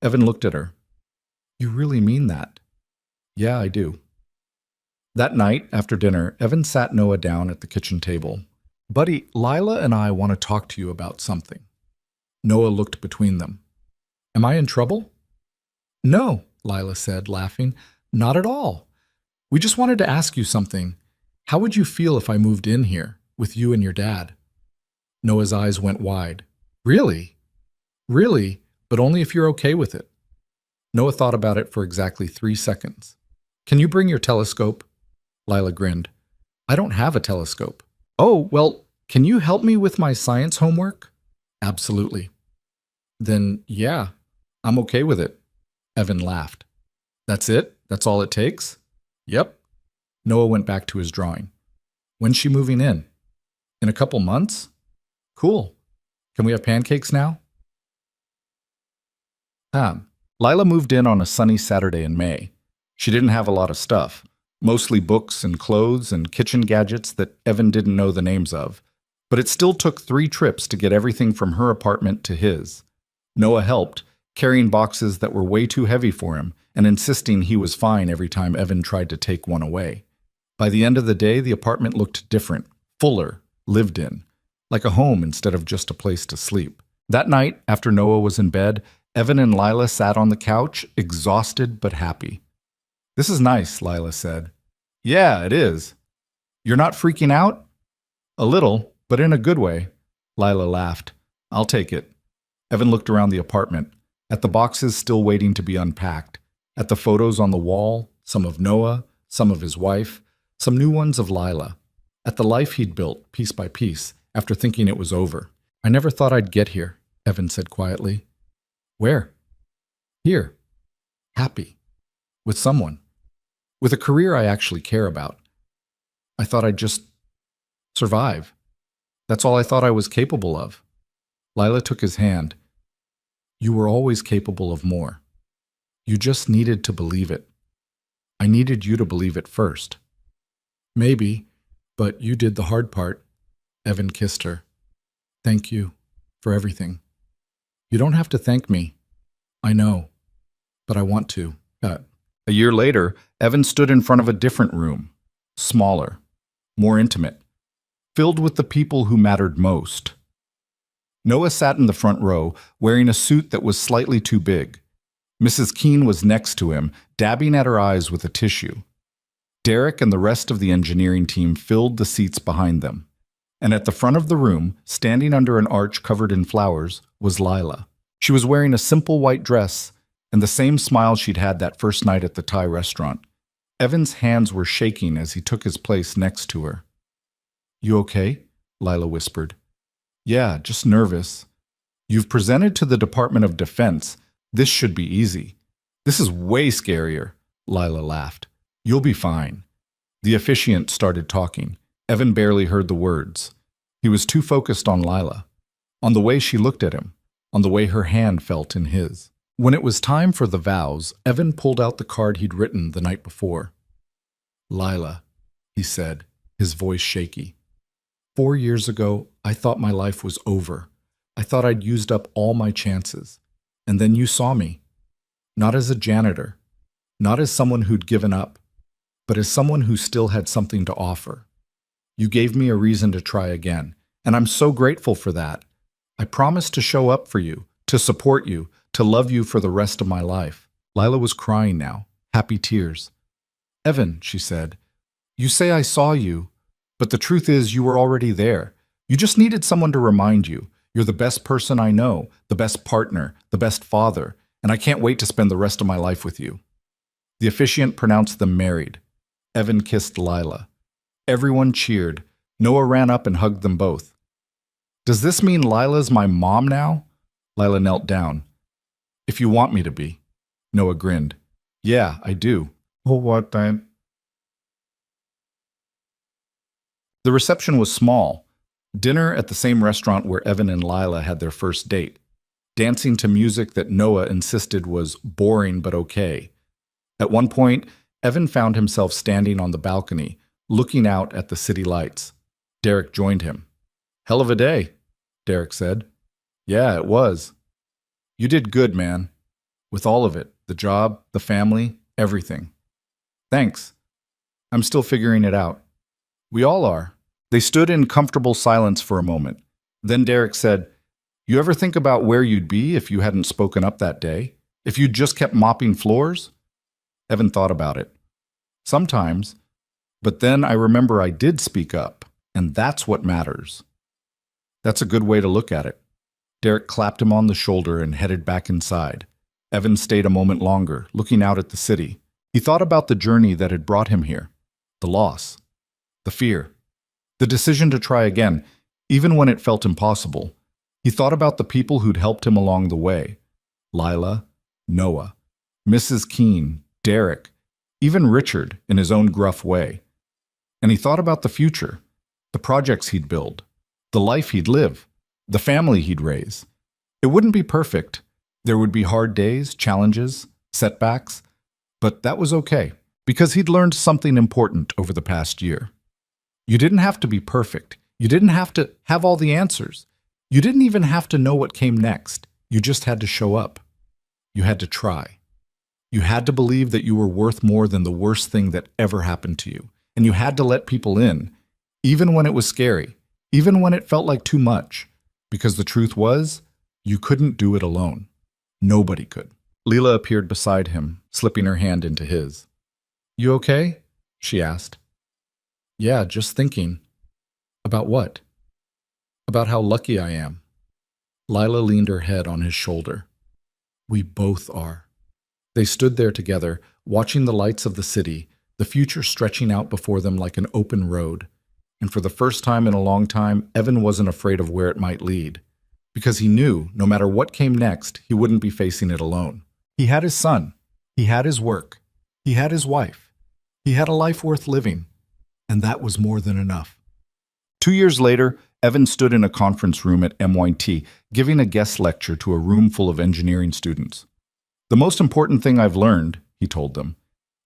Evan looked at her. "You really mean that?" "Yeah, I do." That night, after dinner, Evan sat Noah down at the kitchen table. "Buddy, Lila and I want to talk to you about something." Noah looked between them. "Am I in trouble?" "No," Lila said, laughing. "Not at all. We just wanted to ask you something. How would you feel if I moved in here, with you and your dad?" Noah's eyes went wide. "Really? Really? But only if you're okay with it." Noah thought about it for exactly 3 seconds. "Can you bring your telescope?" Lila grinned. "I don't have a telescope." "Oh, well, can you help me with my science homework?" "Absolutely." "Then, yeah, I'm okay with it." Evan laughed. "That's it? That's all it takes?" "Yep." Noah went back to his drawing. "When's she moving in?" "In a couple months?" "Cool. Can we have pancakes now?" Lila moved in on a sunny Saturday in May. She didn't have a lot of stuff, mostly books and clothes and kitchen gadgets that Evan didn't know the names of. But it still took 3 trips to get everything from her apartment to his. Noah helped, carrying boxes that were way too heavy for him and insisting he was fine every time Evan tried to take one away. By the end of the day, the apartment looked different, fuller, lived in, like a home instead of just a place to sleep. That night, after Noah was in bed, Evan and Lila sat on the couch, exhausted but happy. "This is nice," Lila said. "Yeah, it is." "You're not freaking out?" "A little, but in a good way." Lila laughed. "I'll take it." Evan looked around the apartment, at the boxes still waiting to be unpacked, at the photos on the wall, some of Noah, some of his wife, some new ones of Lila, at the life he'd built, piece by piece, after thinking it was over. "I never thought I'd get here," Evan said quietly. "Where?" "Here. Happy. With someone. With a career I actually care about. I thought I'd just survive. That's all I thought I was capable of." Lila took his hand. "You were always capable of more. You just needed to believe it. I needed you to believe it first." "Maybe, but you did the hard part." Evan kissed her. "Thank you for everything." "You don't have to thank me. I know, but I want to." A year later, Evan stood in front of a different room, smaller, more intimate, filled with the people who mattered most. Noah sat in the front row, wearing a suit that was slightly too big. Mrs. Keene was next to him, dabbing at her eyes with a tissue. Derek and the rest of the engineering team filled the seats behind them. And at the front of the room, standing under an arch covered in flowers, was Lila. She was wearing a simple white dress and the same smile she'd had that first night at the Thai restaurant. Evan's hands were shaking as he took his place next to her. "You okay?" Lila whispered. "Yeah, just nervous. You've presented to the Department of Defense. This should be easy." "This is way scarier," Lila laughed. "You'll be fine." The officiant started talking. Evan barely heard the words. He was too focused on Lila, on the way she looked at him, on the way her hand felt in his. When it was time for the vows, Evan pulled out the card he'd written the night before. "Lila," he said, his voice shaky. 4 years ago, I thought my life was over. I thought I'd used up all my chances. And then you saw me. Not as a janitor, not as someone who'd given up, but as someone who still had something to offer. You gave me a reason to try again, and I'm so grateful for that. I promise to show up for you, to support you, to love you for the rest of my life." Lila was crying now, happy tears. "Evan," she said, "you say I saw you, but the truth is you were already there. You just needed someone to remind you. You're the best person I know, the best partner, the best father, and I can't wait to spend the rest of my life with you." The officiant pronounced them married. Evan kissed Lila. Everyone cheered. Noah ran up and hugged them both. "Does this mean Lila's my mom now?" Lila knelt down. "If you want me to be." Noah grinned. "Yeah, I do." "Oh, what then?" The reception was small. Dinner at the same restaurant where Evan and Lila had their first date. Dancing to music that Noah insisted was boring but okay. At one point, Evan found himself standing on the balcony, looking out at the city lights. Derek joined him. "Hell of a day," Derek said. "Yeah, it was." "You did good, man. With all of it, the job, the family, everything." "Thanks. I'm still figuring it out." "We all are." They stood in comfortable silence for a moment. Then Derek said, "You ever think about where you'd be if you hadn't spoken up that day? If you'd just kept mopping floors?" Evan thought about it. "Sometimes. But then I remember I did speak up, and that's what matters." "That's a good way to look at it." Derek clapped him on the shoulder and headed back inside. Evan stayed a moment longer, looking out at the city. He thought about the journey that had brought him here, the loss, the fear, the decision to try again, even when it felt impossible. He thought about the people who'd helped him along the way. Lila, Noah, Mrs. Keene, Derek, even Richard in his own gruff way. And he thought about the future, the projects he'd build, the life he'd live, the family he'd raise. It wouldn't be perfect. There would be hard days, challenges, setbacks, but that was okay, because he'd learned something important over the past year. You didn't have to be perfect. You didn't have to have all the answers. You didn't even have to know what came next. You just had to show up. You had to try. You had to believe that you were worth more than the worst thing that ever happened to you. And you had to let people in, even when it was scary, even when it felt like too much. Because the truth was, you couldn't do it alone. Nobody could. Leela appeared beside him, slipping her hand into his. "You okay?" she asked. "Yeah, just thinking." "About what?" "About how lucky I am." Lila leaned her head on his shoulder. "We both are." They stood there together, watching the lights of the city, the future stretching out before them like an open road. And for the first time in a long time, Evan wasn't afraid of where it might lead. Because he knew, no matter what came next, he wouldn't be facing it alone. He had his son. He had his work. He had his wife. He had a life worth living. And that was more than enough. 2 years later, Evan stood in a conference room at MIT, giving a guest lecture to a room full of engineering students. "The most important thing I've learned," he told them,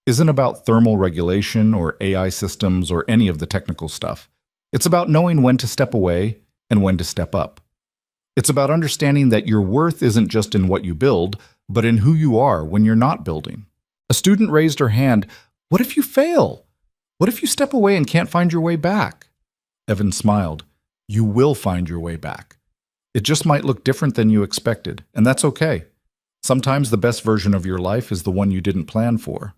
"isn't about thermal regulation or AI systems or any of the technical stuff. It's about knowing when to step away and when to step up. It's about understanding that your worth isn't just in what you build, but in who you are when you're not building." A student raised her hand. "What if you fail? What if you step away and can't find your way back?" Evan smiled. "You will find your way back. It just might look different than you expected, and that's okay. Sometimes the best version of your life is the one you didn't plan for."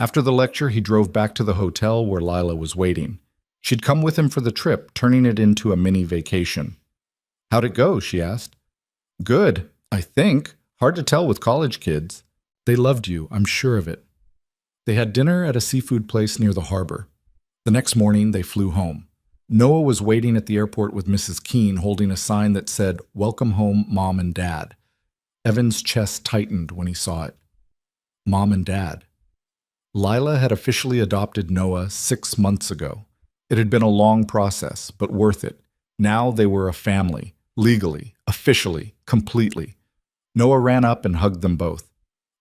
After the lecture, he drove back to the hotel where Lila was waiting. She'd come with him for the trip, turning it into a mini vacation. "How'd it go?" she asked. "Good, I think. Hard to tell with college kids. They loved you, I'm sure of it." They had dinner at a seafood place near the harbor. The next morning, they flew home. Noah was waiting at the airport with Mrs. Keene, holding a sign that said, "Welcome home, Mom and Dad." Evan's chest tightened when he saw it. Mom and Dad. Lila had officially adopted Noah 6 months ago. It had been a long process, but worth it. Now they were a family, legally, officially, completely. Noah ran up and hugged them both.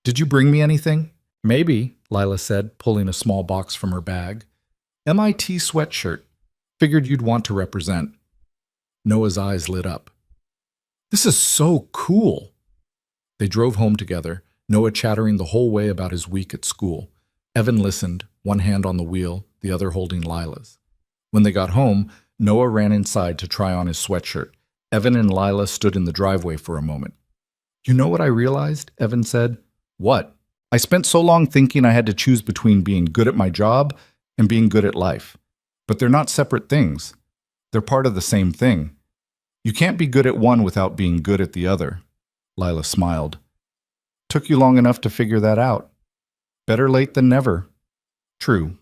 "Did you bring me anything?" "Maybe," Lila said, pulling a small box from her bag. "MIT sweatshirt. Figured you'd want to represent." Noah's eyes lit up. "This is so cool." They drove home together, Noah chattering the whole way about his week at school. Evan listened, one hand on the wheel, the other holding Lila's. When they got home, Noah ran inside to try on his sweatshirt. Evan and Lila stood in the driveway for a moment. "You know what I realized?" Evan said. "What?" "I spent so long thinking I had to choose between being good at my job and being good at life. But they're not separate things. They're part of the same thing. You can't be good at one without being good at the other." Lila smiled. "Took you long enough to figure that out. Better late than never." True.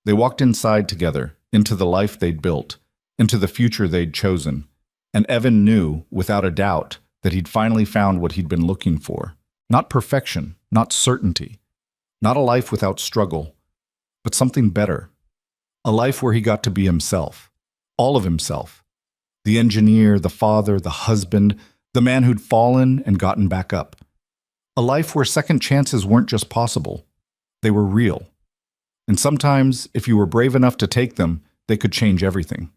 They walked inside together, into the life they'd built, into the future they'd chosen. And Evan knew, without a doubt, that he'd finally found what he'd been looking for. Not perfection, not certainty, not a life without struggle, but something better. A life where he got to be himself, all of himself. The engineer, the father, the husband, the man who'd fallen and gotten back up. A life where second chances weren't just possible, they were real. And sometimes, if you were brave enough to take them, they could change everything.